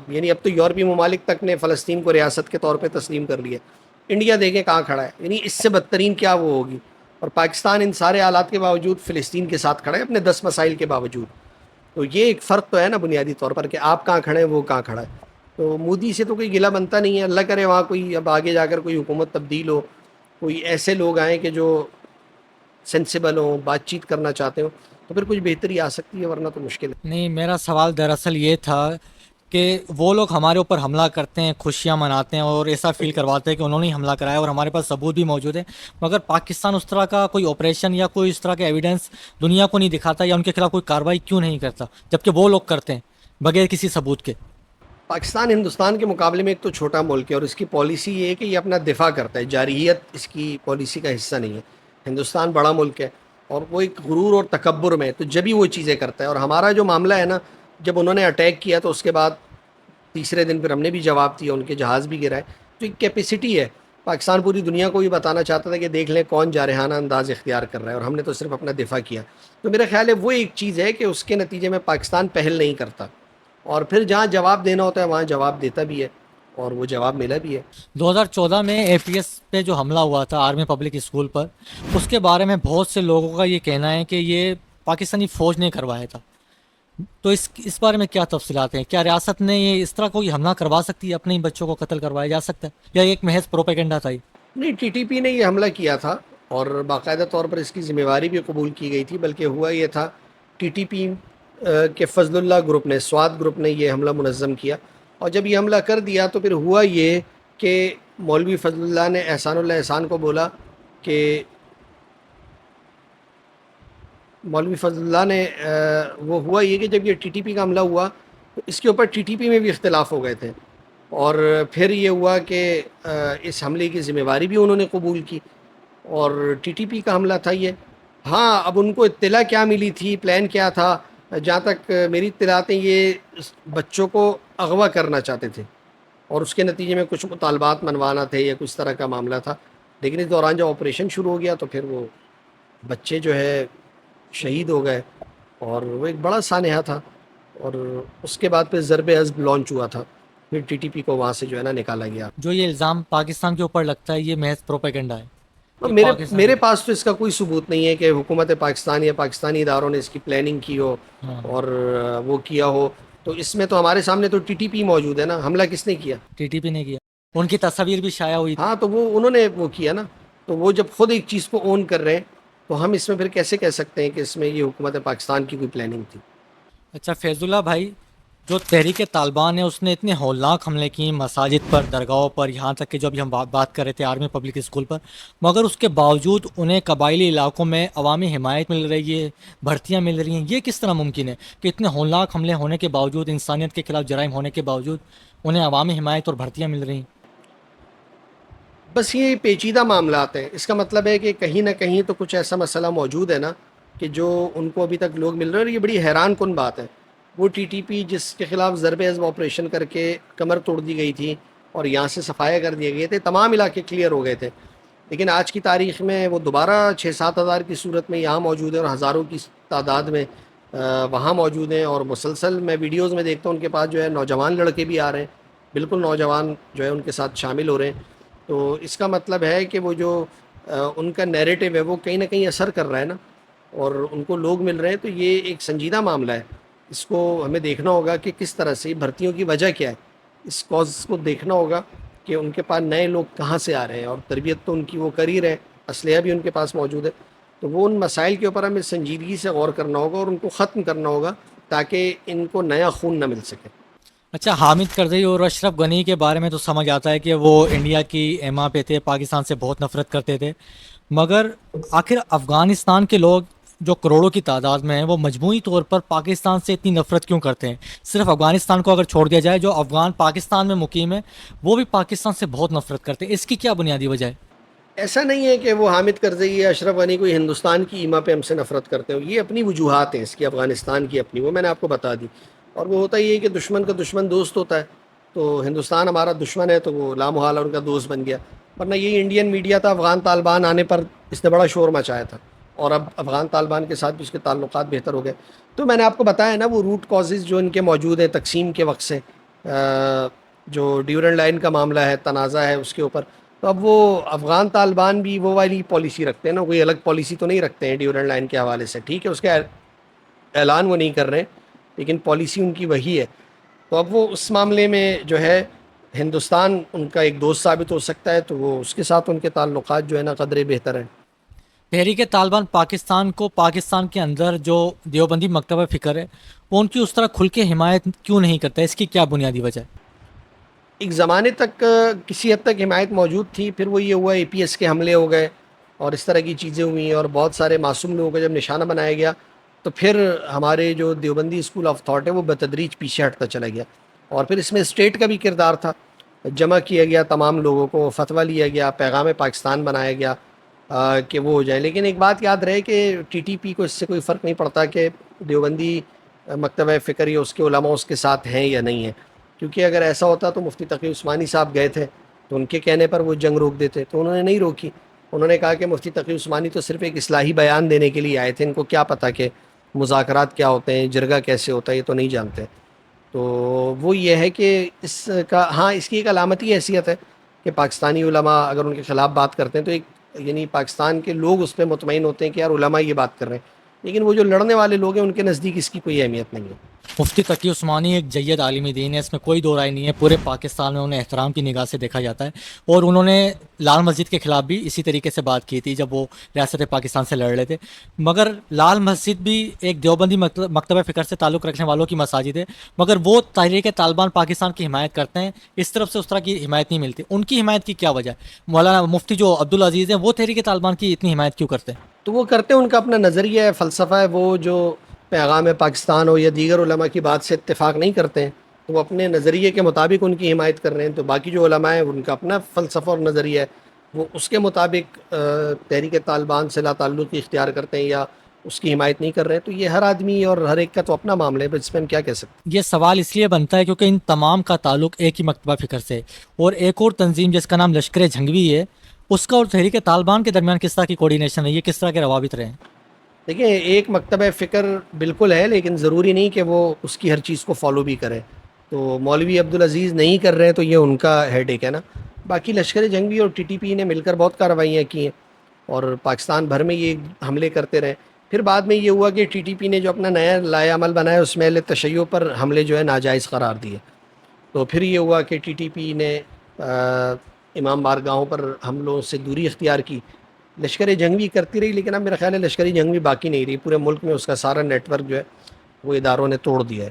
یعنی اب تو یورپی ممالک تک نے فلسطین کو ریاست کے طور پہ تسلیم کر لیا، انڈیا دیکھیں کہاں کھڑا ہے، یعنی اس سے بدترین کیا وہ ہوگی۔ اور پاکستان ان سارے حالات کے باوجود فلسطین کے ساتھ کھڑا ہے، اپنے 10 مسائل کے باوجود۔ تو یہ ایک فرق تو ہے نا بنیادی طور پر، کہ آپ کہاں کھڑے ہیں، وہ کہاں کھڑا ہے۔ تو مودی سے تو کوئی گلہ بنتا نہیں ہے، اللہ کرے وہاں کوئی اب آگے جا کر کوئی حکومت تبدیل ہو، کوئی ایسے لوگ آئیں کہ جو سینسیبل ہوں، بات چیت کرنا چاہتے ہوں، تو پھر کچھ بہتری آ سکتی ہے، ورنہ تو مشکل ہے۔ نہیں، میرا سوال دراصل یہ تھا کہ وہ لوگ ہمارے اوپر حملہ کرتے ہیں، خوشیاں مناتے ہیں اور ایسا فیل کرواتے ہیں کہ انہوں نے ہی حملہ کرایا، اور ہمارے پاس ثبوت بھی موجود ہے، مگر پاکستان اس طرح کا کوئی آپریشن یا کوئی اس طرح کا ایویڈنس دنیا کو نہیں دکھاتا، یا ان کے خلاف کوئی کارروائی کیوں نہیں کرتا، جبکہ وہ لوگ کرتے ہیں بغیر کسی ثبوت کے؟ پاکستان ہندوستان کے مقابلے میں ایک تو چھوٹا ملک ہے، اور اس کی پالیسی یہ ہے کہ یہ اپنا دفاع کرتا ہے، جارحیت اس کی پالیسی کا حصہ نہیں ہے۔ ہندوستان بڑا ملک ہے، اور وہ ایک غرور اور تکبر میں، تو جب ہی وہ چیزیں کرتا ہے۔ اور ہمارا جو معاملہ ہے نا، جب انہوں نے اٹیک کیا تو اس کے بعد تیسرے دن پھر ہم نے بھی جواب دیا، ان کے جہاز بھی گرائے، تو ایک کیپیسٹی ہے۔ پاکستان پوری دنیا کو بھی بتانا چاہتا تھا کہ دیکھ لیں کون جارحانہ انداز اختیار کر رہا ہے، اور ہم نے تو صرف اپنا دفاع کیا۔ تو میرا خیال ہے وہ ایک چیز ہے کہ اس کے نتیجے میں پاکستان پہل نہیں کرتا، اور پھر جہاں جواب دینا ہوتا ہے وہاں جواب دیتا بھی ہے، اور وہ جواب ملا بھی ہے۔ 2014 میں اے پی ایس پہ جو حملہ ہوا تھا آرمی پبلک اسکول پر، اس کے بارے میں بہت سے لوگوں کا یہ کہنا ہے کہ یہ پاکستانی فوج نے کروایا تھا، تو اس بارے میں کیا تفصیلات ہیں؟ کیا ریاست نے یہ اس طرح کوئی حملہ کروا سکتی ہے، اپنے ہی بچوں کو قتل کروایا جا سکتا ہے، یا ایک محض پروپیگنڈا تھا یہ؟ نہیں، ٹی ٹی پی نے یہ حملہ کیا تھا، اور باقاعدہ طور پر اس کی ذمہ داری بھی قبول کی گئی تھی، بلکہ ہوا یہ تھا ٹی ٹی پی کے فضل اللہ گروپ نے، سوات گروپ نے یہ حملہ منظم کیا، اور جب یہ حملہ کر دیا تو پھر ہوا یہ کہ مولوی فضل اللہ نے احسان اللہ احسان کو بولا کہ مولوی فضل اللہ نے وہ ہوا یہ کہ جب یہ ٹی ٹی پی کا حملہ ہوا تو اس کے اوپر ٹی ٹی پی میں بھی اختلاف ہو گئے تھے، اور پھر یہ ہوا کہ اس حملے کی ذمہ داری بھی انہوں نے قبول کی، اور ٹی ٹی پی کا حملہ تھا یہ۔ ہاں، اب ان کو اطلاع کیا ملی تھی، پلان کیا تھا، جہاں تک میری اطلاعاتیں، یہ بچوں کو اغوا کرنا چاہتے تھے، اور اس کے نتیجے میں کچھ مطالبات منوانا تھے یا کچھ طرح کا معاملہ تھا، لیکن اس دوران جب آپریشن شروع ہو گیا تو پھر وہ بچے جو ہے شہید ہو گئے، اور وہ ایک بڑا سانحہ تھا، اور اس کے بعد پھر ضرب حزب لانچ ہوا تھا، پھر ٹی ٹی پی کو وہاں سے جو ہے نا نکالا گیا۔ جو یہ الزام پاکستان کے اوپر لگتا ہے یہ محض پروپیگنڈا ہے؟ اور یہ میرے پاکستان میرے پاس تو اس کا کوئی ثبوت نہیں ہے کہ حکومت پاکستان یا پاکستانی اداروں نے اس کی پلاننگ کی ہو ہاں، اور وہ کیا ہو، تو اس میں تو ہمارے سامنے تو ٹی ٹی پی موجود ہے نا، حملہ کس نے کیا؟ ٹی ٹی پی نے کیا، ان کی تصاویر بھی شائع ہوئی تھی۔ ہاں، تو وہ انہوں نے وہ کیا نا، تو وہ جب خود ایک چیز کو اون کر رہے ہیں تو ہم اس میں پھر کیسے کہہ سکتے ہیں کہ اس میں یہ حکومت پاکستان کی کوئی پلاننگ تھی؟ اچھا فیض اللہ بھائی، جو تحریک طالبان ہے اس نے اتنے ہولناک حملے کی مساجد پر، درگاہوں پر، یہاں تک کہ جو ابھی ہم بات کر رہے تھے آرمی پبلک اسکول پر، مگر اس کے باوجود انہیں قبائلی علاقوں میں عوامی حمایت مل رہی ہے، بھرتیاں مل رہی ہیں۔ یہ کس طرح ممکن ہے کہ اتنے ہولناک حملے ہونے کے باوجود، انسانیت کے خلاف جرائم ہونے کے باوجود انہیں عوامی حمایت اور بھرتیاں مل رہی ہیں؟ بس یہ پیچیدہ معاملات ہیں، اس کا مطلب ہے کہ کہیں نہ کہیں تو کچھ ایسا مسئلہ موجود ہے نا کہ جو ان کو ابھی تک لوگ مل رہے ہیں، اور یہ بڑی حیران کن بات ہے۔ وہ ٹی ٹی پی جس کے خلاف ضرب حزب آپریشن کر کے کمر توڑ دی گئی تھی اور یہاں سے صفایا کر دیے گئے تھے، تمام علاقے کلیئر ہو گئے تھے، لیکن آج کی تاریخ میں وہ دوبارہ 6-7 ہزار کی صورت میں یہاں موجود ہیں اور ہزاروں کی تعداد میں وہاں موجود ہیں. اور مسلسل میں ویڈیوز میں دیکھتا ہوں ان کے پاس جو ہے نوجوان لڑکے بھی آ رہے ہیں, بالکل نوجوان جو ہے ان کے ساتھ شامل ہو رہے ہیں. تو اس کا مطلب ہے کہ وہ جو ان کا نیریٹو ہے وہ کہیں نہ کہیں اثر کر رہا ہے نا, اور ان کو لوگ مل رہے ہیں. تو یہ ایک سنجیدہ معاملہ ہے, اس کو ہمیں دیکھنا ہوگا کہ کس طرح سے بھرتیوں کی وجہ کیا ہے. اس کاز کو دیکھنا ہوگا کہ ان کے پاس نئے لوگ کہاں سے آ رہے ہیں, اور تربیت تو ان کی وہ کر ہی رہے ہیں, اسلحہ بھی ان کے پاس موجود ہے. تو وہ ان مسائل کے اوپر ہمیں سنجیدگی سے غور کرنا ہوگا اور ان کو ختم کرنا ہوگا تاکہ ان کو نیا خون نہ مل سکے. اچھا, حامد کرزئی اور اشرف غنی کے بارے میں تو سمجھ آتا ہے کہ وہ انڈیا کی ایما پہ تھے, پاکستان سے بہت نفرت کرتے تھے, مگر آخر افغانستان کے لوگ جو کروڑوں کی تعداد میں ہیں وہ مجموعی طور پر پاکستان سے اتنی نفرت کیوں کرتے ہیں؟ صرف افغانستان کو اگر چھوڑ دیا جائے, جو افغان پاکستان میں مقیم ہے وہ بھی پاکستان سے بہت نفرت کرتے ہیں. اس کی کیا بنیادی وجہ ہے؟ ایسا نہیں ہے کہ وہ حامد کرزئی یا اشرف غنی کوئی ہندوستان کی ایما پہ ہم سے نفرت کرتے ہو, یہ اپنی وجوہات ہیں اس کی, افغانستان کی اپنی, وہ میں نے آپ کو بتا دی. اور وہ ہوتا ہی ہے کہ دشمن کا دشمن دوست ہوتا ہے. تو ہندوستان ہمارا دشمن ہے تو وہ لامحال ان کا دوست بن گیا. ورنہ یہی انڈین میڈیا تھا, افغان طالبان آنے پر اس نے بڑا شور مچایا تھا, اور اب افغان طالبان کے ساتھ بھی اس کے تعلقات بہتر ہو گئے. تو میں نے آپ کو بتایا نا وہ روٹ کازز جو ان کے موجود ہیں تقسیم کے وقت سے, جو ڈیورنڈ لائن کا معاملہ ہے, تنازع ہے اس کے اوپر. تو اب وہ افغان طالبان بھی وہ والی پالیسی رکھتے ہیں نا, کوئی الگ پالیسی تو نہیں رکھتے ہیں ڈیورنڈ لائن کے حوالے سے. ٹھیک ہے, اس کا اعلان وہ نہیں کر رہے, لیکن پالیسی ان کی وہی ہے. تو اب وہ اس معاملے میں جو ہے ہندوستان ان کا ایک دوست ثابت ہو سکتا ہے, تو وہ اس کے ساتھ ان کے تعلقات جو ہے نا قدرے بہتر ہیں. تحریک طالبان پاکستان کو پاکستان کے اندر جو دیوبندی مکتبہ فکر ہے وہ ان کی اس طرح کھل کے حمایت کیوں نہیں کرتا ہے؟ اس کی کیا بنیادی وجہ ہے؟ ایک زمانے تک کسی حد تک حمایت موجود تھی, پھر وہ یہ ہوا اے پی ایس کے حملے ہو گئے اور اس طرح کی چیزیں ہوئیں, اور بہت سارے معصوم لوگوں کا جب نشانہ بنایا گیا تو پھر ہمارے جو دیوبندی اسکول آف تھاٹ ہے وہ بتدریج پیچھے ہٹتا چلا گیا. اور پھر اس میں اسٹیٹ کا بھی کردار تھا, جمع کیا گیا تمام لوگوں کو, فتویٰ لیا گیا, پیغام پاکستان بنایا گیا کہ وہ ہو جائے. لیکن ایک بات یاد رہے کہ ٹی ٹی پی کو اس سے کوئی فرق نہیں پڑتا کہ دیوبندی مکتبہ فکر یا اس کے علماء اس کے ساتھ ہیں یا نہیں ہیں, کیونکہ اگر ایسا ہوتا تو مفتی تقی عثمانی صاحب گئے تھے تو ان کے کہنے پر وہ جنگ روک دیتے, تو انہوں نے نہیں روکی. انہوں نے کہا کہ مفتی تقی عثمانی تو صرف ایک اصلاحی بیان دینے کے لیے آئے تھے, ان کو کیا پتہ کہ مذاکرات کیا ہوتے ہیں, جرگہ کیسے ہوتا ہے, یہ تو نہیں جانتے. تو وہ یہ ہے کہ اس کا ہاں اس کی ایک علامتی حیثیت ہے کہ پاکستانی علماء اگر ان کے خلاف بات کرتے ہیں تو ایک یعنی پاکستان کے لوگ اس پہ مطمئن ہوتے ہیں کہ یار علماء یہ بات کر رہے ہیں, لیکن وہ جو لڑنے والے لوگ ہیں ان کے نزدیک اس کی کوئی اہمیت نہیں ہے. مفتی تقی عثمانی ایک جید عالم دین ہے, اس میں کوئی دو رائے نہیں ہے. پورے پاکستان میں انہیں احترام کی نگاہ سے دیکھا جاتا ہے, اور انہوں نے لال مسجد کے خلاف بھی اسی طریقے سے بات کی تھی جب وہ ریاست پاکستان سے لڑ رہے تھے. مگر لال مسجد بھی ایک دیوبندی مکتبہ فکر سے تعلق رکھنے والوں کی مساجد ہے, مگر وہ تحریک طالبان پاکستان کی حمایت کرتے ہیں, اس طرف سے اس طرح کی حمایت نہیں ملتی. ان کی حمایت کی کیا وجہ ہے؟ مولانا مفتی جو عبدالعزیز ہیں وہ تحریک طالبان کی اتنی حمایت کیوں کرتے ہیں؟ تو وہ کرتے ہیں, ان کا اپنا نظریہ ہے, فلسفہ ہے. وہ جو پیغام پاکستان ہو یا دیگر علماء کی بات سے اتفاق نہیں کرتے ہیں تو وہ اپنے نظریے کے مطابق ان کی حمایت کر رہے ہیں. تو باقی جو علماء ہیں ان کا اپنا فلسفہ اور نظریہ ہے, وہ اس کے مطابق تحریک طالبان سے لا تعلقی اختیار کرتے ہیں یا اس کی حمایت نہیں کر رہے ہیں. تو یہ ہر آدمی اور ہر ایک کا تو اپنا معاملہ ہے, اس پہ ہم کیا کہہ سکتے ہیں. یہ سوال اس لیے بنتا ہے کیونکہ ان تمام کا تعلق ایک ہی مکتبہ فکر سے, اور ایک اور تنظیم جس کا نام لشکر جھنگوی ہے اس کا اور تحریک طالبان کے درمیان کس طرح کی کوارڈینیشن ہے, یہ کس طرح کے روابط رہے ہیں؟ دیکھیں, ایک مکتبہ فکر بالکل ہے, لیکن ضروری نہیں کہ وہ اس کی ہر چیز کو فالو بھی کرے. تو مولوی عبدالعزیز نہیں کر رہے تو یہ ان کا ہیڈ ایک ہے نا. باقی لشکر جنگوی اور ٹی ٹی پی نے مل کر بہت کارروائیاں کی ہیں اور پاکستان بھر میں یہ حملے کرتے رہے. پھر بعد میں یہ ہوا کہ ٹی ٹی پی نے جو اپنا نیا لائے عمل بنایا اس میں اہل تشیع پر حملے جو ہے ناجائز قرار دیے. تو پھر یہ ہوا کہ ٹی ٹی پی نے امام بارگاہوں پر حملوں سے دوری اختیار کی. لشکر جنگوی کرتی رہی, لیکن اب میرا خیال ہے لشکر جنگوی باقی نہیں رہی. پورے ملک میں اس کا سارا نیٹ ورک جو ہے وہ اداروں نے توڑ دیا ہے.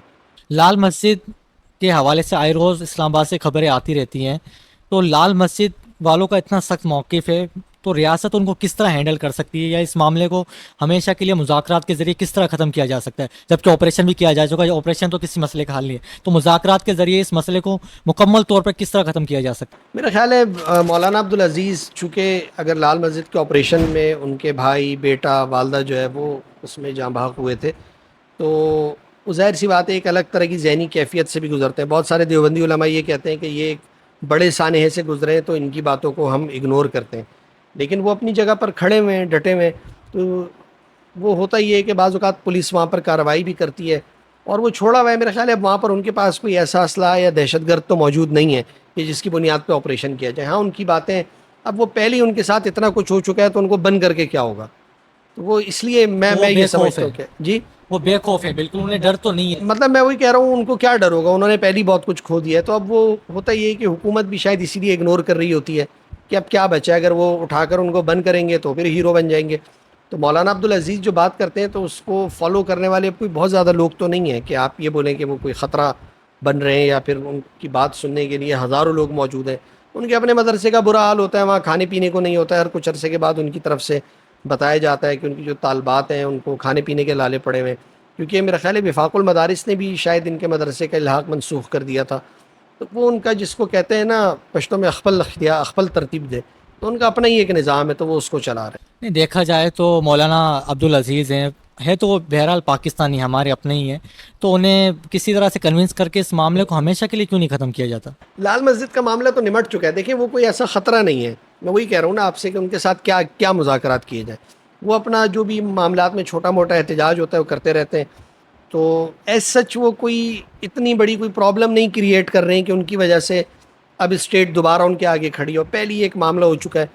لال مسجد کے حوالے سے آئے روز اسلام آباد سے خبریں آتی رہتی ہیں, تو لال مسجد والوں کا اتنا سخت موقف ہے تو ریاست ان کو کس طرح ہینڈل کر سکتی ہے, یا اس معاملے کو ہمیشہ کے لیے مذاکرات کے ذریعے کس طرح ختم کیا جا سکتا ہے؟ جبکہ آپریشن بھی کیا جا چکا ہے, آپریشن تو کسی مسئلے کا حل نہیں ہے, تو مذاکرات کے ذریعے اس مسئلے کو مکمل طور پر کس طرح ختم کیا جا سکتا ہے؟ میرا خیال ہے مولانا عبدالعزیز چونکہ اگر لال مسجد کے آپریشن میں ان کے بھائی, بیٹا, والدہ جو ہے وہ اس میں جاں بحق ہوئے تھے, تو وہ ظاہر سی بات ہے ایک الگ طرح کی ذہنی کیفیت سے بھی گزرتے ہیں. بہت سارے دیوبندی علماء یہ کہتے ہیں کہ یہ ایک بڑے سانحے سے گزرے ہیں تو ان کی باتوں کو ہم اگنور کرتے ہیں. لیکن وہ اپنی جگہ پر کھڑے ہوئے ہیں، ڈٹے ہوئے ہیں. تو وہ ہوتا ہی ہے کہ بعض اوقات پولیس وہاں پر کارروائی بھی کرتی ہے اور وہ چھوڑا ہوا ہے. میرا خیال ہے وہاں پر ان کے پاس کوئی ایسا اسلحہ یا دہشت گرد تو موجود نہیں ہے کہ جس کی بنیاد پہ آپریشن کیا جائے. ہاں ان کی باتیں، اب وہ پہلے ہی ان کے ساتھ اتنا کچھ ہو چکا ہے تو ان کو بند کر کے کیا ہوگا. تو وہ اس لیے تو وہ میں یہ بے خوف سمجھتا ہے، ہوں کہ جی، وہ بے خوف ہے بالکل، انہیں ڈر تو نہیں ہے. مطلب میں وہی کہہ رہا ہوں ان کو کیا ڈر ہوگا، انہوں نے پہلی بہت کچھ کھو دیا ہے. تو اب وہ ہوتا یہ ہے کہ حکومت بھی شاید اسی لیے اگنور کر رہی ہوتی ہے کہ اب کیا بچا ہے. اگر وہ اٹھا کر ان کو بند کریں گے تو پھر ہیرو بن جائیں گے. تو مولانا عبدالعزیز جو بات کرتے ہیں تو اس کو فالو کرنے والے کوئی بہت زیادہ لوگ تو نہیں ہیں کہ آپ یہ بولیں کہ وہ کوئی خطرہ بن رہے ہیں یا پھر ان کی بات سننے کے لیے ہزاروں لوگ موجود ہیں. ان کے اپنے مدرسے کا برا حال ہوتا ہے، وہاں کھانے پینے کو نہیں ہوتا ہے. ہر کچھ عرصے کے بعد ان کی طرف سے بتایا جاتا ہے کہ ان کی جو طالبات ہیں ان کو کھانے پینے کے لالے پڑے ہوئے ہیں. کیونکہ میرا خیال ہے وفاق المدارس نے بھی شاید ان کے مدرسے کا الحاق منسوخ کر دیا تھا. تو وہ ان کا جس کو کہتے ہیں نا پشتوں میں اخپل اختیار اخپل ترتیب دے، تو ان کا اپنا ہی ایک نظام ہے تو وہ اس کو چلا رہے ہیں. نہیں، دیکھا جائے تو مولانا عبدالعزیز ہیں ہے تو وہ بہرحال پاکستانی ہمارے اپنے ہی ہیں، تو انہیں کسی طرح سے کنونس کر کے اس معاملے کو ہمیشہ کے لیے کیوں نہیں ختم کیا جاتا؟ لال مسجد کا معاملہ تو نمٹ چکا ہے. دیکھیں وہ کوئی ایسا خطرہ نہیں ہے. میں وہی کہہ رہا ہوں نا آپ سے کہ ان کے ساتھ کیا کیا مذاکرات کیے جائیں. وہ اپنا جو بھی معاملات میں چھوٹا موٹا احتجاج ہوتا ہے وہ کرتے رہتے ہیں. تو ایز سچ وہ کوئی اتنی بڑی کوئی پرابلم نہیں کریٹ کر رہے ہیں کہ ان کی وجہ سے اب اسٹیٹ دوبارہ ان کے آگے کھڑی ہو. پہلی ایک معاملہ ہو چکا ہے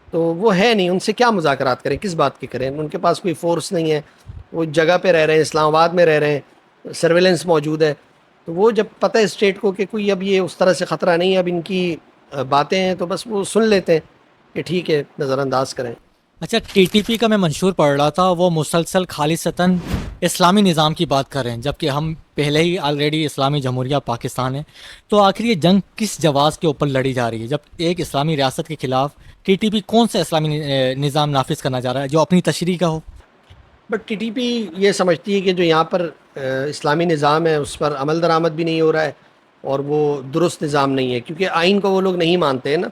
تو وہ ہے نہیں. ان سے کیا مذاکرات کریں، کس بات کی کریں. ان کے پاس کوئی فورس نہیں ہے، وہ جگہ پہ رہ رہے ہیں، اسلام آباد میں رہ رہے ہیں، سرویلنس موجود ہے. تو وہ جب پتہ ہے اسٹیٹ کو کہ کوئی اب یہ اس طرح سے خطرہ نہیں ہے، اب ان کی باتیں ہیں تو بس وہ سن لیتے ہیں کہ ٹھیک ہے نظر انداز کریں. اچھا، ٹی ٹی پی کا میں منشور پڑھ رہا تھا، وہ مسلسل خالصتاً اسلامی نظام کی بات کر رہے ہیں، جبکہ ہم پہلے ہی آلریڈی اسلامی جمہوریہ پاکستان ہے. تو آخر یہ جنگ کس جواز کے اوپر لڑی جا رہی ہے؟ جب ایک اسلامی ریاست کے خلاف ٹی ٹی پی کون سا اسلامی نظام نافذ کرنا چاہ رہا ہے جو اپنی تشریح کا ہو؟ بٹ ٹی ٹی پی یہ سمجھتی ہے کہ جو یہاں پر اسلامی نظام ہے اس پر عمل درآمد بھی نہیں ہو رہا ہے اور وہ درست نظام نہیں ہے. کیونکہ آئین کو وہ لوگ نہیں مانتے ہیں نا،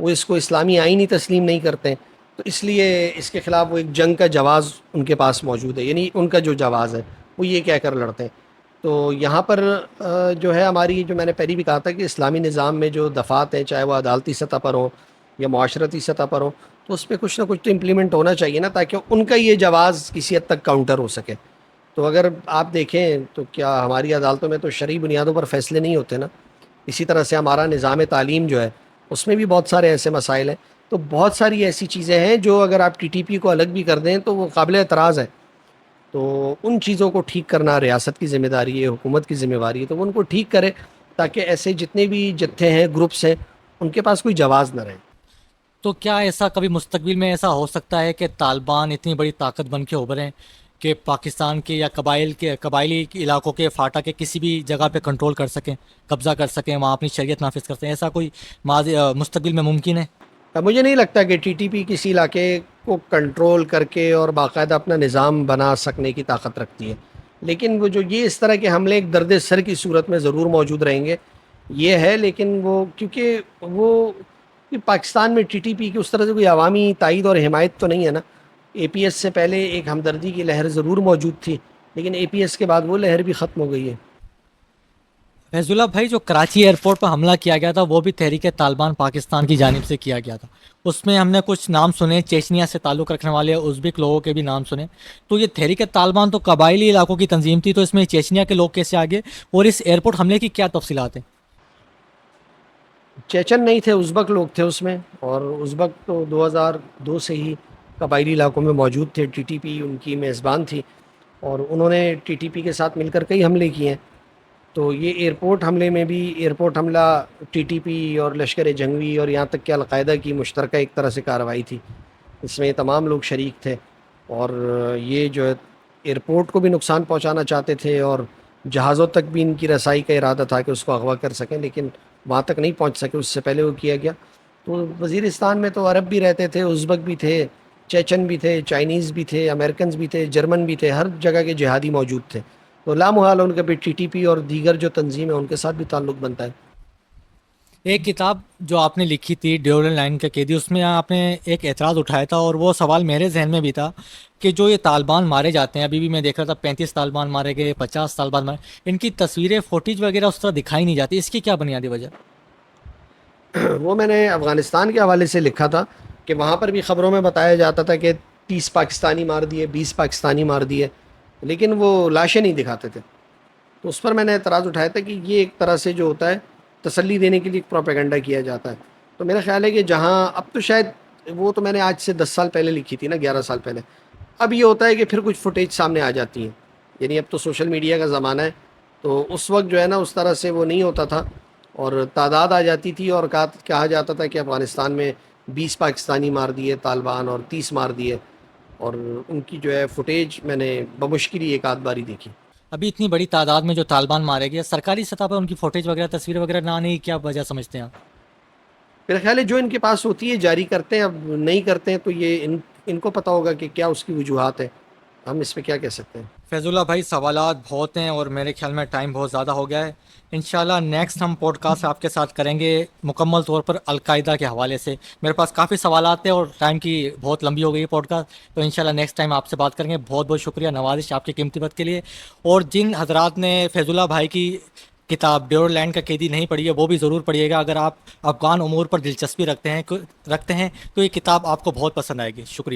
وہ اس کو اسلامی آئین ہی تسلیم نہیں کرتے ہیں. تو اس لیے اس کے خلاف وہ ایک جنگ کا جواز ان کے پاس موجود ہے. یعنی ان کا جو جواز ہے وہ یہ کہہ کر لڑتے ہیں. تو یہاں پر جو ہے ہماری، جو میں نے پہلے بھی کہا تھا کہ اسلامی نظام میں جو دفعات ہیں، چاہے وہ عدالتی سطح پر ہوں یا معاشرتی سطح پر ہوں، تو اس پہ کچھ نہ کچھ تو امپلیمنٹ ہونا چاہیے نا، تاکہ ان کا یہ جواز کسی حد تک کاؤنٹر ہو سکے. تو اگر آپ دیکھیں تو کیا ہماری عدالتوں میں تو شرعی بنیادوں پر فیصلے نہیں ہوتے نا. اسی طرح سے ہمارا نظام تعلیم جو ہے اس میں بھی بہت سارے ایسے مسائل ہیں. تو بہت ساری ایسی چیزیں ہیں جو اگر آپ ٹی ٹی پی کو الگ بھی کر دیں تو وہ قابل اعتراض ہے. تو ان چیزوں کو ٹھیک کرنا ریاست کی ذمہ داری ہے، حکومت کی ذمہ داری ہے. تو وہ ان کو ٹھیک کرے تاکہ ایسے جتنے بھی جتھے ہیں، گروپس ہیں، ان کے پاس کوئی جواز نہ رہے. تو کیا ایسا کبھی مستقبل میں ایسا ہو سکتا ہے کہ طالبان اتنی بڑی طاقت بن کے ابھریں کہ پاکستان کے یا قبائلی علاقوں کے فاٹا کے کسی بھی جگہ پہ کنٹرول کر سکیں، قبضہ کر سکیں، وہاں اپنی شریعت نافذ کر سکیں؟ ایسا کوئی مستقبل میں ممکن ہے؟ مجھے نہیں لگتا کہ ٹی ٹی پی کسی علاقے کو کنٹرول کر کے اور باقاعدہ اپنا نظام بنا سکنے کی طاقت رکھتی ہے. لیکن وہ جو یہ اس طرح کے حملے ایک درد سر کی صورت میں ضرور موجود رہیں گے، یہ ہے. لیکن وہ کیونکہ وہ پاکستان میں ٹی ٹی پی کی اس طرح سے کوئی عوامی تائید اور حمایت تو نہیں ہے نا. اے پی ایس سے پہلے ایک ہمدردی کی لہر ضرور موجود تھی، لیکن اے پی ایس کے بعد وہ لہر بھی ختم ہو گئی ہے. فیض اللہ بھائی، جو کراچی ایئرپورٹ پر حملہ کیا گیا تھا وہ بھی تحریک طالبان پاکستان کی جانب سے کیا گیا تھا. اس میں ہم نے کچھ نام سنے، چیچنیا سے تعلق رکھنے والے ازبک لوگوں کے بھی نام سنے. تو یہ تحریک طالبان تو قبائلی علاقوں کی تنظیم تھی، تو اس میں چیچنیا کے لوگ کیسے آگے، اور اس ایئرپورٹ حملے کی کیا تفصیلات ہیں؟ چیچن نہیں تھے، ازبک لوگ تھے اس میں. اور ازبک تو 2002 سے ہی قبائلی علاقوں میں موجود تھے. ٹی ٹی پی ان کی میزبان تھی اور انہوں نے ٹی ٹی پی کے ساتھ مل کر کئی حملے کیے ہیں. تو یہ ایئرپورٹ حملے میں بھی، ایئرپورٹ حملہ ٹی ٹی پی اور لشکر جنگی اور یہاں تک کہ القاعدہ کی مشترکہ ایک طرح سے کارروائی تھی. اس میں تمام لوگ شریک تھے اور یہ جو ہے ایئرپورٹ کو بھی نقصان پہنچانا چاہتے تھے اور جہازوں تک بھی ان کی رسائی کا ارادہ تھا کہ اس کو اغوا کر سکیں، لیکن وہاں تک نہیں پہنچ سکے. اس سے پہلے وہ کیا گیا. تو وزیرستان میں تو عرب بھی رہتے تھے، ازبک بھی تھے، چیچن بھی تھے، چائنیز بھی تھے، امریکنز بھی تھے، جرمن بھی تھے، ہر جگہ کے جہادی موجود تھے. تو لامحال ان کا بھی ٹی ٹی پی اور دیگر جو تنظیم ہے ان کے ساتھ بھی تعلق بنتا ہے. ایک کتاب جو آپ نے لکھی تھی ڈیولن لائن کا قیدی، اس میں آپ نے ایک اعتراض اٹھایا تھا اور وہ سوال میرے ذہن میں بھی تھا کہ جو یہ طالبان مارے جاتے ہیں، ابھی بھی میں دیکھ رہا تھا 35 طالبان مارے گئے، 50 طالبان مارے، ان کی تصویریں، فوٹیج وغیرہ اس طرح دکھائی نہیں جاتی. اس کی کیا بنیادی وجہ؟ وہ میں نے افغانستان کے حوالے سے لکھا تھا کہ وہاں پر بھی خبروں میں بتایا جاتا تھا کہ 30 پاکستانی مار دیے، 20 پاکستانی مار دیے، لیکن وہ لاشیں نہیں دکھاتے تھے. تو اس پر میں نے اعتراض اٹھایا تھا کہ یہ ایک طرح سے جو ہوتا ہے تسلی دینے کے لیے ایک پروپیگنڈا کیا جاتا ہے. تو میرا خیال ہے کہ جہاں اب تو شاید وہ تو میں نے آج سے 10 سال پہلے لکھی تھی نا، 11 سال پہلے. اب یہ ہوتا ہے کہ پھر کچھ فوٹیج سامنے آ جاتی ہیں، یعنی اب تو سوشل میڈیا کا زمانہ ہے، تو اس وقت جو ہے نا اس طرح سے وہ نہیں ہوتا تھا، اور تعداد آ جاتی تھی اور کہا جاتا تھا کہ افغانستان میں 20 پاکستانی مار دیے طالبان اور 30 مار دیے، اور ان کی جو ہے فوٹیج میں نے بمشکل ہی ایک آدھ باری دیکھی. ابھی اتنی بڑی تعداد میں جو طالبان مارے گئے، سرکاری سطح پر ان کی فوٹیج وغیرہ تصویر وغیرہ نہ آنے کی کیا وجہ سمجھتے ہیں آپ؟ میرا خیال ہے جو ان کے پاس ہوتی ہے جاری کرتے ہیں، اب نہیں کرتے ہیں تو یہ ان کو پتہ ہوگا کہ کیا اس کی وجوہات ہے، ہم اس پہ کیا کہہ سکتے ہیں. فیض اللہ بھائی، سوالات بہت ہیں اور میرے خیال میں ٹائم بہت زیادہ ہو گیا ہے. انشاءاللہ نیکسٹ ہم پوڈ کاسٹ آپ کے ساتھ کریں گے مکمل طور پر القاعدہ کے حوالے سے. میرے پاس کافی سوالات ہیں اور ٹائم کی بہت لمبی ہو گئی ہے پوڈ کاسٹ، تو انشاءاللہ نیکسٹ ٹائم آپ سے بات کریں گے. بہت بہت شکریہ نوازش آپ کے قیمتی وقت کے لیے. اور جن حضرات نے فیض اللہ بھائی کی کتاب بیور لینڈ کا قیدی نہیں پڑھی ہے وہ بھی ضرور پڑھیے گا. اگر آپ افغان امور پر دلچسپی رکھتے ہیں تو یہ کتاب آپ کو بہت پسند آئے گی. شکریہ.